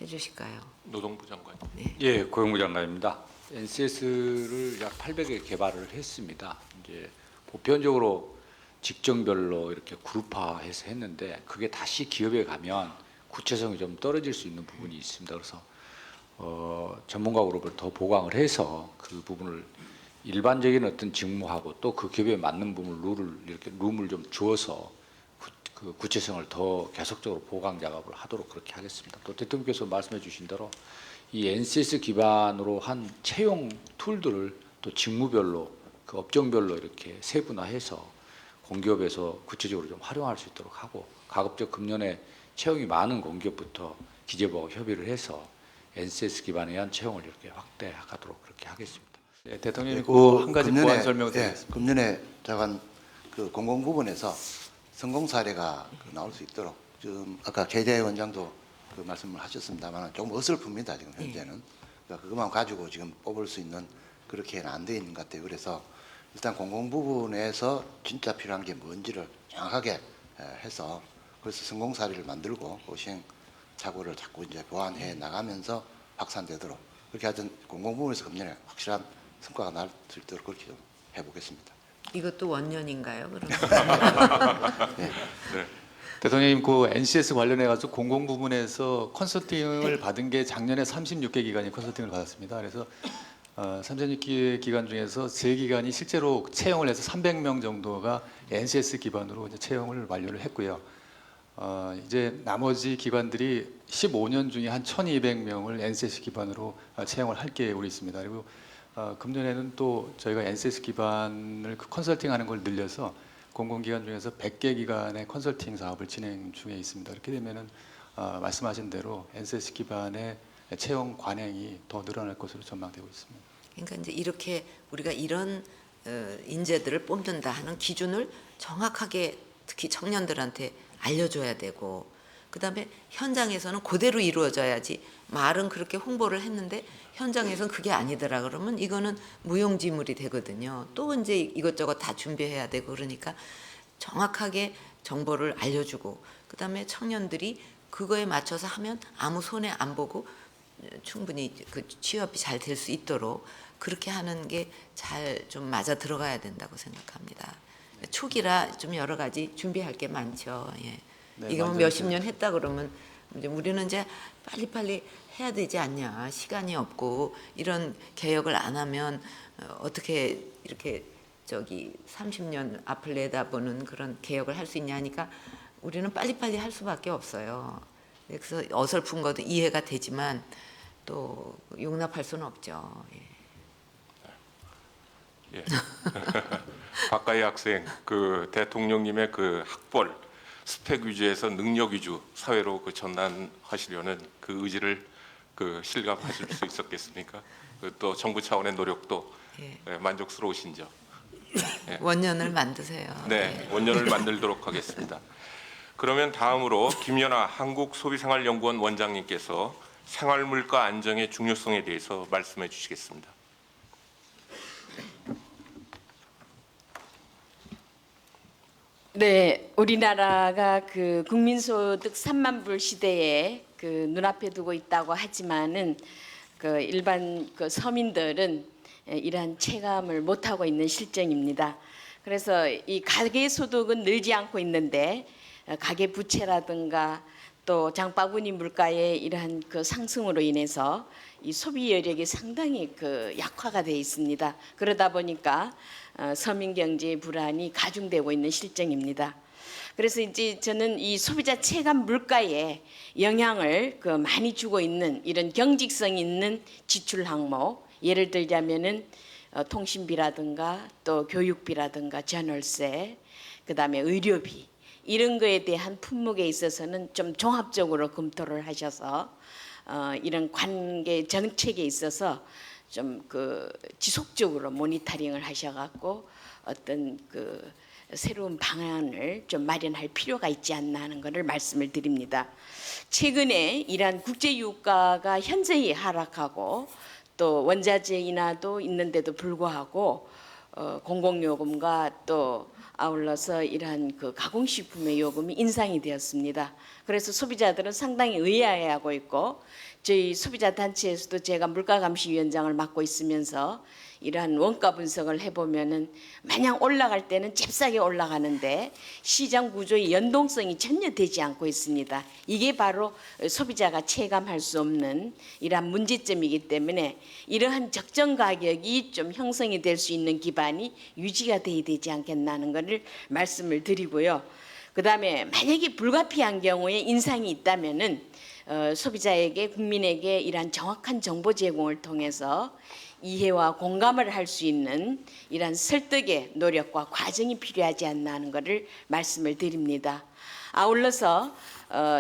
해주실까요? 노동부 장관. 네. 예, 고용부 장관입니다. NCS를 약 800개 개발을 했습니다. 이제 보편적으로 직종별로 이렇게 그룹화해서 했는데 그게 다시 기업에 가면 구체성이 좀 떨어질 수 있는 부분이 있습니다. 그래서 전문가 그룹을 더 보강을 해서 그 부분을 일반적인 어떤 직무하고 또 그 기업에 맞는 부분을 룸을 좀 주어서 그 구체성을 더 계속적으로 보강 작업을 하도록 그렇게 하겠습니다. 또 대통령께서 말씀해 주신 대로 이 NCS 기반으로 한 채용 툴들을 또 직무별로 그 업종별로 이렇게 세분화해서 공기업에서 구체적으로 좀 활용할 수 있도록 하고 가급적 금년에 채용이 많은 공기업부터 기재부하고 협의를 해서 NCS 기반에 의한 채용을 이렇게 확대하도록 그렇게 하겠습니다. 네, 대통령님 한 가지 보완 설명드리겠습니다. 금년에 자관 그 공공 부분에서 성공 사례가 나올 수 있도록 지금 아까 계대 원장도 그 말씀을 하셨습니다만 조금 어설픕니다 지금 현재는. 그러니까 그것만 가지고 지금 뽑을 수 있는 그렇게는 안 돼 있는 것 같아요. 그래서 일단 공공 부분에서 진짜 필요한 게 뭔지를 정확하게 해서 그래서 성공 사례를 만들고 그 시행 착오를 자꾸 이제 보완해 나가면서 확산되도록 그렇게 하여튼 공공 부분에서 금년에 확실한 성과가 날 수 있도록 그렇게 좀 해보겠습니다. 이것도 원년인가요? 그럼? 네. 네. 대통령님 그 NCS 관련해 가지고 공공 부분에서 컨설팅을 받은 게 작년에 36개 기관이 컨설팅을 받았습니다. 그래서 36개 기관 중에서 3기관이 실제로 채용을 해서 300명 정도가 NCS 기반으로 이제 채용을 완료를 했고요. 이제 나머지 기관들이 15년 중에 한 1,200명을 NCS 기반으로 채용을 할 계획으로 있습니다. 그리고 금년에는 또 저희가 NCS 기반을 컨설팅하는 걸 늘려서 공공기관 중에서 100개 기관의 컨설팅 사업을 진행 중에 있습니다. 이렇게 되면은 말씀하신 대로 NCS 기반의 채용 관행이 더 늘어날 것으로 전망되고 있습니다. 그러니까 이제 이렇게 우리가 이런 인재들을 뽑는다 하는 기준을 정확하게 특히 청년들한테 알려줘야 되고 그다음에 현장에서는 그대로 이루어져야지 말은 그렇게 홍보를 했는데 현장에서는 그게 아니더라 그러면 이거는 무용지물이 되거든요. 또 이제 이것저것 다 준비해야 되고 그러니까 정확하게 정보를 알려주고 그다음에 청년들이 그거에 맞춰서 하면 아무 손해 안 보고 충분히 그 취업이 잘 될 수 있도록 그렇게 하는 게 잘 좀 맞아 들어가야 된다고 생각합니다. 초기라 좀 여러 가지 준비할 게 많죠. 예. 네, 이거 몇십 년 했다 그러면 이제 우리는 이제 빨리빨리 해야 되지 않냐. 시간이 없고 이런 개혁을 안 하면 어떻게 이렇게 30년 앞을 내다보는 그런 개혁을 할 수 있냐 하니까 우리는 빨리빨리 할 수밖에 없어요. 그래서 어설픈 것도 이해가 되지만 또 용납할 수는 없죠. 예. 박가희 학생, 그 대통령님의 그 학벌, 스펙 위주에서 능력 위주 사회로 그 전환하시려는 그 의지를 그 실감하실 수 있었겠습니까? 또 정부 차원의 노력도 만족스러우신죠? 예. 원년을 만드세요. 네, 원년을 만들도록 하겠습니다. 그러면 다음으로 김연아 한국소비생활연구원 원장님께서 생활물가 안정의 중요성에 대해서 말씀해 주시겠습니다. 네, 우리나라가 그 국민소득 3만 불 시대에 그 눈앞에 두고 있다고 하지만은 그 일반 그 서민들은 이러한 체감을 못 하고 있는 실정입니다. 그래서 이 가계 소득은 늘지 않고 있는데 가계 부채라든가 또 장바구니 물가의 이러한 그 상승으로 인해서 이 소비 여력이 상당히 그 약화가 돼 있습니다. 그러다 보니까 서민 경제의 불안이 가중되고 있는 실정입니다. 그래서 이제 저는 이 소비자 체감 물가에 영향을 그 많이 주고 있는 이런 경직성 있는 지출 항목, 예를 들자면은 통신비라든가 또 교육비라든가 전월세, 그다음에 의료비 이런 거에 대한 품목에 있어서는 좀 종합적으로 검토를 하셔서 이런 관계 정책에 있어서 좀 그 지속적으로 모니터링을 하셔갖고 어떤 그 새로운 방안을 좀 마련할 필요가 있지 않나 하는 것을 말씀을 드립니다. 최근에 이러한 국제 유가가 현저히 하락하고 또 원자재 인하도 있는데도 불구하고 공공요금과 또 아울러서 이러한 그 가공식품의 요금이 인상이 되었습니다. 그래서 소비자들은 상당히 의아해하고 있고 저희 소비자 단체에서도 제가 물가감시위원장을 맡고 있으면서 이러한 원가 분석을 해보면은 마냥 올라갈 때는 잽싸게 올라가는데 시장 구조의 연동성이 전혀 되지 않고 있습니다. 이게 바로 소비자가 체감할 수 없는 이러한 문제점이기 때문에 이러한 적정 가격이 좀 형성이 될 수 있는 기반이 유지가 돼야 되지 않겠나는 것을 말씀을 드리고요. 그다음에 만약에 불가피한 경우에 인상이 있다면은 소비자에게 국민에게 이러한 정확한 정보 제공을 통해서 이해와 공감을 할 수 있는 이러한 설득의 노력과 과정이 필요하지 않나 하는 것을 말씀을 드립니다. 아울러서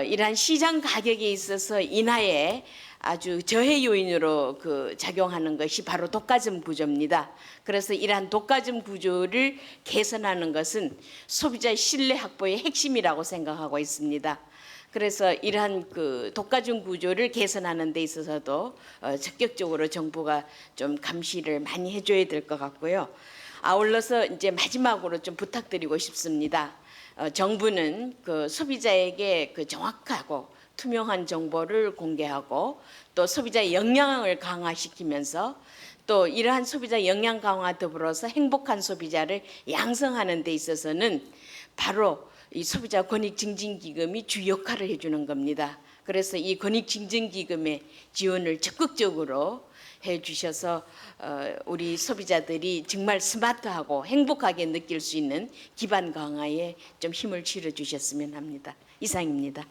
이러한 시장 가격에 있어서 인하에 아주 저해 요인으로 작용하는 것이 바로 독과점 구조입니다. 그래서 이러한 독과점 구조를 개선하는 것은 소비자의 신뢰 확보의 핵심이라고 생각하고 있습니다. 그래서 이러한 독과점 구조를 개선하는 데 있어서도 적극적으로 정부가 좀 감시를 많이 해줘야 될 것 같고요. 아울러서 이제 마지막으로 좀 부탁드리고 싶습니다. 정부는 소비자에게 정확하고 투명한 정보를 공개하고 또 소비자의 역량을 강화시키면서 또 이러한 소비자 역량 강화 더불어서 행복한 소비자를 양성하는 데 있어서는 바로 이 소비자 권익증진기금이 주 역할을 해주는 겁니다. 그래서 이 권익증진기금의 지원을 적극적으로 해주셔서 우리 소비자들이 정말 스마트하고 행복하게 느낄 수 있는 기반 강화에 좀 힘을 실어 주셨으면 합니다. 이상입니다.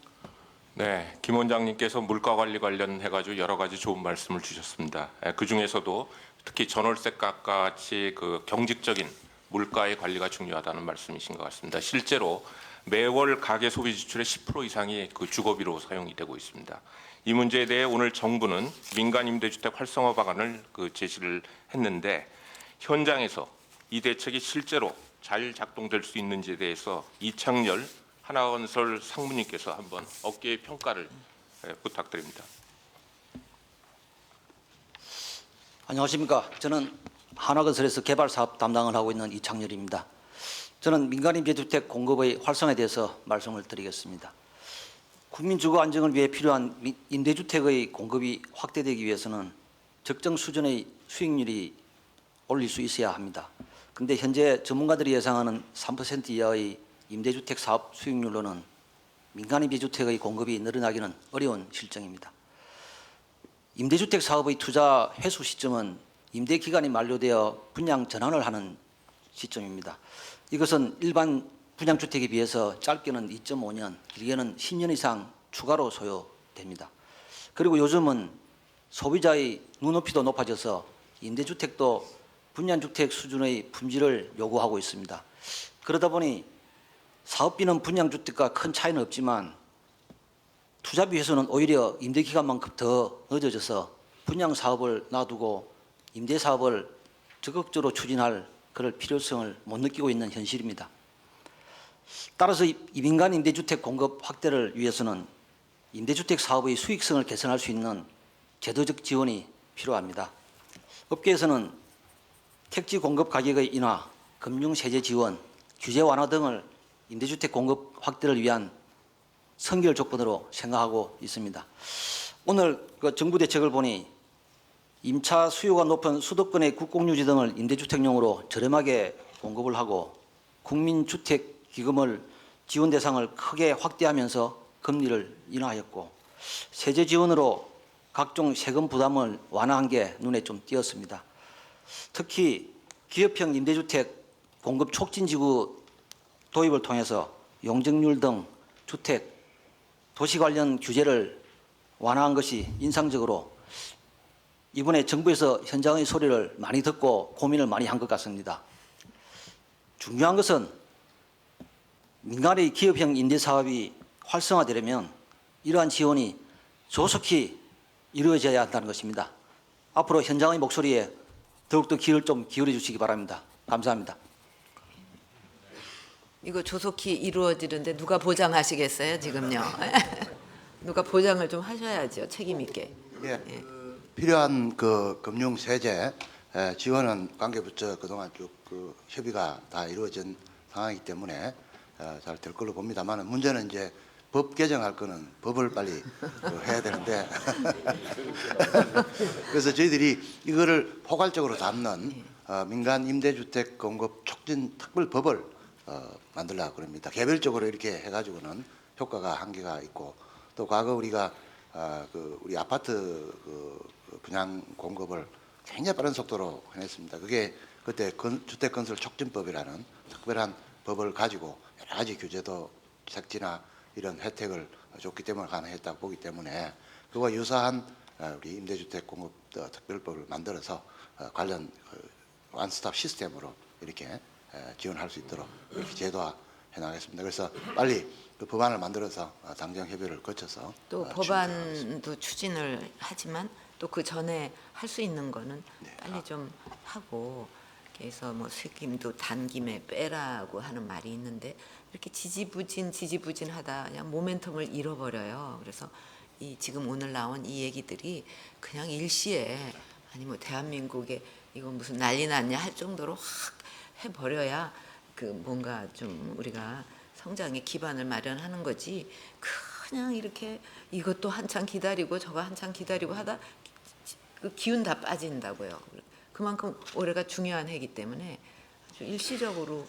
네, 김 원장님께서 물가 관리 관련해가지고 여러 가지 좋은 말씀을 주셨습니다. 그 중에서도 특히 전월세값 같이 경직적인 물가의 관리가 중요하다는 말씀이신 것 같습니다. 실제로 매월 가계 소비 지출의 10% 이상이 주거비로 사용이 되고 있습니다. 이 문제에 대해 오늘 정부는 민간 임대주택 활성화 방안을 제시를 했는데 현장에서 이 대책이 실제로 잘 작동될 수 있는지에 대해서 이창열 하나건설 상무님께서 한번 업계의 평가를 부탁드립니다. 안녕하십니까. 저는 하나건설에서 개발 사업 담당을 하고 있는 이창열입니다. 저는 민간 임대주택 공급의 활성화에 대해서 말씀을 드리겠습니다. 국민 주거 안정을 위해 필요한 임대주택의 공급이 확대되기 위해서는 적정 수준의 수익률이 올릴 수 있어야 합니다. 그런데 현재 전문가들이 예상하는 3% 이하의 임대주택 사업 수익률로는 민간 임대주택의 공급이 늘어나기는 어려운 실정입니다. 임대주택 사업의 투자 회수 시점은 임대 기간이 만료되어 분양 전환을 하는 시점입니다. 이것은 일반 분양주택에 비해서 짧게는 2.5년, 길게는 10년 이상 추가로 소요됩니다. 그리고 요즘은 소비자의 눈높이도 높아져서 임대주택도 분양주택 수준의 품질을 요구하고 있습니다. 그러다 보니 사업비는 분양주택과 큰 차이는 없지만 투자비 회수는 오히려 임대기간만큼 더 늦어져서 분양사업을 놔두고 임대사업을 적극적으로 추진할 그럴 필요성을 못 느끼고 있는 현실입니다. 따라서 이 민간 임대주택 공급 확대를 위해서는 임대주택 사업의 수익성을 개선할 수 있는 제도적 지원이 필요합니다. 업계에서는 택지 공급 가격의 인하, 금융세제 지원, 규제 완화 등을 임대주택 공급 확대를 위한 선결 조건으로 생각하고 있습니다. 오늘 정부 대책을 보니 임차 수요가 높은 수도권의 국공유지 등을 임대주택용으로 저렴하게 공급을 하고 국민주택기금을 지원 대상을 크게 확대하면서 금리를 인하하였고 세제 지원으로 각종 세금 부담을 완화한 게 눈에 좀 띄었습니다. 특히 기업형 임대주택 공급 촉진지구 도입을 통해서 용적률 등 주택, 도시 관련 규제를 완화한 것이 인상적으로 이번에 정부에서 현장의 소리를 많이 듣고 고민을 많이 한 것 같습니다. 중요한 것은 민간의 기업형 임대사업이 활성화되려면 이러한 지원이 조속히 이루어져야 한다는 것입니다. 앞으로 현장의 목소리에 더욱더 귀를 좀 기울여 주시기 바랍니다. 감사합니다. 이거 조속히 이루어지는데 누가 보장하시겠어요, 지금요? 누가 보장을 좀 하셔야죠, 책임 있게. 예. 필요한 금융 세제 지원은 관계부처 그동안 쭉 협의가 다 이루어진 상황이기 때문에 잘 될 걸로 봅니다만 문제는 이제 법 개정할 거는 법을 빨리 해야 되는데 그래서 저희들이 이거를 포괄적으로 잡는 민간 임대주택 공급 촉진 특별법을 만들려고 합니다. 개별적으로 이렇게 해가지고는 효과가 한계가 있고 또 과거 우리가 우리 아파트 분양 공급을 굉장히 빠른 속도로 해냈습니다. 그게 그때 주택건설 촉진법이라는 특별한 법을 가지고 여러 가지 규제도 색지나 이런 혜택을 줬기 때문에 가능했다고 보기 때문에 그와 유사한 우리 임대주택 공급 특별법을 만들어서 관련 원스톱 시스템으로 이렇게 지원할 수 있도록 이렇게 제도화해 나가겠습니다. 그래서 빨리 그 법안을 만들어서 당정 협의를 거쳐서 또 법안도 추진을 하지만 또 그 전에 할 수 있는 거는 빨리 좀 하고 그래서 뭐 세금도 단김에 빼라고 하는 말이 있는데 이렇게 지지부진하다 그냥 모멘텀을 잃어버려요. 그래서 이 지금 오늘 나온 이 얘기들이 그냥 일시에 아니 뭐 대한민국에 이거 무슨 난리 났냐 할 정도로 확 해버려야 그 뭔가 좀 우리가 성장의 기반을 마련하는 거지 그냥 이렇게 이것도 한참 기다리고 저거 한참 기다리고 하다 그 기운 다 빠진다고요. 그만큼 올해가 중요한 해이기 때문에 아주 일시적으로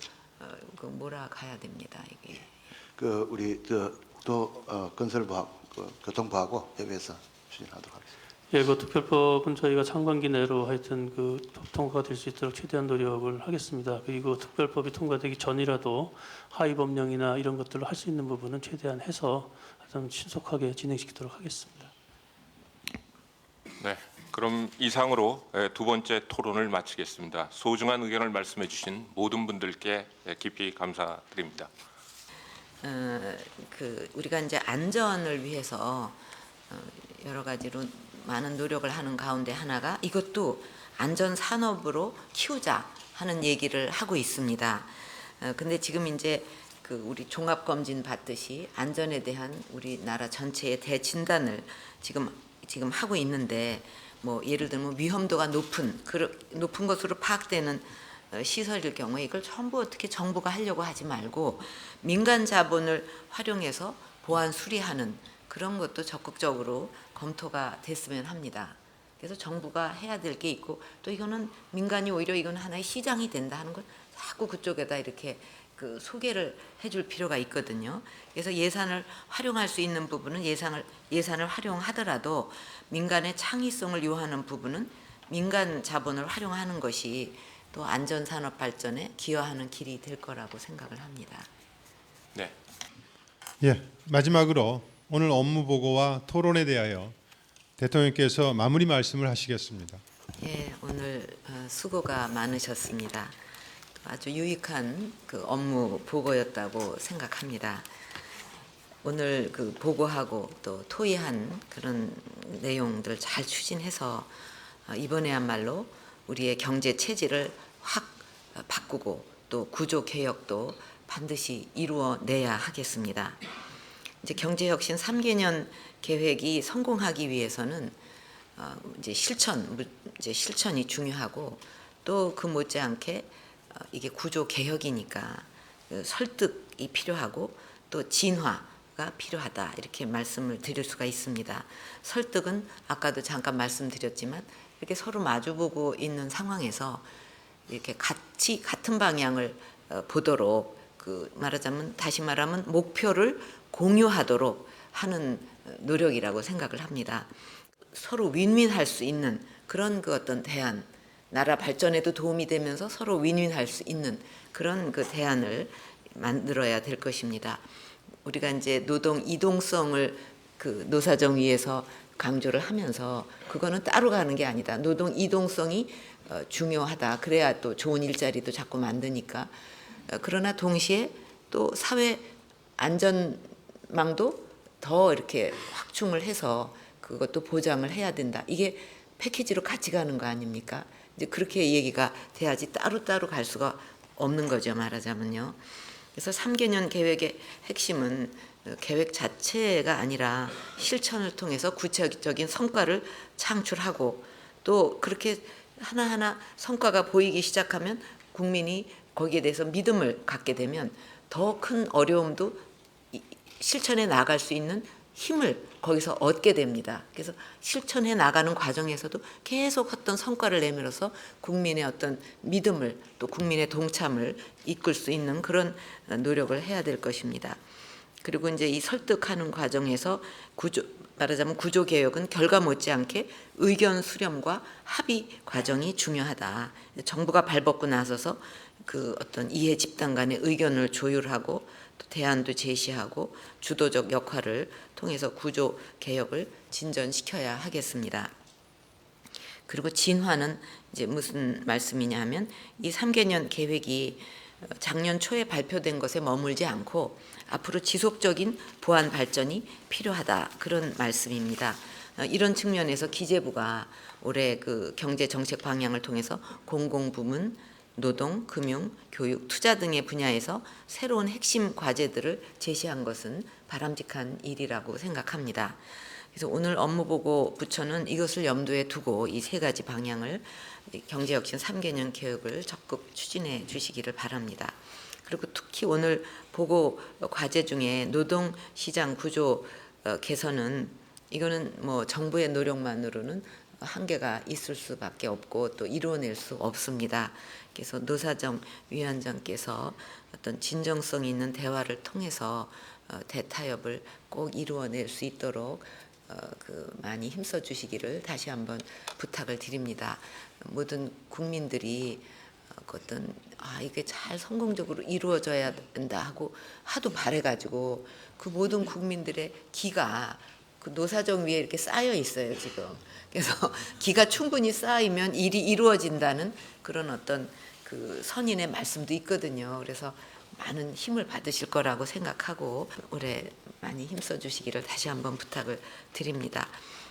그 몰아가야 됩니다. 이게. 그 우리 건설부하고 교통부하고 협의해서 추진하도록 하겠습니다. 예, 그 특별법은 저희가 상반기 내로 하여튼 그 통과가 될 수 있도록 최대한 노력을 하겠습니다. 그리고 특별법이 통과되기 전이라도 하위 법령이나 이런 것들로 할 수 있는 부분은 최대한 해서 하여튼 신속하게 진행시키도록 하겠습니다. 네, 그럼 이상으로 두 번째 토론을 마치겠습니다. 소중한 의견을 말씀해 주신 모든 분들께 깊이 감사드립니다. 그 우리가 이제 안전을 위해서 여러 가지로 많은 노력을 하는 가운데 하나가 이것도 안전 산업으로 키우자 하는 얘기를 하고 있습니다. 근데 지금 이제 그 우리 종합 검진 받듯이 안전에 대한 우리나라 전체의 대진단을 지금 하고 있는데 뭐 예를 들면 위험도가 높은 것으로 파악되는 시설일 경우에 이걸 전부 어떻게 정부가 하려고 하지 말고 민간 자본을 활용해서 보안 수리하는 그런 것도 적극적으로 검토가 됐으면 합니다. 그래서 정부가 해야 될 게 있고 또 이거는 민간이 오히려 이건 하나의 시장이 된다 하는 걸 자꾸 그쪽에다 이렇게 그 소개를 해줄 필요가 있거든요. 그래서 예산을 활용할 수 있는 부분은 예산을 활용하더라도 민간의 창의성을 요하는 부분은 민간 자본을 활용하는 것이 또 안전산업 발전에 기여하는 길이 될 거라고 생각을 합니다. 네. 예, 마지막으로 오늘 업무 보고와 토론에 대하여 대통령께서 마무리 말씀을 하시겠습니다. 예, 오늘 수고가 많으셨습니다. 아주 유익한 그 업무 보고였다고 생각합니다. 오늘 그 보고하고 또 토의한 그런 내용들 잘 추진해서 이번에야말로 우리의 경제 체질을 확 바꾸고 또 구조 개혁도 반드시 이루어내야 하겠습니다. 이제 경제혁신 3개년 계획이 성공하기 위해서는 이제 실천이 중요하고 또 그 못지않게 이게 구조 개혁이니까 설득이 필요하고 또 진화가 필요하다 이렇게 말씀을 드릴 수가 있습니다. 설득은 아까도 잠깐 말씀드렸지만 이렇게 서로 마주보고 있는 상황에서 이렇게 같은 방향을 보도록 다시 말하면 목표를 공유하도록 하는 노력이라고 생각을 합니다. 서로 윈윈할 수 있는 그런 그 어떤 대안, 나라 발전에도 도움이 되면서 서로 윈윈할 수 있는 그런 그 대안을 만들어야 될 것입니다. 우리가 이제 노동 이동성을 그 노사정위에서 강조를 하면서 그거는 따로 가는 게 아니다. 노동 이동성이 중요하다. 그래야 또 좋은 일자리도 자꾸 만드니까. 그러나 동시에 또 사회 안전망도 더 이렇게 확충을 해서 그것도 보장을 해야 된다. 이게 패키지로 같이 가는 거 아닙니까? 이제 그렇게 얘기가 돼야지 따로따로 갈 수가 없는 거죠, 말하자면요. 그래서 3개년 계획의 핵심은 계획 자체가 아니라 실천을 통해서 구체적인 성과를 창출하고 또 그렇게 하나하나 성과가 보이기 시작하면 국민이 거기에 대해서 믿음을 갖게 되면 더 큰 어려움도 실천해 나갈 수 있는 힘을 거기서 얻게 됩니다. 그래서 실천해 나가는 과정에서도 계속 어떤 성과를 내밀어서 국민의 어떤 믿음을 또 국민의 동참을 이끌 수 있는 그런 노력을 해야 될 것입니다. 그리고 이제 이 설득하는 과정에서 말하자면 구조개혁은 결과 못지않게 의견 수렴과 합의 과정이 중요하다. 정부가 발벗고 나서서 그 어떤 이해 집단 간의 의견을 조율하고 또 대안도 제시하고 주도적 역할을 통해서 구조 개혁을 진전시켜야 하겠습니다. 그리고 진화는 이제 무슨 말씀이냐 하면 이 3개년 계획이 작년 초에 발표된 것에 머물지 않고 앞으로 지속적인 보완 발전이 필요하다 그런 말씀입니다. 이런 측면에서 기재부가 올해 그 경제 정책 방향을 통해서 공공부문, 노동, 금융, 교육, 투자 등의 분야에서 새로운 핵심 과제들을 제시한 것은 바람직한 일이라고 생각합니다. 그래서 오늘 업무보고 부처는 이것을 염두에 두고 이 세 가지 방향을 경제혁신 3개년 계획을 적극 추진해 주시기를 바랍니다. 그리고 특히 오늘 보고 과제 중에 노동시장 구조 개선은 이거는 뭐 정부의 노력만으로는 한계가 있을 수밖에 없고 또 이루어낼 수 없습니다. 그래서 노사정 위원장께서 어떤 진정성 있는 대화를 통해서 대타협을 꼭 이루어낼 수 있도록 많이 힘써 주시기를 다시 한번 부탁을 드립니다. 모든 국민들이 어떤 이게 잘 성공적으로 이루어져야 된다 하고 하도 바래가지고 그 모든 국민들의 기가 그 노사정 위에 이렇게 쌓여 있어요 지금. 그래서 기가 충분히 쌓이면 일이 이루어진다는 그런 어떤 그 선인의 말씀도 있거든요. 그래서 많은 힘을 받으실 거라고 생각하고 올해 많이 힘써 주시기를 다시 한번 부탁을 드립니다.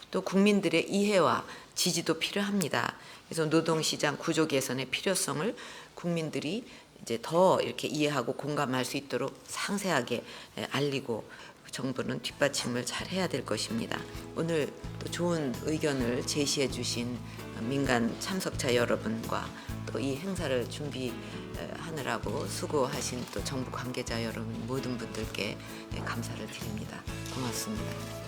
또 국민들의 이해와 지지도 필요합니다. 그래서 노동시장 구조 개선의 필요성을 국민들이 이제 더 이렇게 이해하고 공감할 수 있도록 상세하게 알리고 정부는 뒷받침을 잘 해야 될 것입니다. 오늘 또 좋은 의견을 제시해 주신 민간 참석자 여러분과 또 이 행사를 준비하느라고 수고하신 또 정부 관계자 여러분 모든 분들께 감사를 드립니다. 고맙습니다.